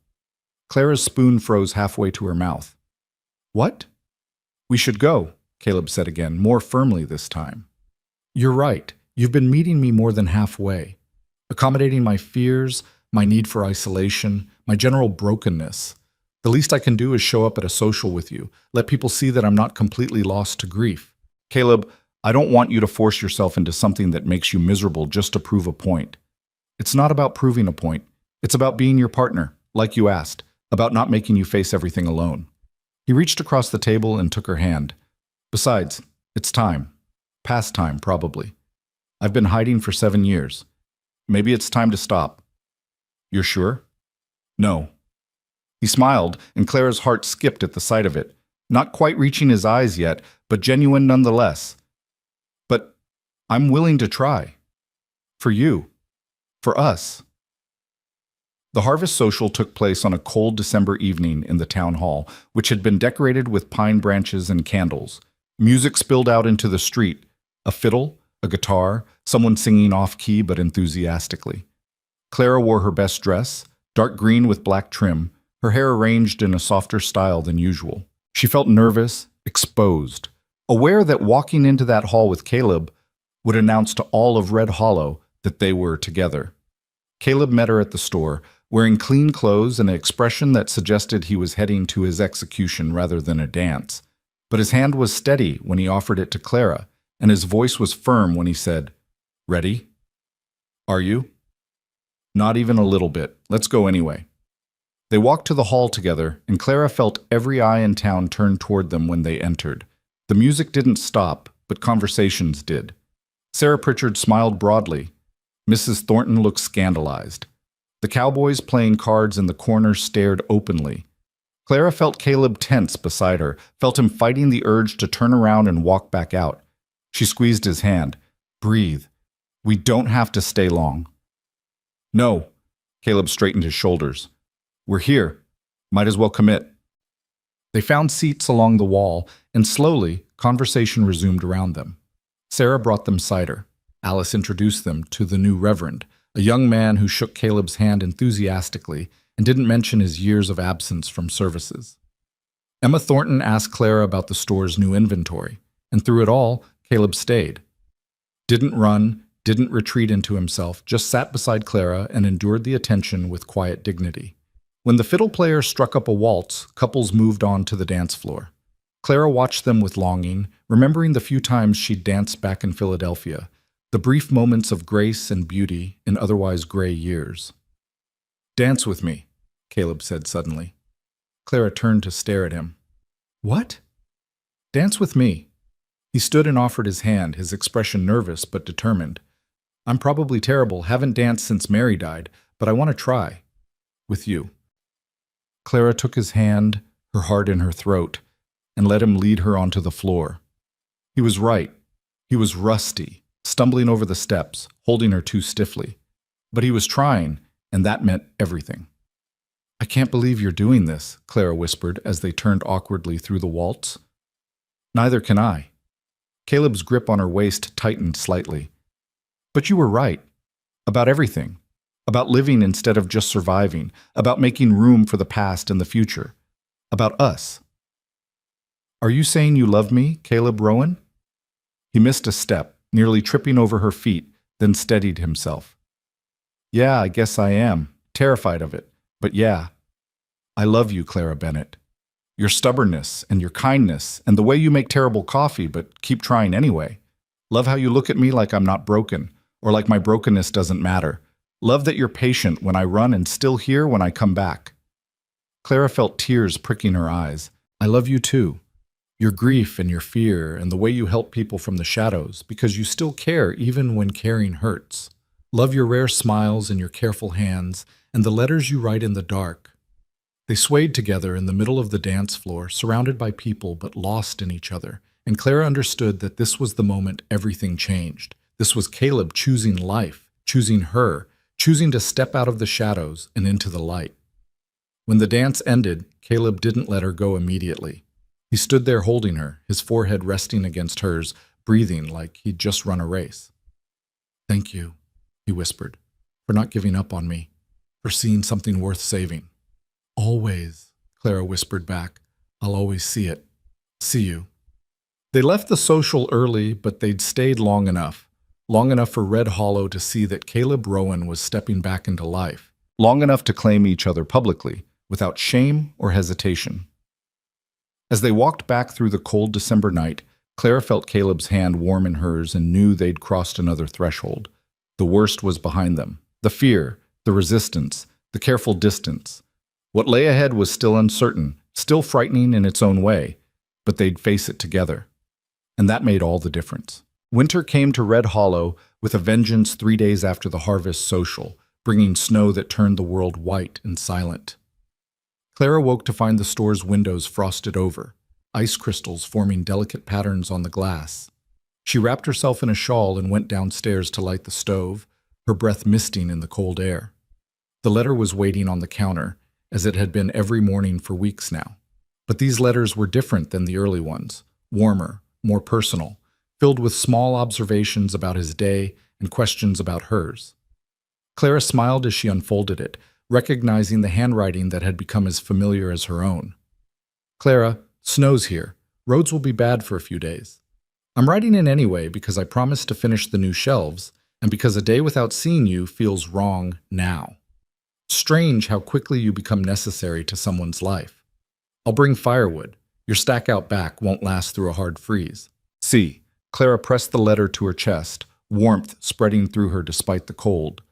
Speaker 1: Clara's spoon froze halfway to her mouth. What? We should go, Caleb said again, more firmly this time. You're right. You've been meeting me more than halfway, accommodating my fears, my need for isolation, my general brokenness. The least I can do is show up at a social with you, let people see that I'm not completely lost to grief. Caleb, I don't want you to force yourself into something that makes you miserable just to prove a point. It's not about proving a point. It's about being your partner, like you asked, about not making you face everything alone. He reached across the table and took her hand. Besides, it's time. Past time, probably. I've been hiding for 7 years. Maybe it's time to stop. You're sure? No. He smiled, and Clara's heart skipped at the sight of it, not quite reaching his eyes yet, but genuine nonetheless. But I'm willing to try. For you. For us. The harvest social took place on a cold December evening in the town hall, which had been decorated with pine branches and candles. Music spilled out into the street, a fiddle, a guitar, someone singing off-key but enthusiastically. Clara wore her best dress, dark green with black trim, her hair arranged in a softer style than usual. She felt nervous, exposed, aware that walking into that hall with Caleb would announce to all of Red Hollow that they were together. Caleb met her at the store, wearing clean clothes and an expression that suggested he was heading to his execution rather than a dance. But his hand was steady when he offered it to Clara, and his voice was firm when he said, Ready? Are you? Not even a little bit. Let's go anyway. They walked to the hall together, and Clara felt every eye in town turn toward them when they entered. The music didn't stop, but conversations did. Sarah Pritchard smiled broadly. Mrs. Thornton looked scandalized. The cowboys playing cards in the corner stared openly. Clara felt Caleb tense beside her, felt him fighting the urge to turn around and walk back out. She squeezed his hand. Breathe. We don't have to stay long. No. Caleb straightened his shoulders. We're here. Might as well commit. They found seats along the wall, and slowly, conversation resumed around them. Sarah brought them cider. Alice introduced them to the new reverend, a young man who shook Caleb's hand enthusiastically and didn't mention his years of absence from services. Emma Thornton asked Clara about the store's new inventory, and through it all, Caleb stayed. Didn't run, didn't retreat into himself, just sat beside Clara and endured the attention with quiet dignity. When the fiddle player struck up a waltz, couples moved on to the dance floor. Clara watched them with longing, remembering the few times she'd danced back in Philadelphia, the brief moments of grace and beauty in otherwise gray years. Dance with me, Caleb said suddenly. Clara turned to stare at him. What? Dance with me. He stood and offered his hand, his expression nervous but determined. I'm probably terrible, haven't danced since Mary died, but I want to try. With you. Clara took his hand, her heart in her throat, and let him lead her onto the floor. He was right. He was rusty, stumbling over the steps, holding her too stiffly. But he was trying, and that meant everything. I can't believe you're doing this, Clara whispered as they turned awkwardly through the waltz. Neither can I. Caleb's grip on her waist tightened slightly. But you were right. About everything. About living instead of just surviving. About making room for the past and the future. About us. Are you saying you love me, Caleb Rowan? He missed a step, nearly tripping over her feet, then steadied himself. Yeah, I guess I am. Terrified of it. But yeah. I love you, Clara Bennett. Your stubbornness and your kindness and the way you make terrible coffee but keep trying anyway. Love how you look at me like I'm not broken, or like my brokenness doesn't matter. Love that you're patient when I run and still here when I come back. Clara felt tears pricking her eyes. I love you too. Your grief and your fear and the way you help people from the shadows because you still care even when caring hurts. Love your rare smiles and your careful hands and the letters you write in the dark. They swayed together in the middle of the dance floor, surrounded by people but lost in each other, and Clara understood that this was the moment everything changed. This was Caleb choosing life, choosing her, choosing to step out of the shadows and into the light. When the dance ended, Caleb didn't let her go immediately. He stood there holding her, his forehead resting against hers, breathing like he'd just run a race. Thank you, he whispered, for not giving up on me, for seeing something worth saving. Always, Clara whispered back. I'll always see it. See you. They left the social early, but they'd stayed long enough for Red Hollow to see that Caleb Rowan was stepping back into life, long enough to claim each other publicly, without shame or hesitation. As they walked back through the cold December night, Clara felt Caleb's hand warm in hers and knew they'd crossed another threshold. The worst was behind them. The fear, the resistance, the careful distance. What lay ahead was still uncertain, still frightening in its own way, but they'd face it together. And that made all the difference. Winter came to Red Hollow with a vengeance 3 days after the harvest social, bringing snow that turned the world white and silent. Clara woke to find the store's windows frosted over, ice crystals forming delicate patterns on the glass. She wrapped herself in a shawl and went downstairs to light the stove, her breath misting in the cold air. The letter was waiting on the counter, as it had been every morning for weeks now. But these letters were different than the early ones, warmer, more personal, filled with small observations about his day and questions about hers. Clara smiled as she unfolded it, recognizing the handwriting that had become as familiar as her own. Clara, snow's here. Roads will be bad for a few days. I'm writing in anyway because I promised to finish the new shelves, and because a day without seeing you feels wrong now. Strange how quickly you become necessary to someone's life. I'll bring firewood. Your stack out back won't last through a hard freeze. See, Clara pressed the letter to her chest, warmth spreading through her despite the cold.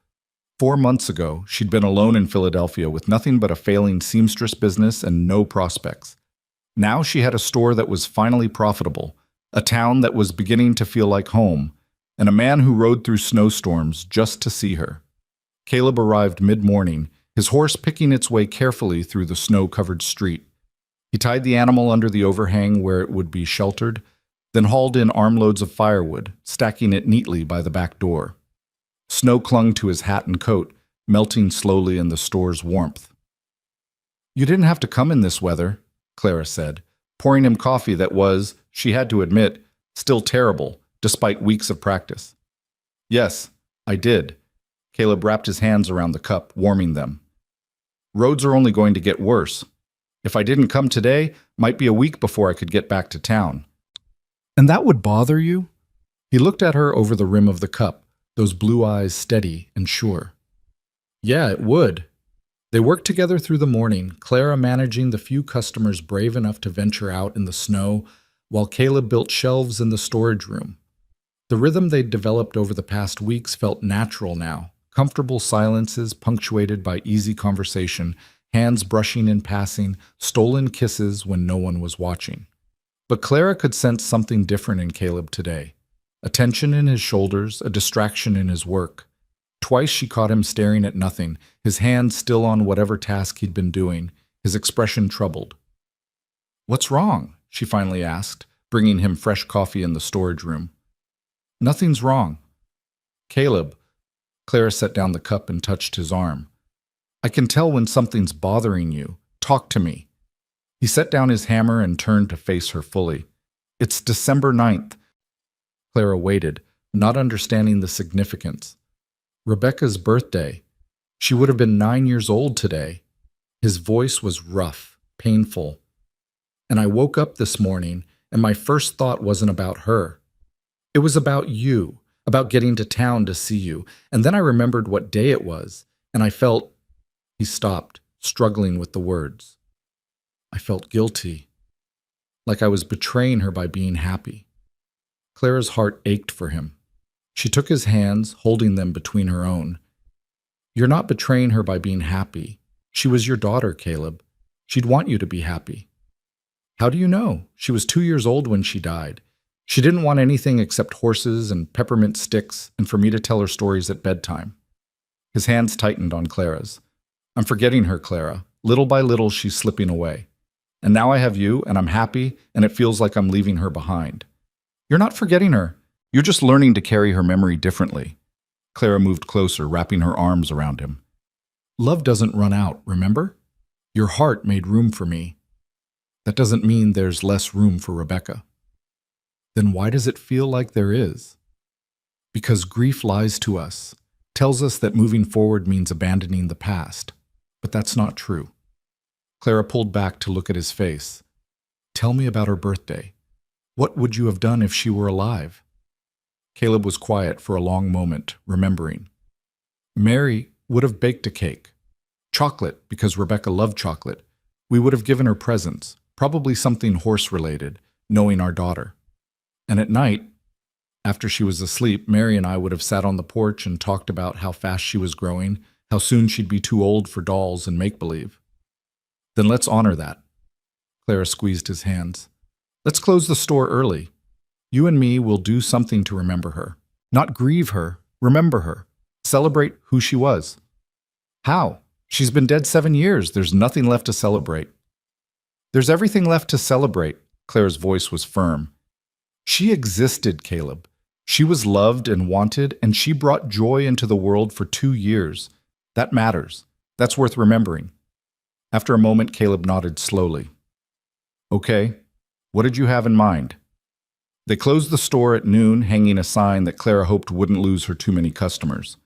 Speaker 1: 4 months ago, she'd been alone in Philadelphia with nothing but a failing seamstress business and no prospects. Now she had a store that was finally profitable, a town that was beginning to feel like home, and a man who rode through snowstorms just to see her. Caleb arrived mid-morning, his horse picking its way carefully through the snow-covered street. He tied the animal under the overhang where it would be sheltered, then hauled in armloads of firewood, stacking it neatly by the back door. Snow clung to his hat and coat, melting slowly in the store's warmth. You didn't have to come in this weather, Clara said, pouring him coffee that was, she had to admit, still terrible, despite weeks of practice. Yes, I did. Caleb wrapped his hands around the cup, warming them. Roads are only going to get worse. If I didn't come today, might be a week before I could get back to town. And that would bother you? He looked at her over the rim of the cup, those blue eyes steady and sure. Yeah, it would. They worked together through the morning, Clara managing the few customers brave enough to venture out in the snow, while Caleb built shelves in the storage room. The rhythm they'd developed over the past weeks felt natural now, comfortable silences punctuated by easy conversation, hands brushing in passing, stolen kisses when no one was watching. But Clara could sense something different in Caleb today. A tension in his shoulders, a distraction in his work. Twice she caught him staring at nothing, his hand still on whatever task he'd been doing, his expression troubled. What's wrong? She finally asked, bringing him fresh coffee in the storage room. Nothing's wrong. Caleb. Clara set down the cup and touched his arm. I can tell when something's bothering you. Talk to me. He set down his hammer and turned to face her fully. It's December 9th. Clara waited, not understanding the significance. Rebecca's birthday. She would have been 9 years old today. His voice was rough, painful. And I woke up this morning, and my first thought wasn't about her. It was about you, about getting to town to see you. And then I remembered what day it was, and I felt... He stopped,
Speaker 2: struggling with the words. I felt guilty, like I was betraying her by being happy. Clara's heart ached for him. She took his hands, holding them between her own. You're not betraying her by being happy. She was your daughter, Caleb. She'd want you to be happy. How do you know? She was 2 years old when she died. She didn't want anything except horses and peppermint sticks and for me to tell her stories at bedtime. His hands tightened on Clara's. I'm forgetting her, Clara. Little by little, she's slipping away. And now I have you, and I'm happy, and it feels like I'm leaving her behind. You're not forgetting her. You're just learning to carry her memory differently. Clara moved closer, wrapping her arms around him. Love doesn't run out, remember? Your heart made room for me. That doesn't mean there's less room for Rebecca. Then why does it feel like there is? Because grief lies to us, tells us that moving forward means abandoning the past. But that's not true. Clara pulled back to look at his face. Tell me about her birthday. What would you have done if she were alive? Caleb was quiet for a long moment, remembering. Mary would have baked a cake. Chocolate, because Rebecca loved chocolate. We would have given her presents, probably something horse-related, knowing our daughter. And at night, after she was asleep, Mary and I would have sat on the porch and talked about how fast she was growing, how soon she'd be too old for dolls and make-believe. Then let's honor that. Clara squeezed his hands. Let's close the store early. You and me will do something to remember her. Not grieve her, remember her. Celebrate who she was. How? She's been dead 7 years. There's nothing left to celebrate. There's everything left to celebrate. Clara's voice was firm. She existed, Caleb. She was loved and wanted, and she brought joy into the world for 2 years. That matters. That's worth remembering. After a moment, Caleb nodded slowly. Okay, what did you have in mind? They closed the store at noon, hanging a sign that Clara hoped wouldn't lose her too many customers.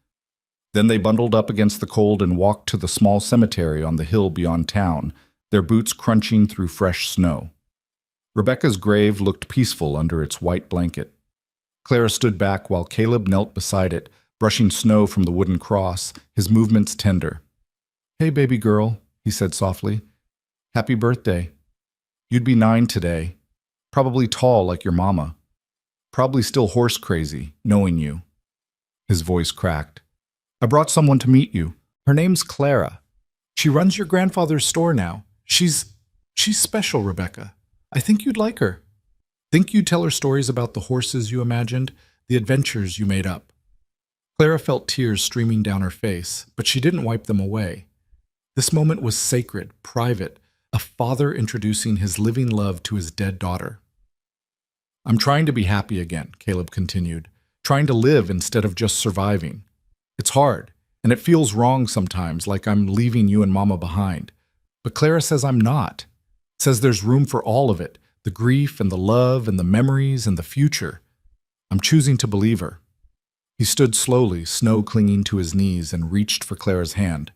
Speaker 2: Then they bundled up against the cold and walked to the small cemetery on the hill beyond town, their boots crunching through fresh snow. Rebecca's grave looked peaceful under its white blanket. Clara stood back while Caleb knelt beside it, brushing snow from the wooden cross, his movements tender. Hey, baby girl, he said softly. Happy birthday. You'd be 9 today. Probably tall like your mama. Probably still horse crazy, knowing you. His voice cracked. I brought someone to meet you. Her name's Clara. She runs your grandfather's store now. She's special, Rebecca. I think you'd like her. Think you'd tell her stories about the horses you imagined, the adventures you made up. Clara felt tears streaming down her face, but she didn't wipe them away. This moment was sacred, private, a father introducing his living love to his dead daughter. I'm trying to be happy again, Caleb continued, trying to live instead of just surviving. It's hard, and it feels wrong sometimes, like I'm leaving you and Mama behind. But Clara says I'm not. Says there's room for all of it, the grief and the love and the memories and the future. I'm choosing to believe her. He stood slowly, snow clinging to his knees, and reached for Clara's hand.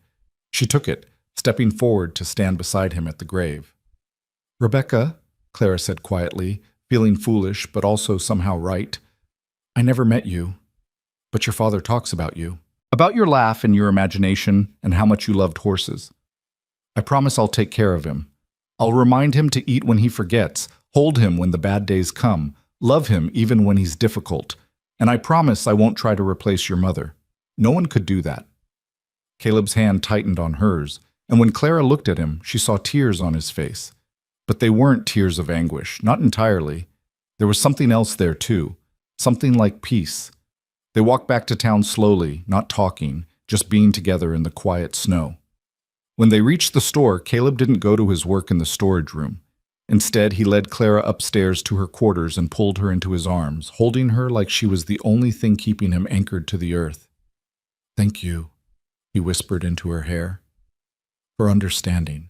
Speaker 2: She took it, stepping forward to stand beside him at the grave. Rebecca, Clara said quietly, feeling foolish but also somehow right. I never met you, but your father talks about you. About your laugh and your imagination and how much you loved horses. I promise I'll take care of him. I'll remind him to eat when he forgets, hold him when the bad days come, love him even when he's difficult. And I promise I won't try to replace your mother. No one could do that. Caleb's hand tightened on hers, and when Clara looked at him, she saw tears on his face. But they weren't tears of anguish, not entirely. There was something else there too, something like peace. They walked back to town slowly, not talking, just being together in the quiet snow. When they reached the store, Caleb didn't go to his work in the storage room. Instead, he led Clara upstairs to her quarters and pulled her into his arms, holding her like she was the only thing keeping him anchored to the earth. Thank you, he whispered into her hair, for understanding,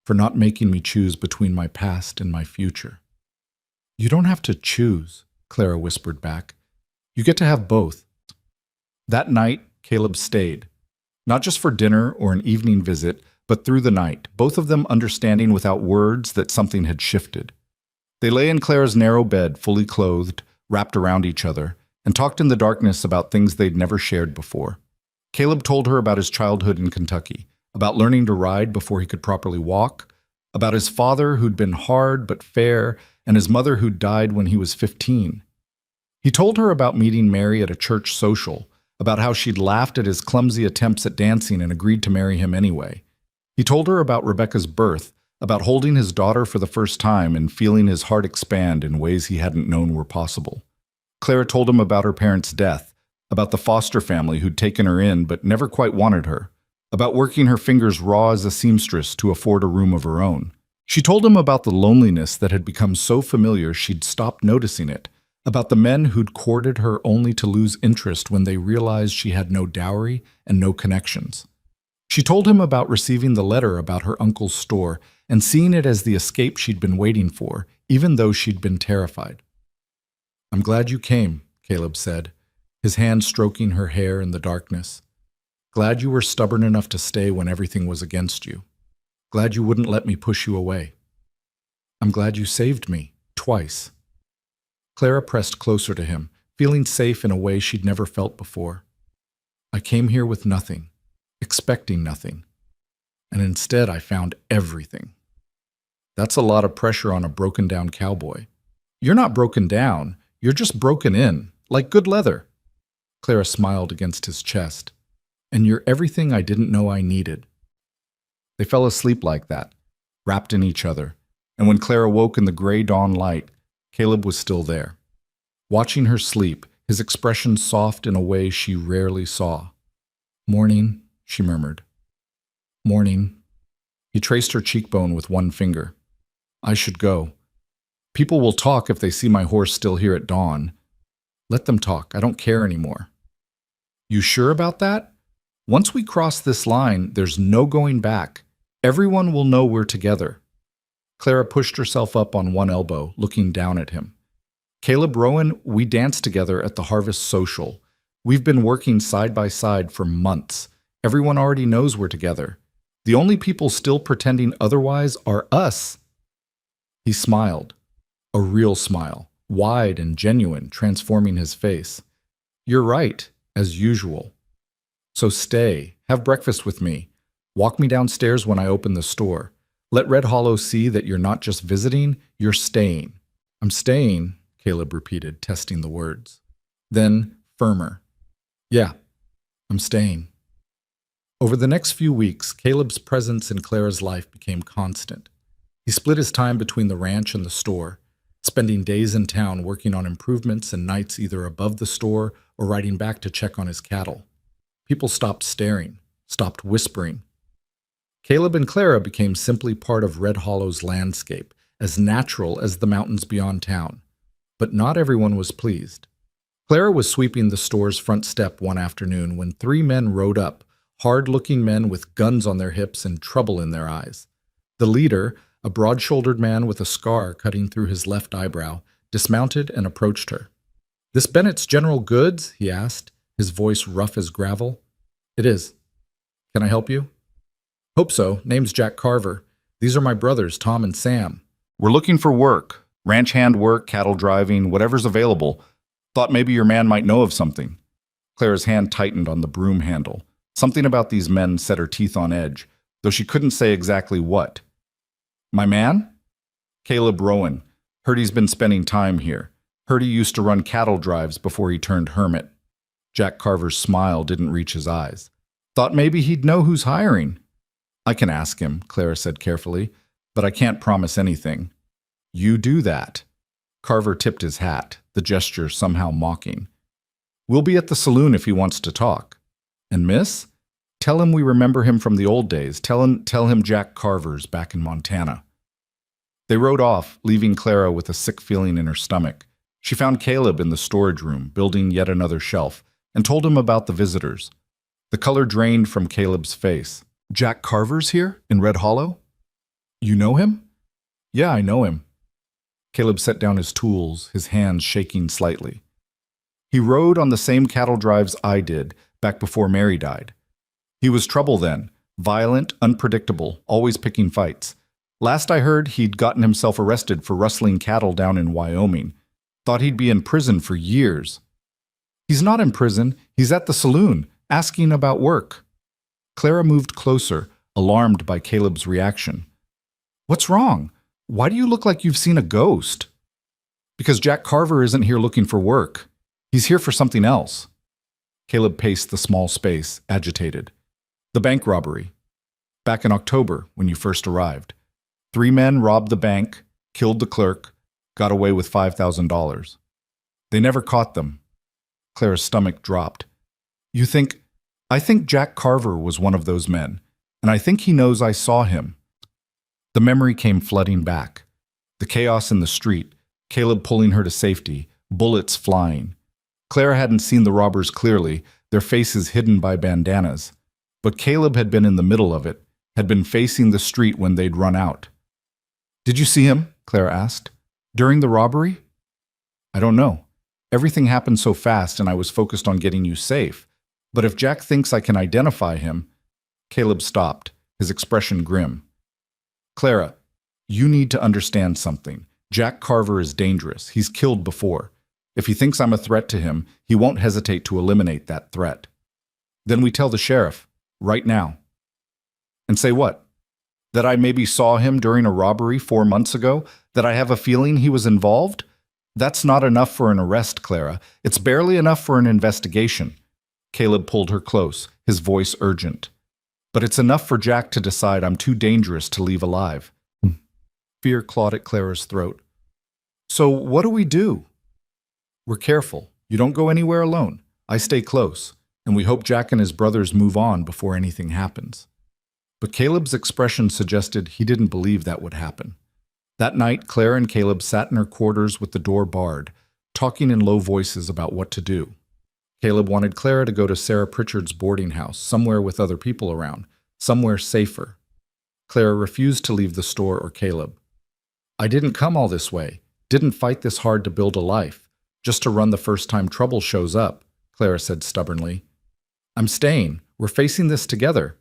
Speaker 2: for not making me choose between my past and my future. You don't have to choose, Clara whispered back. You get to have both. That night, Caleb stayed, not just for dinner or an evening visit, but through the night, both of them understanding without words that something had shifted. They lay in Clara's narrow bed, fully clothed, wrapped around each other, and talked in the darkness about things they'd never shared before. Caleb told her about his childhood in Kentucky,
Speaker 1: about learning to ride before he could properly walk, about his father who'd been hard but fair, and his mother who'd died when he was 15. He told her about meeting Mary at a church social, about how she'd laughed at his clumsy attempts at dancing and agreed to marry him anyway. He told her about Rebecca's birth, about holding his daughter for the first time and feeling his heart expand in ways he hadn't known were possible. Clara told him about her parents' death, about the foster family who'd taken her in but never quite wanted her, about working her fingers raw as a seamstress to afford a room of her own. She told him about the loneliness that had become so familiar she'd stopped noticing it, about the men who'd courted her only to lose interest when they realized she had no dowry and no connections. She told him about receiving the letter about her uncle's store and seeing it as the escape she'd been waiting for, even though she'd been terrified. "I'm glad you came," Caleb said, his hand stroking her hair in the darkness. "Glad you were stubborn enough to stay when everything was against you. Glad you wouldn't let me push you away. I'm glad you saved me, twice." Clara pressed closer to him, feeling safe in a way she'd never felt before. "I came here with nothing, expecting nothing, and instead I found everything." That's a lot of pressure on a broken-down cowboy. "You're not broken down, you're just broken in, like good leather." Clara smiled against his chest. "And you're everything I didn't know I needed." They fell asleep like that, wrapped in each other, and when Clara woke in the gray dawn light, Caleb was still there. Watching her sleep, his expression soft in a way she rarely saw. "Morning," she murmured. "Morning." He traced her cheekbone with one finger. "I should go. People will talk if they see my horse still here at dawn. Let them talk. I don't care anymore." "You sure about that? Once we cross this line, there's no going back. Everyone will know we're together." Clara pushed herself up on one elbow, looking down at him. "Caleb Rowan, we danced together at the Harvest Social. We've been working side by side for months. Everyone already knows we're together. The only people still pretending otherwise are us." He smiled, a real smile, wide and genuine, transforming his face. "You're right, as usual. So stay, have breakfast with me. Walk me downstairs when I open the store. Let Red Hollow see that you're not just visiting, you're staying." "I'm staying," Caleb repeated, testing the words. Then, firmer. "Yeah, I'm staying." Over the next few weeks, Caleb's presence in Clara's life became constant. He split his time between the ranch and the store, spending days in town working on improvements and nights either above the store or riding back to check on his cattle. People stopped staring, stopped whispering. Caleb and Clara became simply part of Red Hollow's landscape, as natural as the mountains beyond town. But not everyone was pleased. Clara was sweeping the store's front step one afternoon when 3 men rode up, hard-looking men with guns on their hips and trouble in their eyes. The leader, a broad-shouldered man with a scar cutting through his left eyebrow, dismounted and approached her. "This Bennett's General Goods?" he asked, his voice rough as gravel. "It is. Can I help you?" "Hope so. Name's Jack Carver. These are my brothers, Tom and Sam." "We're looking for work. Ranch hand work, cattle driving, whatever's available. Thought maybe your man might know of something." Clara's hand tightened on the broom handle. Something about these men set her teeth on edge, though she couldn't say exactly what. "My man?" "Caleb Rowan. Heard he's been spending time here. Heard he used to run cattle drives before he turned hermit." Jack Carver's smile didn't reach his eyes. "Thought maybe he'd know who's hiring." "I can ask him," Clara said carefully, "but I can't promise anything." "You do that." Carver tipped his hat, the gesture somehow mocking. "We'll be at the saloon if he wants to talk. And miss? Tell him we remember him from the old days. Tell him Jack Carver's back in Montana." They rode off, leaving Clara with a sick feeling in her stomach. She found Caleb in the storage room, building yet another shelf, and told him about the visitors. The color drained from Caleb's face. "Jack Carver's here, in Red Hollow? You know him?" "Yeah, I know him." Caleb set down his tools, his hands shaking slightly. "He rode on the same cattle drives I did, back before Mary died. He was trouble then, violent, unpredictable, always picking fights. Last I heard, he'd gotten himself arrested for rustling cattle down in Wyoming. Thought he'd be in prison for years." "He's not in prison. He's at the saloon, asking about work." Clara moved closer, alarmed by Caleb's reaction. "What's wrong? Why do you look like you've seen a ghost?" "Because Jack Carver isn't here looking for work. He's here for something else." Caleb paced the small space, agitated. "The bank robbery. Back in October, when you first arrived. 3 men robbed the bank, killed the clerk, got away with $5,000. They never caught them." Clara's stomach dropped. "You think—" "I think Jack Carver was one of those men, and I think he knows I saw him." The memory came flooding back. The chaos in the street, Caleb pulling her to safety, bullets flying. Clara hadn't seen the robbers clearly, their faces hidden by bandanas. But Caleb had been in the middle of it, had been facing the street when they'd run out. "Did you see him?" Clara asked. "During the robbery?" "I don't know. Everything happened so fast and I was focused on getting you safe. But if Jack thinks I can identify him—" Caleb stopped, his expression grim. "Clara, you need to understand something. Jack Carver is dangerous. He's killed before. If he thinks I'm a threat to him, he won't hesitate to eliminate that threat. Then we tell the sheriff, right now." "And say what? That I maybe saw him during a robbery 4 months ago? That I have a feeling he was involved? That's not enough for an arrest, Clara. It's barely enough for an investigation." Caleb pulled her close, his voice urgent. "But it's enough for Jack to decide I'm too dangerous to leave alive." Fear clawed at Clara's throat. "So what do we do?" "We're careful. You don't go anywhere alone. I stay close, and we hope Jack and his brothers move on before anything happens." But Caleb's expression suggested he didn't believe that would happen. That night, Clara and Caleb sat in her quarters with the door barred, talking in low voices about what to do. Caleb wanted Clara to go to Sarah Pritchard's boarding house, somewhere with other people around, somewhere safer. Clara refused to leave the store or Caleb. "I didn't come all this way, didn't fight this hard to build a life, just to run the first time trouble shows up," Clara said stubbornly. "I'm staying. We're facing this together."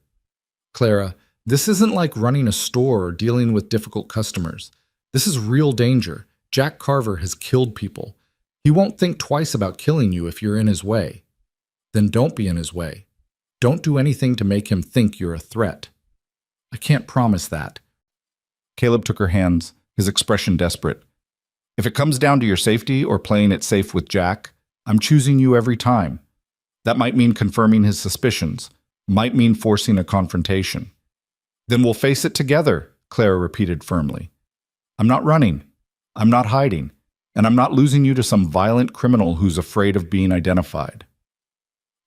Speaker 1: "Clara, this isn't like running a store or dealing with difficult customers. This is real danger. Jack Carver has killed people. He won't think twice about killing you if you're in his way. Then don't be in his way. Don't do anything to make him think you're a threat." "I can't promise that." Caleb took her hands, his expression desperate. "If it comes down to your safety or playing it safe with Jack, I'm choosing you every time. That might mean confirming his suspicions, might mean forcing a confrontation." "Then we'll face it together," Clara repeated firmly. "I'm not running. I'm not hiding. And I'm not losing you to some violent criminal who's afraid of being identified."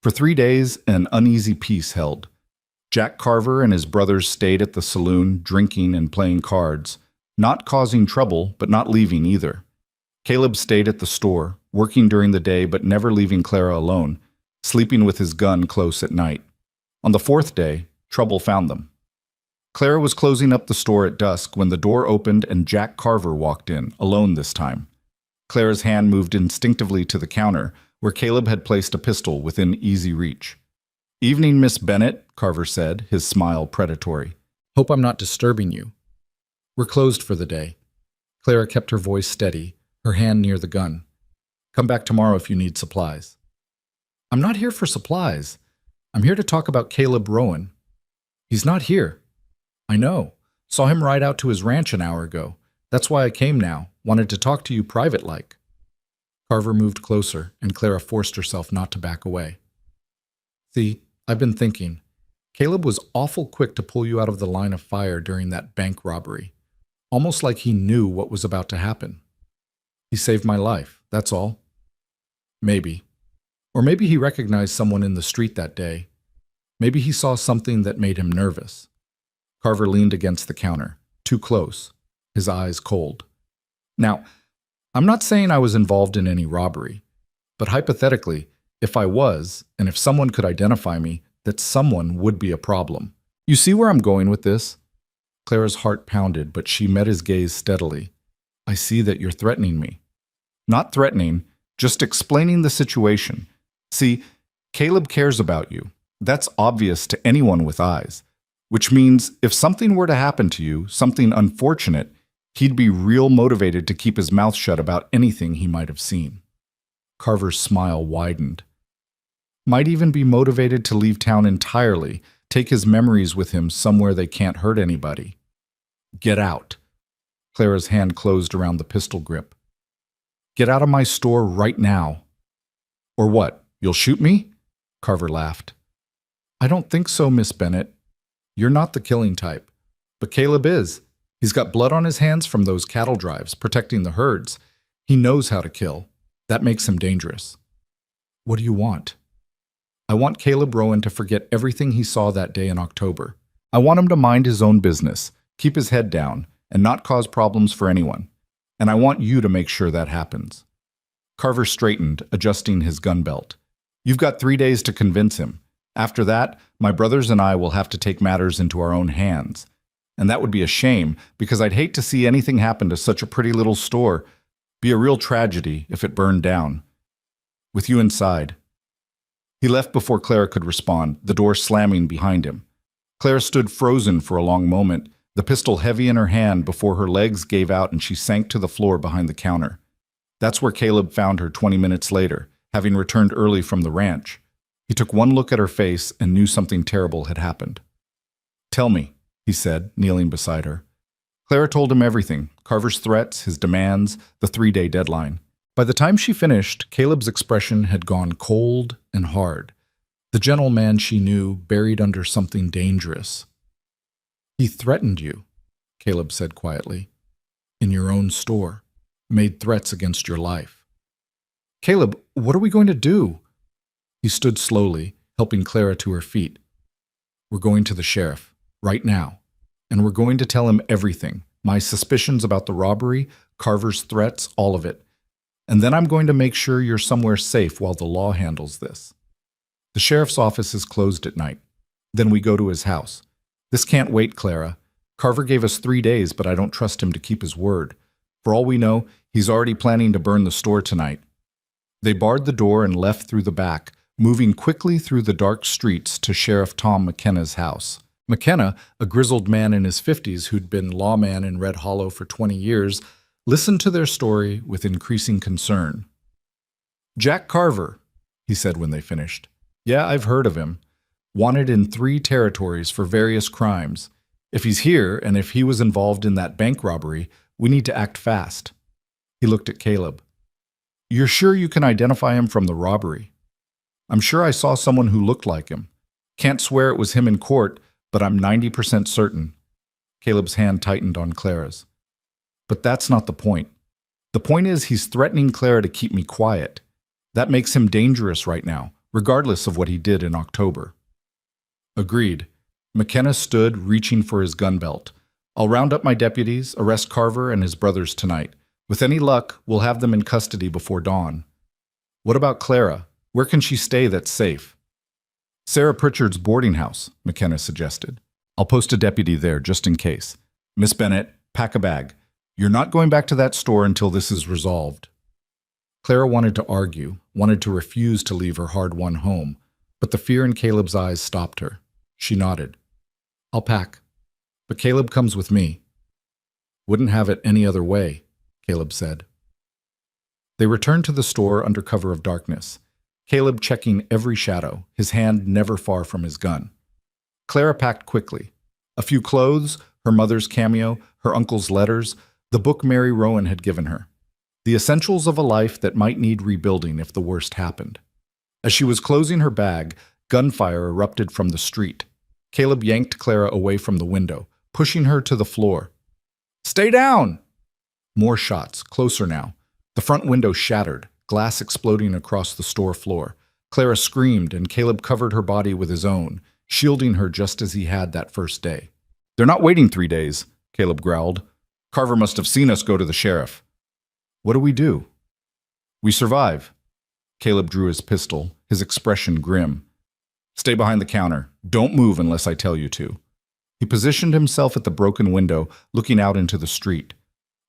Speaker 1: For 3 days, an uneasy peace held. Jack Carver and his brothers stayed at the saloon, drinking and playing cards, not causing trouble, but not leaving either. Caleb stayed at the store, working during the day but never leaving Clara alone, sleeping with his gun close at night. On the 4th day, trouble found them. Clara was closing up the store at dusk when the door opened and Jack Carver walked in, alone this time. Clara's hand moved instinctively to the counter, where Caleb had placed a pistol within easy reach. "Evening, Miss Bennett," Carver said, his smile predatory.
Speaker 2: "Hope I'm not disturbing you." "We're closed for the day." Clara kept her voice steady, her hand near the gun. "Come back tomorrow if you need supplies." "I'm not here for supplies. I'm here to talk about Caleb Rowan." "He's not here." "I know. Saw him ride out to his ranch an hour ago. That's why I came now. Wanted to talk to you private-like." Carver moved closer, and Clara forced herself not to back away. "See, I've been thinking. Caleb was awful quick to pull you out of the line of fire during that bank robbery. Almost like he knew what was about to happen. He saved my life, that's all. Maybe. Or maybe he recognized someone in the street that day. Maybe he saw something that made him nervous." Carver leaned against the counter, too close, his eyes cold. "Now, I'm not saying I was involved in any robbery, but hypothetically, if I was, and if someone could identify me, that someone would be a problem. You see where I'm going with this?" Clara's heart pounded, but she met his gaze steadily. "I see that you're threatening me." "Not threatening, just explaining the situation. See, Caleb cares about you. That's obvious to anyone with eyes. Which means if something were to happen to you, something unfortunate, he'd be real motivated to keep his mouth shut about anything he might have seen." Carver's smile widened. "Might even be motivated to leave town entirely,
Speaker 1: take his memories with him somewhere they can't hurt anybody. Get out. Clara's hand closed around the pistol grip. Get out of my store right now. Or what, you'll shoot me? Carver laughed. I don't think so, Miss Bennett. You're not the killing type. But Caleb is. He's got blood on his hands from those cattle drives, protecting the herds. He knows how to kill. That makes him dangerous. What do you want? I want Caleb Rowan to forget everything he saw that day in October. I want him to mind his own business, keep his head down, and not cause problems for anyone. And I want you to make sure that happens. Carver straightened, adjusting his gun belt. You've got 3 days to convince him. After that, my brothers and I will have to take matters into our own hands. And that would be a shame, because I'd hate to see anything happen to such a pretty little store. Be a real tragedy if it burned down. With you inside. He left before Clara could respond, the door slamming behind him. Clara stood frozen for a long moment, the pistol heavy in her hand before her legs gave out and she sank to the floor behind the counter. That's where Caleb found her 20 minutes later, having returned early from the ranch. He took one look at her face and knew something terrible had happened. Tell me, he said, kneeling beside her. Clara told him everything, Carver's threats, his demands, the 3-day deadline. By the time she finished, Caleb's expression had gone cold and hard. The gentle man she knew buried under something dangerous. He threatened you, Caleb said quietly, in your own store, made threats against your life. Caleb, what are we going to do? He stood slowly, helping Clara to her feet. We're going to the sheriff, right now, and we're going to tell him everything, my suspicions about the robbery, Carver's threats, all of it. And then I'm going to make sure you're somewhere safe while the law handles this. The sheriff's office is closed at night. Then we go to his house. This can't wait, Clara. Carver gave us 3 days, but I don't trust him to keep his word. For all we know, he's already planning to burn the store tonight. They barred the door and left through the back, moving quickly through the dark streets to Sheriff Tom McKenna's house. McKenna, a grizzled man in his 50s who'd been lawman in Red Hollow for 20 years, listened to their story with increasing concern. Jack Carver, he said when they finished. Yeah, I've heard of him. Wanted in 3 territories for various crimes. If he's here, and if he was involved in that bank robbery, we need to act fast. He looked at Caleb. You're sure you can identify him from the robbery? I'm sure I saw someone who looked like him. Can't swear it was him in court, but I'm 90% certain. Caleb's hand tightened on Clara's. But that's not the point. The point is he's threatening Clara to keep me quiet. That makes him dangerous right now, regardless of what he did in October. Agreed. McKenna stood, reaching for his gun belt. I'll round up my deputies, arrest Carver and his brothers tonight. With any luck, we'll have them in custody before dawn. What about Clara? Where can she stay that's safe? Sarah Pritchard's boarding house, McKenna suggested. I'll post a deputy there just in case. Miss Bennett, pack a bag. You're not going back to that store until this is resolved. Clara wanted to argue, wanted to refuse to leave her hard-won home, but the fear in Caleb's eyes stopped her. She nodded. I'll pack. But Caleb comes with me. Wouldn't have it any other way, Caleb said. They returned to the store under cover of darkness, Caleb checking every shadow, his hand never far from his gun. Clara packed quickly. A few clothes, her mother's cameo, her uncle's letters, the book Mary Rowan had given her. The essentials of a life that might need rebuilding if the worst happened. As she was closing her bag, gunfire erupted from the street. Caleb yanked Clara away from the window, pushing her to the floor. Stay down! More shots, closer now. The front window shattered, glass exploding across the store floor. Clara screamed, and Caleb covered her body with his own, shielding her just as he had that first day. They're not waiting 3 days, Caleb growled. Carver must have seen us go to the sheriff. What do we do? We survive. Caleb drew his pistol, his expression grim. Stay behind the counter. Don't move unless I tell you to. He positioned himself at the broken window, looking out into the street.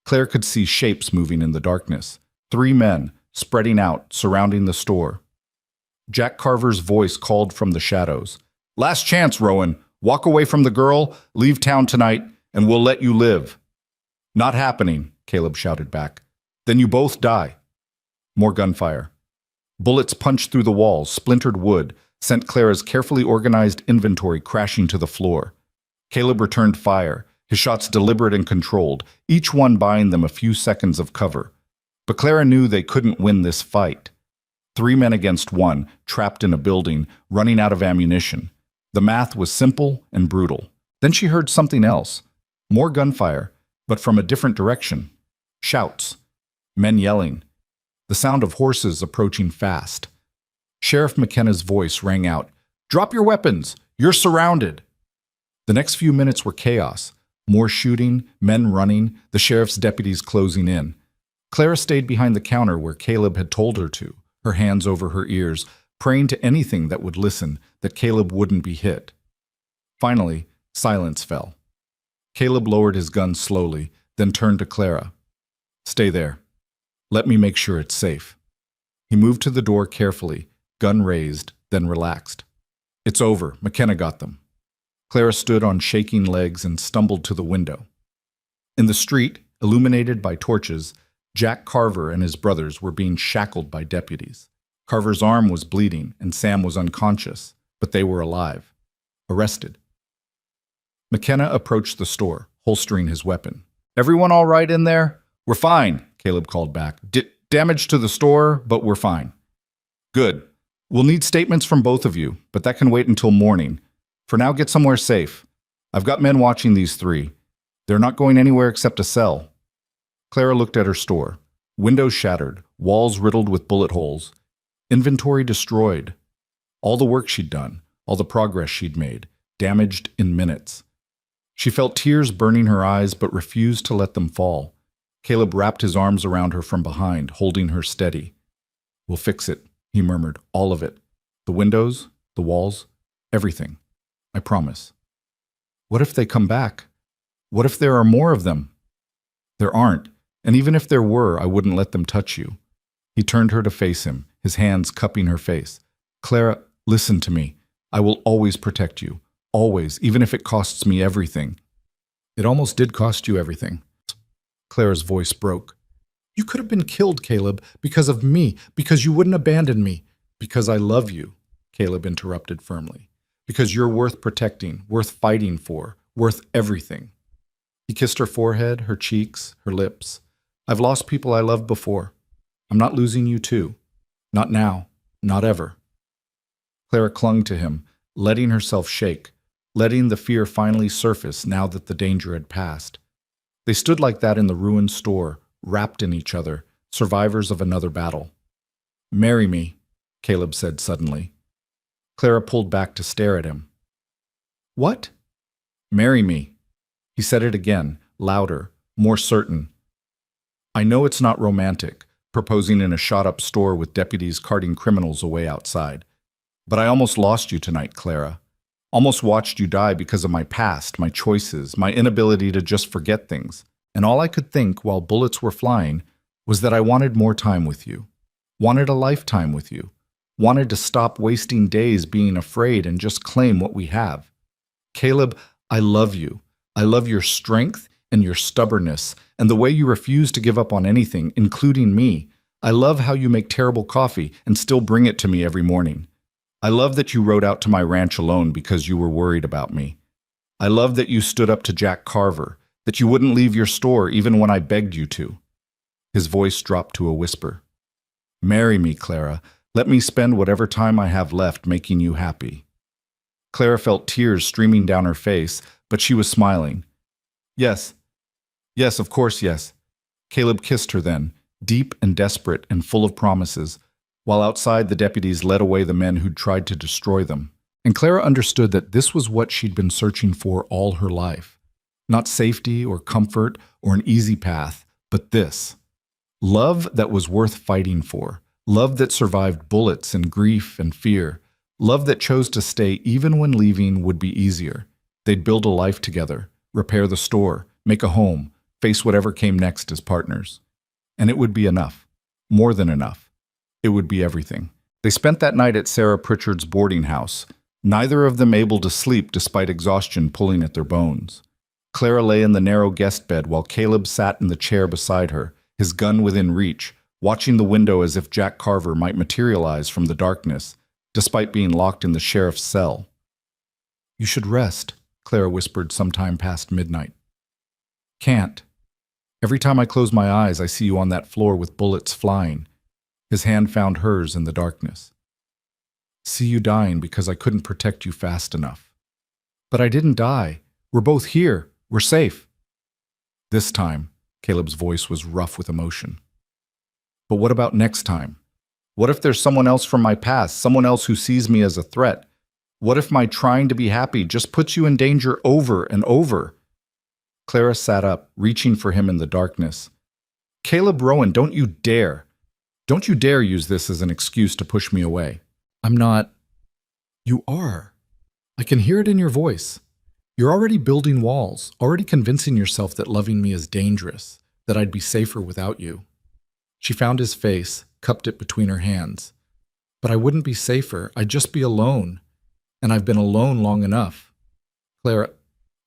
Speaker 1: Claire could see shapes moving in the darkness. 3 men, spreading out, surrounding the store. Jack Carver's voice called from the shadows. Last chance, Rowan. Walk away from the girl, leave town tonight, and we'll let you live. Not happening, Caleb shouted back. Then you both die. More gunfire. Bullets punched through the walls, splintered wood. sent Clara's carefully organized inventory crashing to the floor. Caleb returned fire, his shots deliberate and controlled, each one buying them a few seconds of cover. But Clara knew they couldn't win this fight. 3 men against 1, trapped in a building, running out of ammunition. The math was simple and brutal. Then she heard something else. More gunfire, but from a different direction. Shouts. Men yelling. The sound of horses approaching fast. Sheriff McKenna's voice rang out, "Drop your weapons! You're surrounded!" The next few minutes were chaos. More shooting, men running, the sheriff's deputies closing in. Clara stayed behind the counter where Caleb had told her to, her hands over her ears, praying to anything that would listen, that Caleb wouldn't be hit. Finally, silence fell. Caleb lowered his gun slowly, then turned to Clara. "Stay there. Let me make sure it's safe." He moved to the door carefully, gun raised, then relaxed. "It's over. McKenna got them." Clara stood on shaking legs and stumbled to the window. In the street, illuminated by torches, Jack Carver and his brothers were being shackled by deputies. Carver's arm was bleeding and Sam was unconscious, but they were alive. Arrested. McKenna approached the store, holstering his weapon. "Everyone all right in there?" "We're fine," Caleb called back. Damage to the store, but we're fine." "Good. We'll need statements from both of you, but that can wait until morning. For now, get somewhere safe. I've got men watching these 3. They're not going anywhere except a cell." Clara looked at her store. Windows shattered, walls riddled with bullet holes. Inventory destroyed. All the work she'd done, all the progress she'd made, damaged in minutes. She felt tears burning her eyes but refused to let them fall. Caleb wrapped his arms around her from behind, holding her steady. "We'll fix it," he murmured, "all of it. The windows, the walls, everything. I promise." "What if they come back? What if there are more of them?" "There aren't, and even if there were, I wouldn't let them touch you." He turned her to face him, his hands cupping her face. "Clara, listen to me. I will always protect you. Always, even if it costs me everything." "It almost did cost you everything." Clara's voice broke. "You could have been killed, Caleb, because of me, because you wouldn't abandon me." "Because I love you," Caleb interrupted firmly. "Because you're worth protecting, worth fighting for, worth everything." He kissed her forehead, her cheeks, her lips. "I've lost people I loved before. I'm not losing you too. Not now, not ever." Clara clung to him, letting herself shake, letting the fear finally surface now that the danger had passed. They stood like that in the ruined store, wrapped in each other, survivors of another battle. "Marry me," Caleb said suddenly. Clara pulled back to stare at him. "What?" "Marry me." He said it again, louder, more certain. "I know it's not romantic, proposing in a shot-up store with deputies carting criminals away outside. But I almost lost you tonight, Clara. Almost watched you die because of my past, my choices, my inability to just forget things. And all I could think while bullets were flying was that I wanted more time with you. Wanted a lifetime with you. Wanted to stop wasting days being afraid and just claim what we have. Caleb, I love you. I love your strength and your stubbornness and the way you refuse to give up on anything, including me. I love how you make terrible coffee and still bring it to me every morning. I love that you rode out to my ranch alone because you were worried about me. I love that you stood up to Jack Carver, that you wouldn't leave your store even when I begged you to." His voice dropped to a whisper. "Marry me, Clara. Let me spend whatever time I have left making you happy." Clara felt tears streaming down her face, but she was smiling. Yes, of course, yes." Caleb kissed her then, deep and desperate and full of promises, while outside the deputies led away the men who'd tried to destroy them. And Clara understood that this was what she'd been searching for all her life. Not safety or comfort or an easy path, but this. Love that was worth fighting for. Love that survived bullets and grief and fear. Love that chose to stay even when leaving would be easier. They'd build a life together, repair the store, make a home, face whatever came next as partners. And it would be enough. More than enough. It would be everything. They spent that night at Sarah Pritchard's boarding house, neither of them able to sleep despite exhaustion pulling at their bones. Clara lay in the narrow guest bed while Caleb sat in the chair beside her, his gun within reach, watching the window as if Jack Carver might materialize from the darkness, despite being locked in the sheriff's cell. "You should rest," Clara whispered sometime past midnight. "Can't. Every time I close my eyes, I see you on that floor with bullets flying." His hand found hers in the darkness. "See you dying because I couldn't protect you fast enough." "But I didn't die. We're both here. We're safe." This time, Caleb's voice was rough with emotion. "But what about next time? What if there's someone else from my past, someone else who sees me as a threat? What if my trying to be happy just puts you in danger over and over?" Clara sat up, reaching for him in the darkness. "Caleb Rowan, don't you dare. Don't you dare use this as an excuse to push me away." "I'm not." "You are. I can hear it in your voice. You're already building walls, already convincing yourself that loving me is dangerous, that I'd be safer without you." She found his face, cupped it between her hands. "But I wouldn't be safer. I'd just be alone. And I've been alone long enough." "Clara,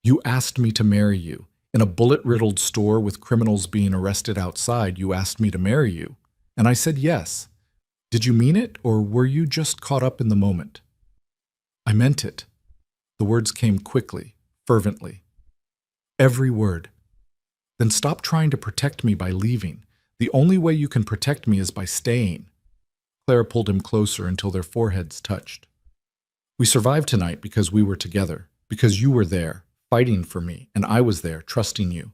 Speaker 1: you asked me to marry you. In a bullet-riddled store with criminals being arrested outside, you asked me to marry you. And I said yes. Did you mean it, or were you just caught up in the moment?" "I meant it." The words came quickly, fervently. "Every word." "Then stop trying to protect me by leaving. The only way you can protect me is by staying." Clara pulled him closer until their foreheads touched. "We survived tonight because we were together, because you were there, fighting for me, and I was there, trusting you.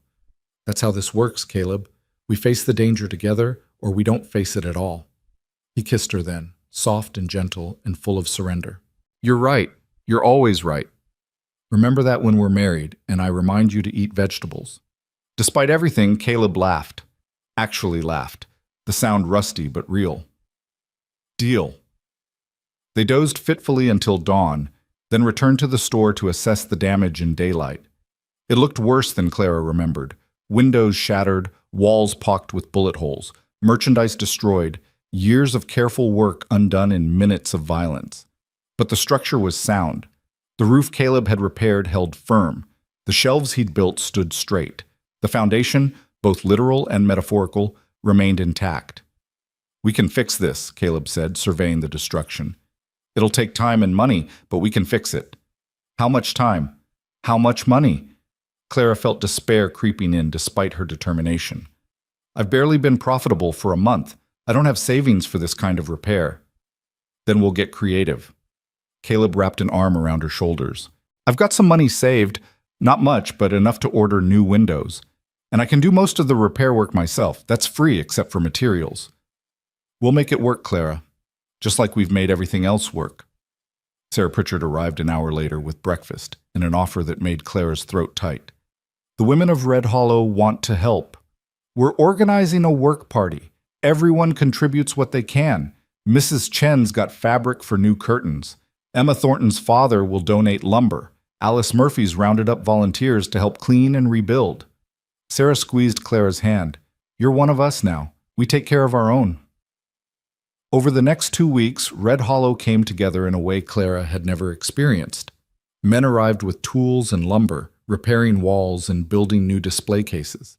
Speaker 1: That's how this works, Caleb. We face the danger together, or we don't face it at all." He kissed her then, soft and gentle and full of surrender. "You're right. You're always right. Remember that when we're married, and I remind you to eat vegetables." Despite everything, Caleb laughed. Actually laughed. The sound rusty but real. "Deal." They dozed fitfully until dawn, then returned to the store to assess the damage in daylight. It looked worse than Clara remembered. Windows shattered, walls pocked with bullet holes, merchandise destroyed, years of careful work undone in minutes of violence. But the structure was sound. The roof Caleb had repaired held firm. The shelves he'd built stood straight. The foundation, both literal and metaphorical, remained intact. "We can fix this," Caleb said, surveying the destruction. "It'll take time and money, but we can fix it." "How much time? How much money?" Clara felt despair creeping in despite her determination. "I've barely been profitable for a month. I don't have savings for this kind of repair." "Then we'll get creative." Caleb wrapped an arm around her shoulders. "I've got some money saved, not much, but enough to order new windows. And I can do most of the repair work myself. That's free except for materials. We'll make it work, Clara, just like we've made everything else work." Sarah Pritchard arrived an hour later with breakfast and an offer that made Clara's throat tight. "The women of Red Hollow want to help. We're organizing a work party. Everyone contributes what they can. Mrs. Chen's got fabric for new curtains. Emma Thornton's father will donate lumber. Alice Murphy's rounded up volunteers to help clean and rebuild." Sarah squeezed Clara's hand. "You're one of us now. We take care of our own." Over the next 2 weeks, Red Hollow came together in a way Clara had never experienced. Men arrived with tools and lumber, repairing walls and building new display cases.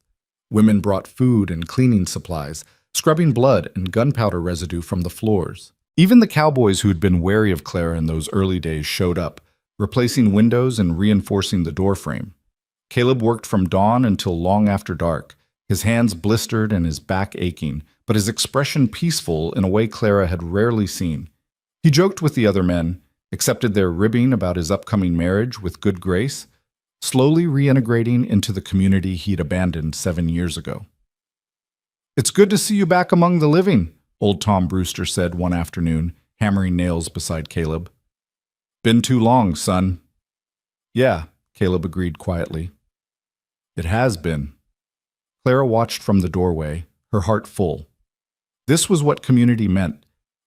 Speaker 1: Women brought food and cleaning supplies, scrubbing blood and gunpowder residue from the floors. Even the cowboys who'd been wary of Clara in those early days showed up, replacing windows and reinforcing the doorframe. Caleb worked from dawn until long after dark, his hands blistered and his back aching, but his expression peaceful in a way Clara had rarely seen. He joked with the other men, accepted their ribbing about his upcoming marriage with good grace, slowly reintegrating into the community he'd abandoned 7 years ago. "It's good to see you back among the living," old Tom Brewster said one afternoon, hammering nails beside Caleb. "Been too long, son." "Yeah," Caleb agreed quietly. "It has been." Clara watched from the doorway, her heart full. This was what community meant.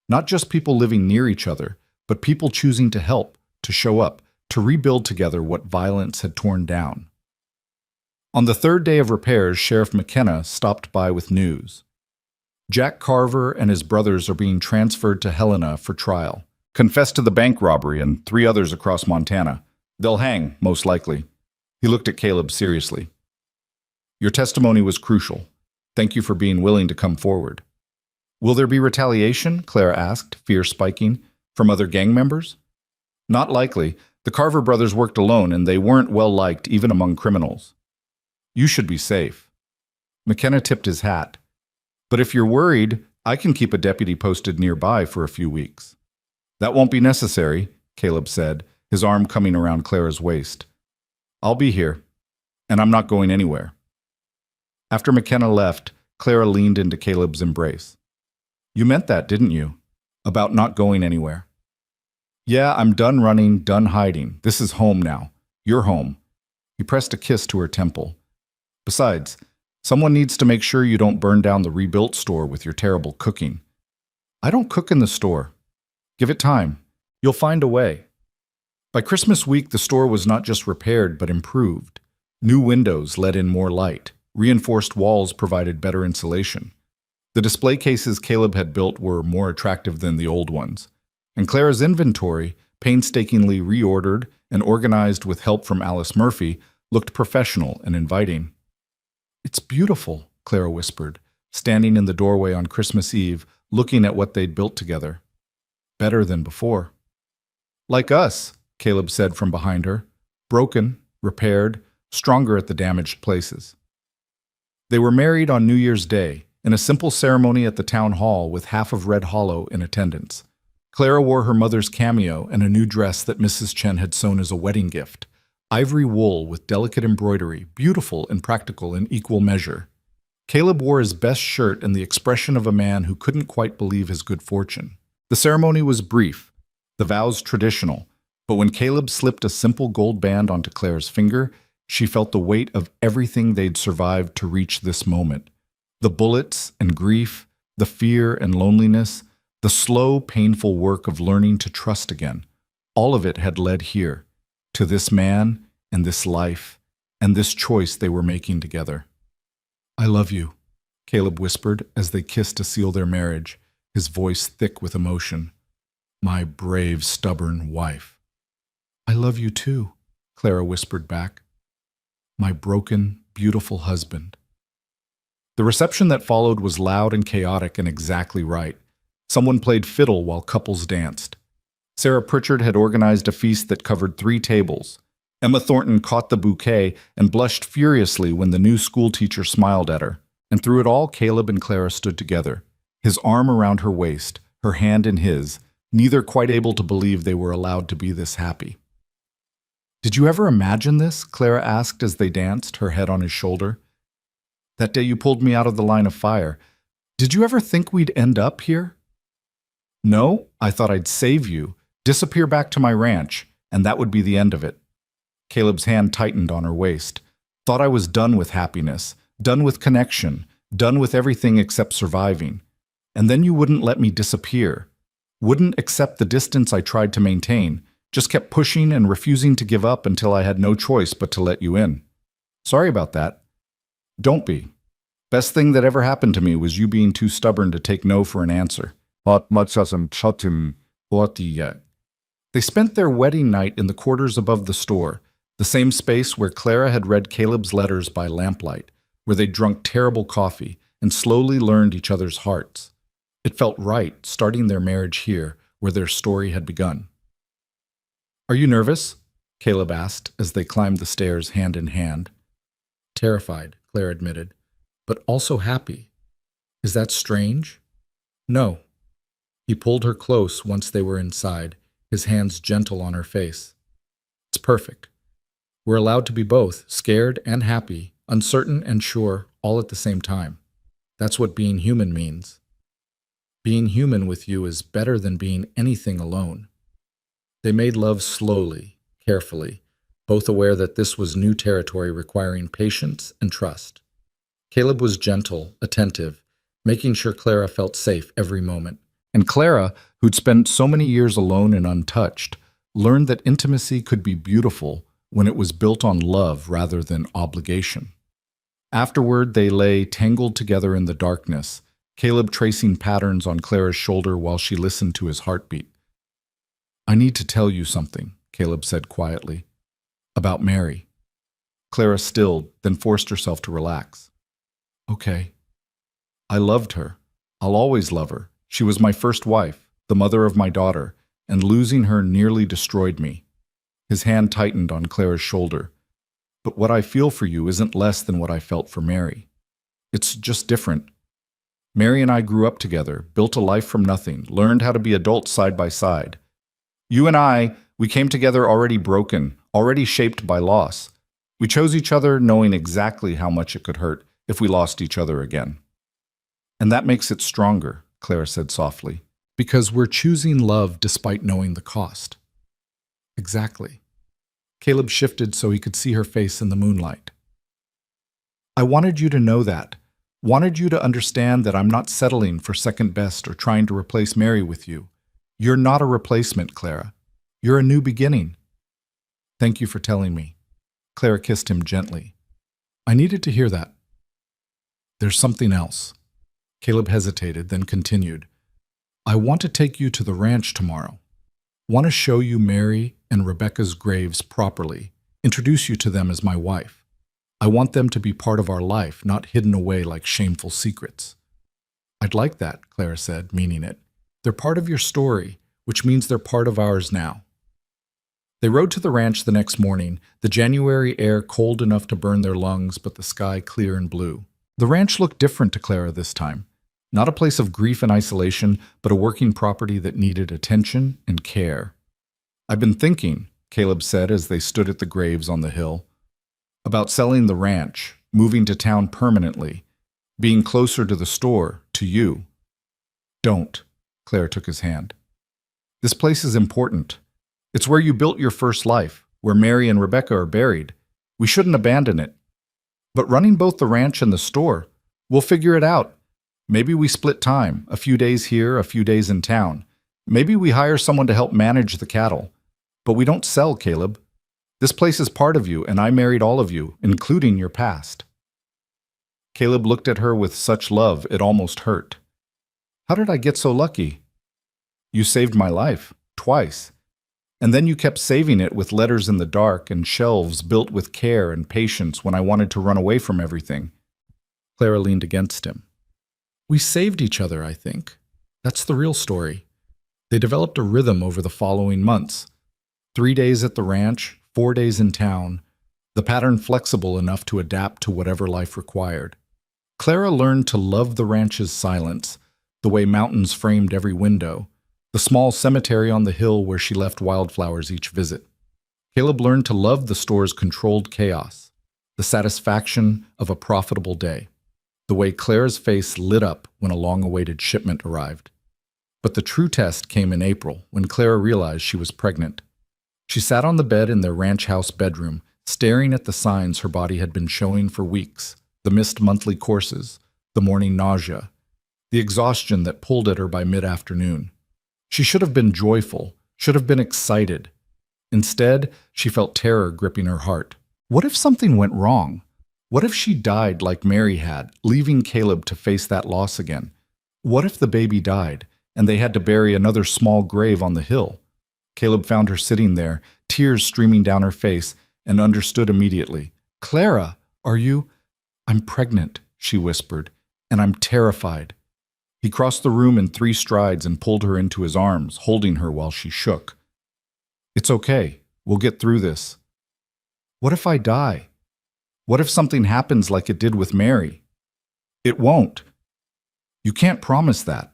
Speaker 1: Not just people living near each other, but people choosing to help, to show up, to rebuild together what violence had torn down. On the third day of repairs, Sheriff McKenna stopped by with news. Jack Carver and his brothers are being transferred to Helena for trial. Confessed to the bank robbery and 3 others across Montana. They'll hang, most likely. He looked at Caleb seriously. "Your testimony was crucial. Thank you for being willing to come forward." "Will there be retaliation?" Clara asked, fear spiking. From other gang members? Not likely. The Carver brothers worked alone, and they weren't well liked even among criminals. You should be safe. McKenna tipped his hat. But if you're worried, I can keep a deputy posted nearby for a few weeks. That won't be necessary, Caleb said, his arm coming around Clara's waist. I'll be here, and I'm not going anywhere. After McKenna left, Clara leaned into Caleb's embrace. You meant that, didn't you? About not going anywhere. Yeah, I'm done running, done hiding. This is home now. You're home. He pressed a kiss to her temple. Besides, someone needs to make sure you don't burn down the rebuilt store with your terrible cooking. I don't cook in the store. Give it time. You'll find a way. By Christmas week, the store was not just repaired, but improved. New windows let in more light. Reinforced walls provided better insulation. The display cases Caleb had built were more attractive than the old ones. And Clara's inventory, painstakingly reordered and organized with help from Alice Murphy, looked professional and inviting. It's beautiful, Clara whispered, standing in the doorway on Christmas Eve, looking at what they'd built together. Better than before. Like us, Caleb said from behind her. Broken, repaired, stronger at the damaged places. They were married on New Year's Day, in a simple ceremony at the town hall with half of Red Hollow in attendance. Clara wore her mother's cameo and a new dress that Mrs. Chen had sewn as a wedding gift. Ivory wool with delicate embroidery, beautiful and practical in equal measure. Caleb wore his best shirt and the expression of a man who couldn't quite believe his good fortune. The ceremony was brief, the vows traditional, but when Caleb slipped a simple gold band onto Clara's finger, she felt the weight of everything they'd survived to reach this moment. The bullets and grief, the fear and loneliness, the slow, painful work of learning to trust again. All of it had led here, to this man and this life and this choice they were making together. I love you, Caleb whispered as they kissed to seal their marriage, his voice thick with emotion. My brave, stubborn wife. I love you too, Clara whispered back. My broken, beautiful husband. The reception that followed was loud and chaotic and exactly right. Someone played fiddle while couples danced. Sarah Pritchard had organized a feast that covered 3 tables. Emma Thornton caught the bouquet and blushed furiously when the new schoolteacher smiled at her. And through it all, Caleb and Clara stood together, his arm around her waist, her hand in his, neither quite able to believe they were allowed to be this happy. Did you ever imagine this? Clara asked as they danced, her head on his shoulder. That day you pulled me out of the line of fire. Did you ever think we'd end up here? No, I thought I'd save you, disappear back to my ranch, and that would be the end of it. Caleb's hand tightened on her waist. Thought I was done with happiness, done with connection, done with everything except surviving. And then you wouldn't let me disappear. Wouldn't accept the distance I tried to maintain, just kept pushing and refusing to give up until I had no choice but to let you in. Sorry about that. Don't be. Best thing that ever happened to me was you being too stubborn to take no for an answer. They spent their wedding night in the quarters above the store, the same space where Clara had read Caleb's letters by lamplight, where they drunk terrible coffee and slowly learned each other's hearts. It felt right, starting their marriage here, where their story had begun. Are you nervous? Caleb asked as they climbed the stairs hand in hand. Terrified, Claire admitted, but also happy. Is that strange? No. He pulled her close once they were inside, his hands gentle on her face. It's perfect. We're allowed to be both, scared and happy, uncertain and sure, all at the same time. That's what being human means. Being human with you is better than being anything alone. They made love slowly, carefully, both aware that this was new territory requiring patience and trust. Caleb was gentle, attentive, making sure Clara felt safe every moment. And Clara, who'd spent so many years alone and untouched, learned that intimacy could be beautiful when it was built on love rather than obligation. Afterward, they lay tangled together in the darkness, Caleb tracing patterns on Clara's shoulder while she listened to his heartbeat. I need to tell you something, Caleb said quietly. About Mary. Clara stilled, then forced herself to relax. Okay. I loved her. I'll always love her. She was my first wife, the mother of my daughter, and losing her nearly destroyed me. His hand tightened on Clara's shoulder. But what I feel for you isn't less than what I felt for Mary. It's just different. Mary and I grew up together, built a life from nothing, learned how to be adults side by side. You and I, we came together already broken, already shaped by loss. We chose each other knowing exactly how much it could hurt if we lost each other again. And that makes it stronger, Clara said softly.
Speaker 2: Because we're choosing love despite knowing the cost. Exactly. Caleb shifted so he could see her face in the moonlight. I wanted you to know that. Wanted you to understand that I'm not settling for second best or trying to replace Mary with you. You're not a replacement, Clara. You're a new beginning. Thank you for telling me. Clara kissed him gently. I needed to hear that. There's something else. Caleb hesitated, then continued. I want to take you to the ranch tomorrow. Want to show you Mary and Rebecca's graves properly, introduce you to them as my wife. I want them to be part of our life, not hidden away like shameful secrets. I'd like that, Clara said, meaning it. They're part of your story, which means they're part of ours now. They rode to the ranch the next morning, the January air cold enough to burn their lungs, but the sky clear and blue. The ranch looked different to Clara this time. Not a place of grief and isolation, but a working property that needed attention and care. I've been thinking, Caleb said as they stood at the graves on the hill, about selling the ranch, moving to town permanently, being closer to the store, to you. Don't, Claire took his hand. This place is important. It's where you built your first life, where Mary and Rebecca are buried. We shouldn't abandon it. But running both the ranch and the store, we'll figure it out. Maybe we split time, a few days here, a few days in town. Maybe we hire someone to help manage the cattle. But we don't sell, Caleb. This place is part of you, and I married all of you, including your past. Caleb looked at her with such love it almost hurt. How did I get so lucky? You saved my life, twice. And then you kept saving it with letters in the dark and shelves built with care and patience when I wanted to run away from everything. Clara leaned against him. We saved each other, I think. That's the real story. They developed a rhythm over the following months. 3 days at the ranch, 4 days in town, the pattern flexible enough to adapt to whatever life required. Clara learned to love the ranch's silence, the way mountains framed every window, the small cemetery on the hill where she left wildflowers each visit. Caleb learned to love the store's controlled chaos, the satisfaction of a profitable day, the way Clara's face lit up when a long-awaited shipment arrived. But the true test came in April, when Clara realized she was pregnant. She sat on the bed in their ranch house bedroom, staring at the signs her body had been showing for weeks, the missed monthly courses, the morning nausea, the exhaustion that pulled at her by mid-afternoon. She should have been joyful, should have been excited. Instead, she felt terror gripping her heart. What if something went wrong? What if she died like Mary had, leaving Caleb to face that loss again? What if the baby died, and they had to bury another small grave on the hill? Caleb found her sitting there, tears streaming down her face, and understood immediately. Clara, are you? I'm pregnant, she whispered, and I'm terrified. He crossed the room in 3 strides and pulled her into his arms, holding her while she shook. It's okay. We'll get through this. What if I die? What if something happens like it did with Mary? It won't. You can't promise that.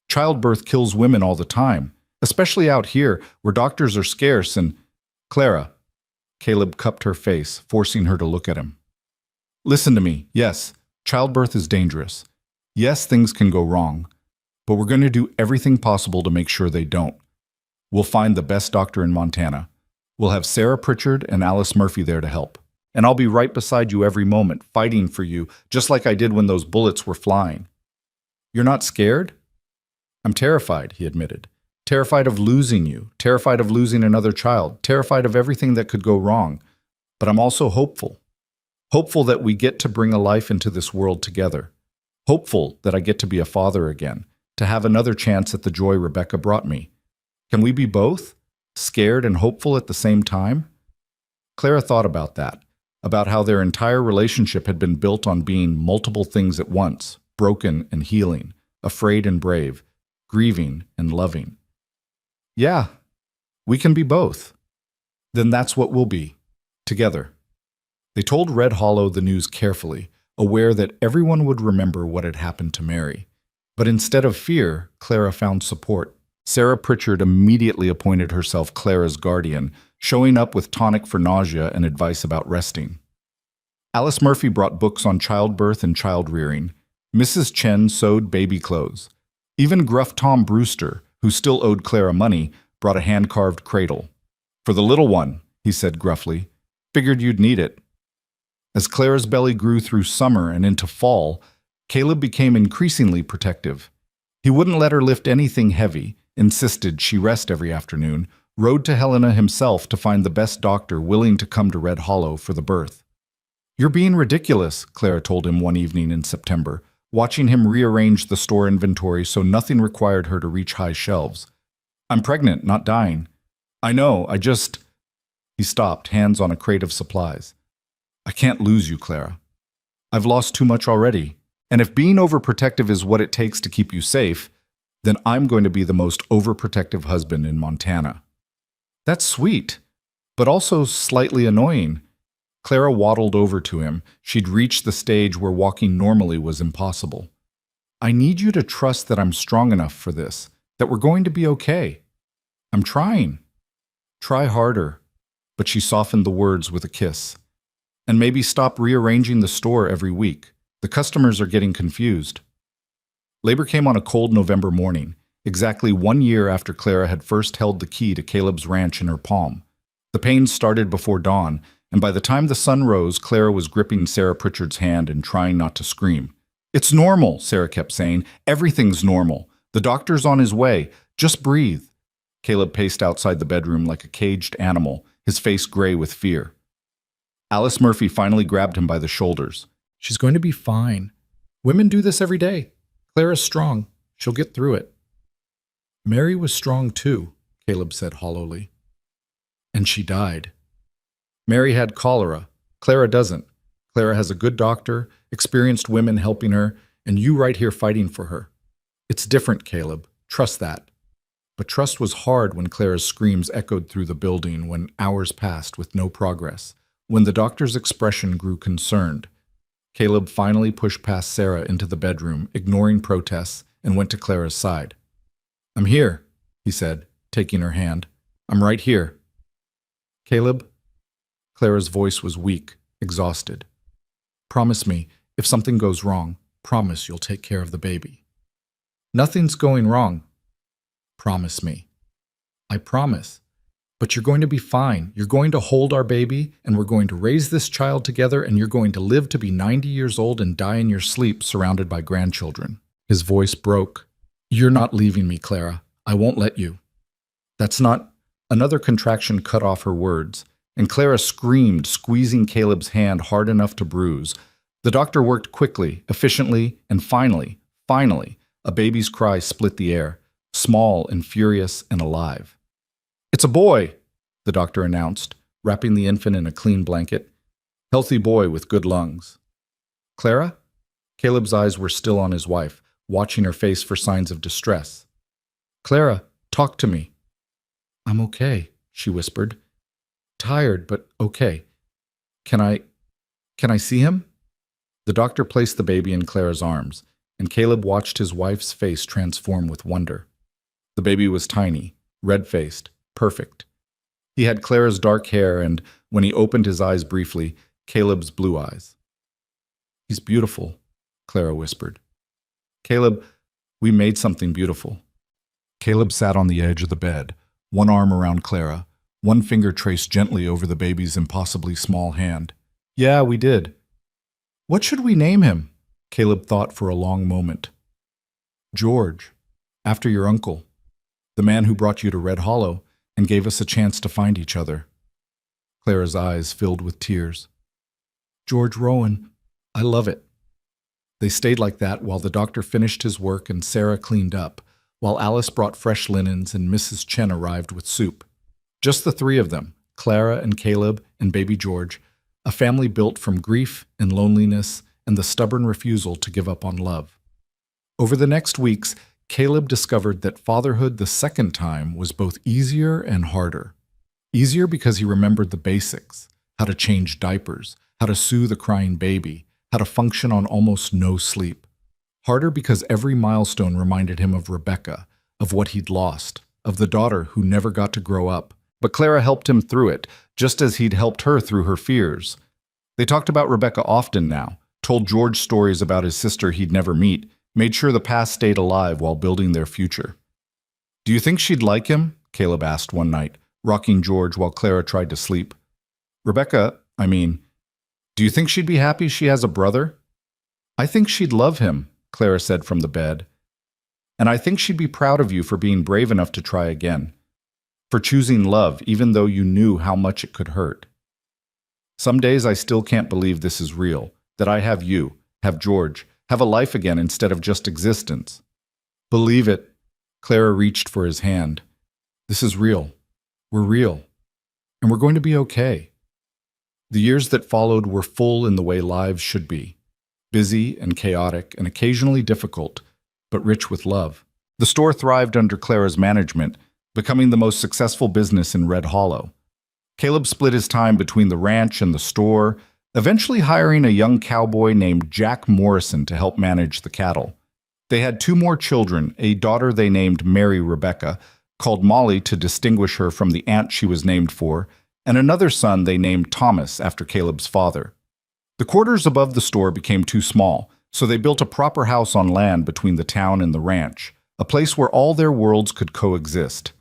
Speaker 2: Childbirth kills women all the time, especially out here where doctors are scarce and… Clara. Caleb cupped her face, forcing her to look at him. Listen to me. Yes, childbirth is dangerous. Yes, things can go wrong, but we're going to do everything possible to make sure they don't. We'll find the best doctor in Montana. We'll have Sarah Pritchard and Alice Murphy there to help. And I'll be right beside you every moment, fighting for you, just like I did when those bullets were flying. You're not scared? I'm terrified, he admitted. Terrified of losing you, terrified of losing another child, terrified of everything that could go wrong. But I'm also hopeful. Hopeful that we get to bring a life into this world together. Hopeful that I get to be a father again, to have another chance at the joy Rebecca brought me. Can we be both? Scared and hopeful at the same time? Clara thought about that, about how their entire relationship had been built on being multiple things at once, broken and healing, afraid and brave, grieving and loving. Yeah,
Speaker 1: We can be both. Then that's what we'll be, together. They told Red Hollow the news carefully, aware that everyone would remember what had happened to Mary. But instead of fear, Clara found support. Sarah Pritchard immediately appointed herself Clara's guardian, showing up with tonic for nausea and advice about resting. Alice Murphy brought books on childbirth and child-rearing. Mrs. Chen sewed baby clothes. Even gruff Tom Brewster, who still owed Clara money, brought a hand-carved cradle. "For the little one," he said gruffly. "Figured you'd need it." As Clara's belly grew through summer and into fall, Caleb became increasingly protective. He wouldn't let her lift anything heavy, insisted she rest every afternoon, rode to Helena himself to find the best doctor willing to come to Red Hollow for the birth. "You're being ridiculous," Clara told him one evening in September, watching him rearrange the store inventory so nothing required her to reach high shelves. "I'm pregnant, not dying." "I know, He stopped, hands on a crate of supplies. "I can't lose you, Clara. I've lost too much already. And if being overprotective is what it takes to keep you safe, then I'm going to be the most overprotective husband in Montana." "That's sweet, but also slightly annoying." Clara waddled over to him. She'd reached the stage where walking normally was impossible. "I need you to trust that I'm strong enough for this, that we're going to be okay." "I'm trying." "Try harder." But she softened the words with a kiss. "And maybe stop rearranging the store every week. The customers are getting confused." Labor came on a cold November morning, exactly 1 year after Clara had first held the key to Caleb's ranch in her palm. The pains started before dawn, and by the time the sun rose, Clara was gripping Sarah Pritchard's hand and trying not to scream. "It's normal," Sarah kept saying. "Everything's normal. The doctor's on his way. Just breathe." Caleb paced outside the bedroom like a caged animal, his face gray with fear. Alice Murphy finally grabbed him by the shoulders.
Speaker 2: "She's going to be fine. Women do this every day. Clara's strong. She'll get through it." "Mary was strong too," Caleb said hollowly. "And she died." "Mary had cholera. Clara doesn't. Clara has a good doctor, experienced women helping her, and you right here fighting for her. It's different, Caleb. Trust that." But trust was hard when Clara's screams echoed through the building, when hours passed with no progress, when the doctor's expression grew concerned. Caleb finally pushed past Sarah into the bedroom, ignoring protests, and went to Clara's side. "I'm here," he said, taking her hand. "I'm right here." "Caleb?" Clara's voice was weak, exhausted. "Promise me, if something goes wrong, promise you'll take care of the baby." "Nothing's going wrong." "Promise me." "I promise. But you're going to be fine. You're going to hold our baby, and we're going to raise this child together, and you're going to live to be 90 years old and die in your sleep surrounded by grandchildren." His voice broke. "You're not leaving me, Clara. I won't let you." "That's not—" Another contraction cut off her words, and Clara screamed, squeezing Caleb's hand hard enough to bruise. The doctor worked quickly, efficiently, and finally, a baby's cry split the air, small and furious and alive. "It's a boy," the doctor announced, wrapping the infant in a clean blanket. "Healthy boy with good lungs." "Clara?" Caleb's eyes were still on his wife, watching her face for signs of distress. "Clara, talk to me." "I'm okay," she whispered. "Tired, but okay. Can I see him?" The doctor placed the baby in Clara's arms, and Caleb watched his wife's face transform with wonder. The baby was tiny, red-faced, perfect. He had Clara's dark hair and, when he opened his eyes briefly, Caleb's blue eyes. "He's beautiful," Clara whispered. "Caleb, we made something beautiful." Caleb sat on the edge of the bed, one arm around Clara, one finger traced gently over the baby's impossibly small hand. "Yeah, we did." "What should we name him?" Caleb thought for a long moment. "George, after your uncle, the man who brought you to Red Hollow and gave us a chance to find each other." Clara's eyes filled with tears. "George Rowan, I love it." They stayed like that while the doctor finished his work and Sarah cleaned up, while Alice brought fresh linens and Mrs. Chen arrived with soup. Just the three of them, Clara and Caleb and baby George, a family built from grief and loneliness and the stubborn refusal to give up on love. Over the next weeks,
Speaker 1: Caleb discovered that fatherhood the second time was both easier and harder. Easier because he remembered the basics: how to change diapers, how to soothe a crying baby, how to function on almost no sleep. Harder because every milestone reminded him of Rebecca, of what he'd lost, of the daughter who never got to grow up. But Clara helped him through it, just as he'd helped her through her fears. They talked about Rebecca often now, told George stories about his sister he'd never meet, made sure the past stayed alive while building their future. "Do you think she'd like him?" Caleb asked one night, rocking George while Clara tried to sleep. Do you think she'd be happy she has a brother?" "I think she'd love him," Clara said from the bed. "And I think she'd be proud of you for being brave enough to try again, for choosing love even though you knew how much it could hurt. Some days I still can't believe this is real, that I have you, have George, have a life again instead of just existence." "Believe it." Clara reached for his hand. "This is real. We're real. And we're going to be okay." The years that followed were full in the way lives should be. Busy and chaotic and occasionally difficult, but rich with love. The store thrived under Clara's management, becoming the most successful business in Red Hollow. Caleb split his time between the ranch and the store, eventually hiring a young cowboy named Jack Morrison to help manage the cattle. They had 2 more children, a daughter they named Mary Rebecca, called Molly to distinguish her from the aunt she was named for, and another son they named Thomas after Caleb's father. The quarters above the store became too small, so they built a proper house on land between the town and the ranch, a place where all their worlds could coexist.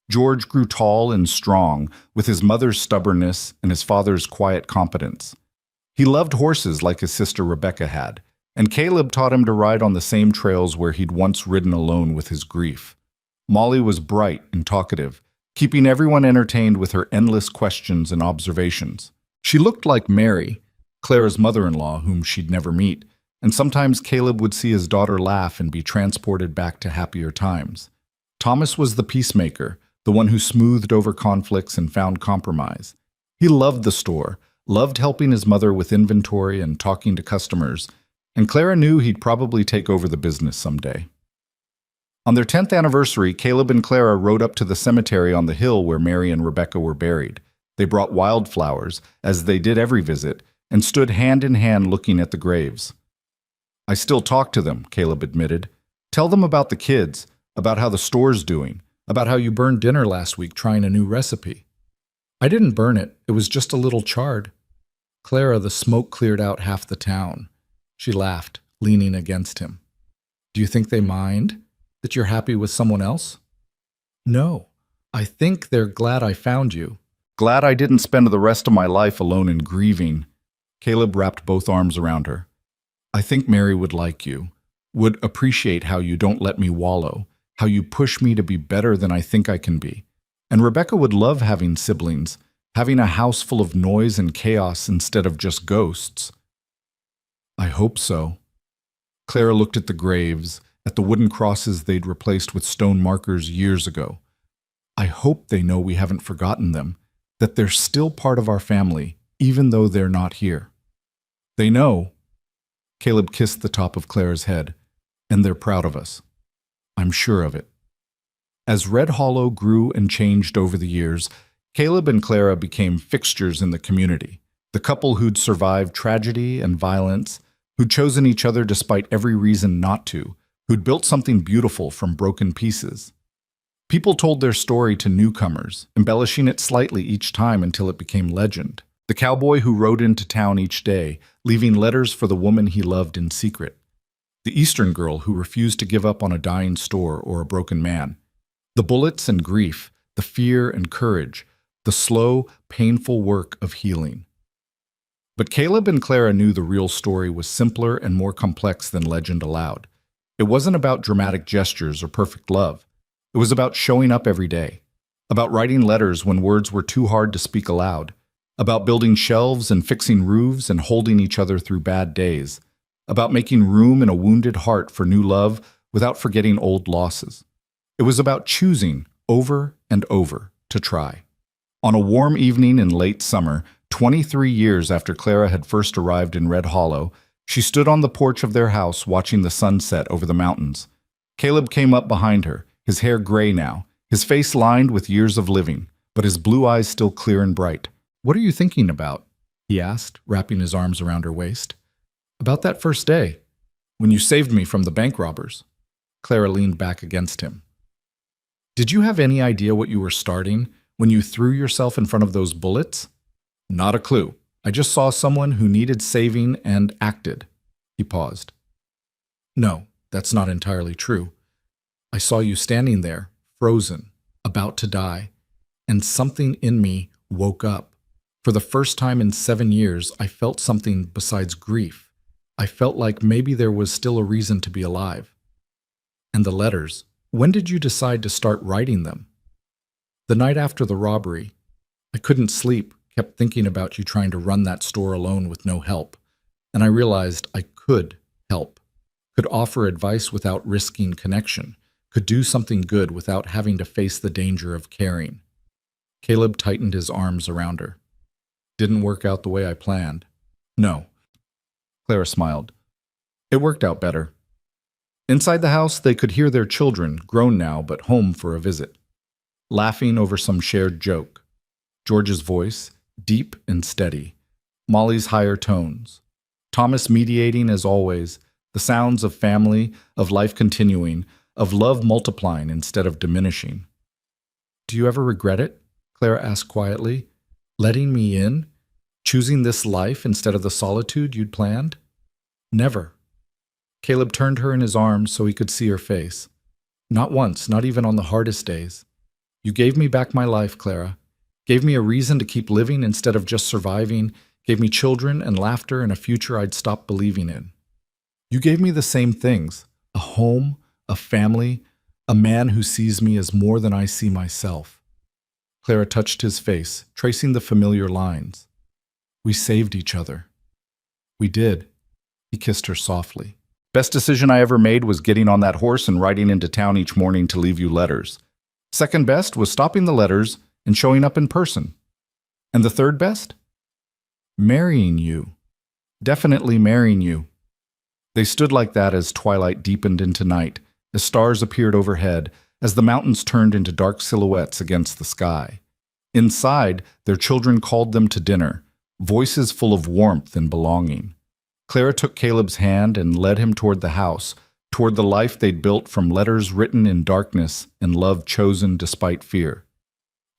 Speaker 1: George grew tall and strong, with his mother's stubbornness and his father's quiet competence. He loved horses like his sister Rebecca had, and Caleb taught him to ride on the same trails where he'd once ridden alone with his grief. Molly was bright and talkative, keeping everyone entertained with her endless questions and observations. She looked like Mary, Clara's mother-in-law, whom she'd never meet, and sometimes Caleb would see his daughter laugh and be transported back to happier times. Thomas was the peacemaker, the one who smoothed over conflicts and found compromise. He loved the store, loved helping his mother with inventory and talking to customers, and Clara knew he'd probably take over the business someday. On their 10th anniversary, Caleb and Clara rode up to the cemetery on the hill where Mary and Rebecca were buried. They brought wildflowers, as they did every visit, and stood hand in hand looking at the graves. "I still talk to them," Caleb admitted. "Tell them about the kids, about how the store's doing, about how you burned dinner last week trying a new recipe." "I didn't burn it. It was just a little charred." "Clara, the smoke cleared out half the town." She laughed, leaning against him. "Do you think they mind? That you're happy with someone else?" "No. I think they're glad I found you. Glad I didn't spend the rest of my life alone and grieving." Caleb wrapped both arms around her. "I think Mary would like you, would appreciate how you don't let me wallow, how you push me to be better than I think I can be. And Rebecca would love having siblings, having a house full of noise and chaos instead of just ghosts." "I hope so." Clara looked at the graves, at the wooden crosses they'd replaced with stone markers years ago. "I hope they know we haven't forgotten them, that they're still part of our family, even though they're not here." "They know." Caleb kissed the top of Clara's head. "And they're proud of us. I'm sure of it." As Red Hollow grew and changed over the years, Caleb and Clara became fixtures in the community, the couple who'd survived tragedy and violence, who'd chosen each other despite every reason not to, who'd built something beautiful from broken pieces. People told their story to newcomers, embellishing it slightly each time until it became legend. The cowboy who rode into town each day, leaving letters for the woman he loved in secret. The Eastern girl who refused to give up on a dying store or a broken man. The bullets and grief, the fear and courage, the slow, painful work of healing. But Caleb and Clara knew the real story was simpler and more complex than legend allowed. It wasn't about dramatic gestures or perfect love. It was about showing up every day, about writing letters when words were too hard to speak aloud, about building shelves and fixing roofs and holding each other through bad days, about making room in a wounded heart for new love without forgetting old losses. It was about choosing over and over to try. On a warm evening in late summer, 23 years after Clara had first arrived in Red Hollow, she stood on the porch of their house watching the sun set over the mountains. Caleb came up behind her, his hair gray now, his face lined with years of living, but his blue eyes still clear and bright.
Speaker 2: "What are you thinking about?" he asked, wrapping his arms around her waist. "About that first day, when you saved me from the bank robbers." Clara leaned back against him. "Did you have any idea what you were starting when you threw yourself in front of those bullets?" "Not a clue. I just saw someone who needed saving and acted." He paused. "No, that's not entirely true. I saw you standing there, frozen, about to die, and something in me woke up. For the first time in 7 years, I felt something besides grief. I felt like maybe there was still a reason to be alive." "And the letters, when did you decide to start writing them?" "The night after the robbery. I couldn't sleep, kept thinking about you trying to run that store alone with no help. And I realized I could help, could offer advice without risking connection, could do something good without having to face the danger of caring." Caleb tightened his arms around her. "Didn't work out the way I planned." "No." Clara smiled. "It worked out better." Inside the house, they could hear their children, grown now but home for a visit, laughing over some shared joke. George's voice, deep and steady. Molly's higher tones. Thomas mediating as always, the sounds of family, of life continuing, of love multiplying instead of diminishing. "Do you ever regret it?" Clara asked quietly. "Letting me in? Choosing this life instead of the solitude you'd planned?" "Never." Caleb turned her in his arms so he could see her face. "Not once, not even on the hardest days. You gave me back my life, Clara. Gave me a reason to keep living instead of just surviving, gave me children and laughter and a future I'd stopped believing in. You gave me the same things, a home, a family, a man who sees me as more than I see myself." Clara touched his face, tracing the familiar lines. "We saved each other." "We did." He kissed her softly. "Best decision I ever made was getting on that horse and riding into town each morning to leave you letters. Second best was stopping the letters and showing up in person. And the third best? Marrying you. Definitely marrying you." They stood like that as twilight deepened into night, as stars appeared overhead, as the mountains turned into dark silhouettes against the sky. Inside, their children called them to dinner, voices full of warmth and belonging. Clara took Caleb's hand and led him toward the house, toward the life they'd built from letters written in darkness and love chosen despite fear.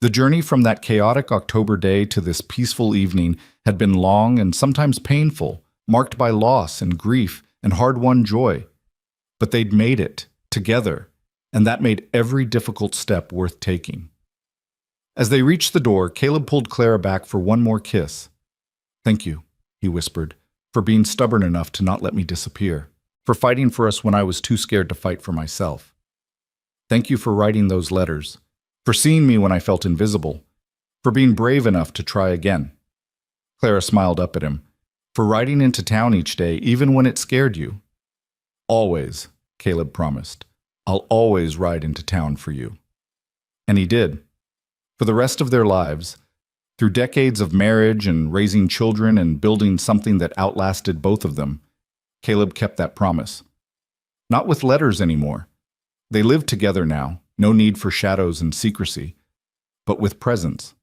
Speaker 2: The journey from that chaotic October day to this peaceful evening had been long and sometimes painful, marked by loss and grief and hard-won joy. But they'd made it, together, and that made every difficult step worth taking. As they reached the door, Caleb pulled Clara back for one more kiss. "Thank you," he whispered, "for being stubborn enough to not let me disappear, for fighting for us when I was too scared to fight for myself. Thank you for writing those letters, for seeing me when I felt invisible, for being brave enough to try again." Clara smiled up at him. "For riding into town each day, even when it scared you." "Always," Caleb promised. "I'll always ride into town for you." And he did. For the rest of their lives, through decades of marriage and raising children and building something that outlasted both of them, Caleb kept that promise. Not with letters anymore. They lived together now, no need for shadows and secrecy, but with presence,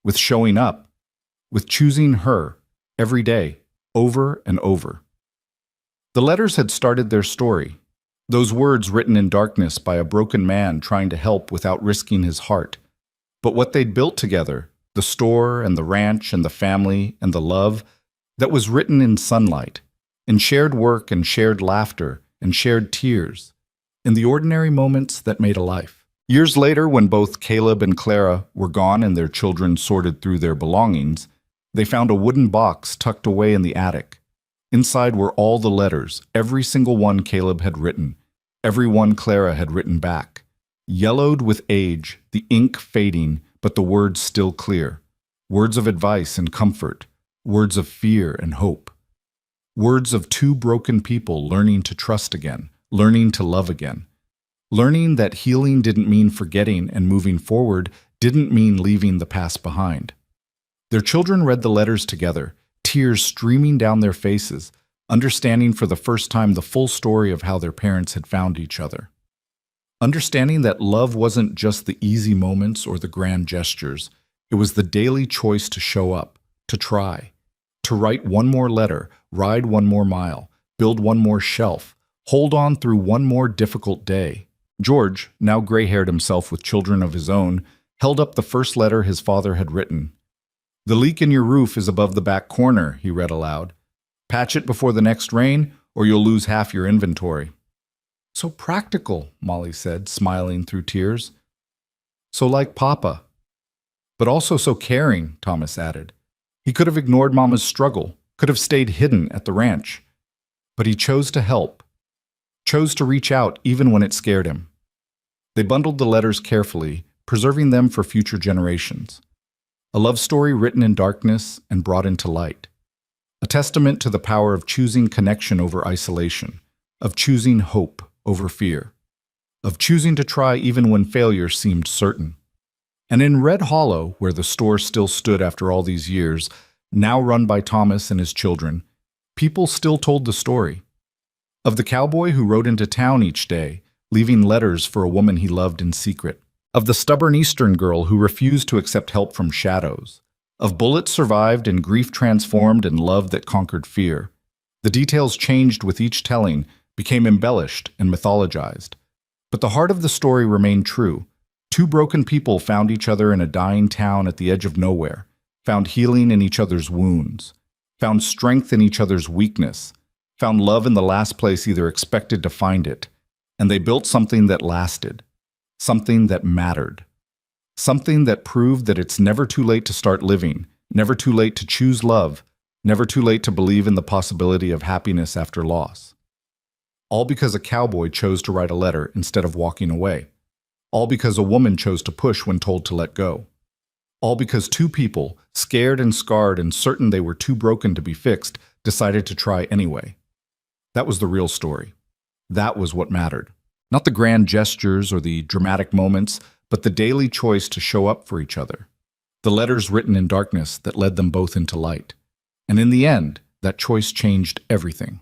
Speaker 2: with showing up, with choosing her every day, over and over. The letters had started their story, those words written in darkness by a broken man trying to help without risking his heart. But what they'd built together, the store and the ranch and the family and the love, that was written in sunlight, in shared work and shared laughter and shared tears, in the ordinary moments that made a life. Years later, when both Caleb and Clara were gone and their children sorted through their belongings, they found a wooden box tucked away in the attic. Inside were all the letters, every single one Caleb had written, every one Clara had written back. Yellowed with age, the ink fading, but the words still clear. Words of advice and comfort, words of fear and hope. Words of two broken people learning to trust again, learning to love again. Learning that healing didn't mean forgetting and moving forward, didn't mean leaving the past behind. Their children read the letters together, tears streaming down their faces, understanding for the first time the full story of how their parents had found each other.
Speaker 1: Understanding that love wasn't just the easy moments or the grand gestures, it was the daily choice to show up, to try, to write one more letter, ride one more mile, build one more shelf, hold on through one more difficult day. George, now gray-haired himself with children of his own, held up the first letter his father had written. "The leak in your roof is above the back corner," he read aloud. "Patch it before the next rain, or you'll lose half your inventory." "So practical," Molly said, smiling through tears. "So like Papa." "But also so caring," Thomas added. He could have ignored Mama's struggle, could have stayed hidden at the ranch. But he chose to help, chose to reach out even when it scared him. They bundled the letters carefully, preserving them for future generations. A love story written in darkness and brought into light. A testament to the power of choosing connection over isolation, of choosing hope over fear, of choosing to try even when failure seemed certain. And in Red Hollow, where the store still stood after all these years, now run by Thomas and his children, people still told the story. Of the cowboy who rode into town each day, leaving letters for a woman he loved in secret. Of the stubborn Eastern girl who refused to accept help from shadows. Of bullets survived and grief transformed and love that conquered fear. The details changed with each telling, became embellished and mythologized. But the heart of the story remained true. Two broken people found each other in a dying town at the edge of nowhere, found healing in each other's wounds, found strength in each other's weakness, found love in the last place either expected to find it, and they built something that lasted, something that mattered, something that proved that it's never too late to start living, never too late to choose love, never too late to believe in the possibility of happiness after loss. All because a cowboy chose to write a letter instead of walking away. All because a woman chose to push when told to let go. All because two people, scared and scarred and certain they were too broken to be fixed, decided to try anyway. That was the real story. That was what mattered. Not the grand gestures or the dramatic moments, but the daily choice to show up for each other. The letters written in darkness that led them both into light. And in the end, that choice changed everything.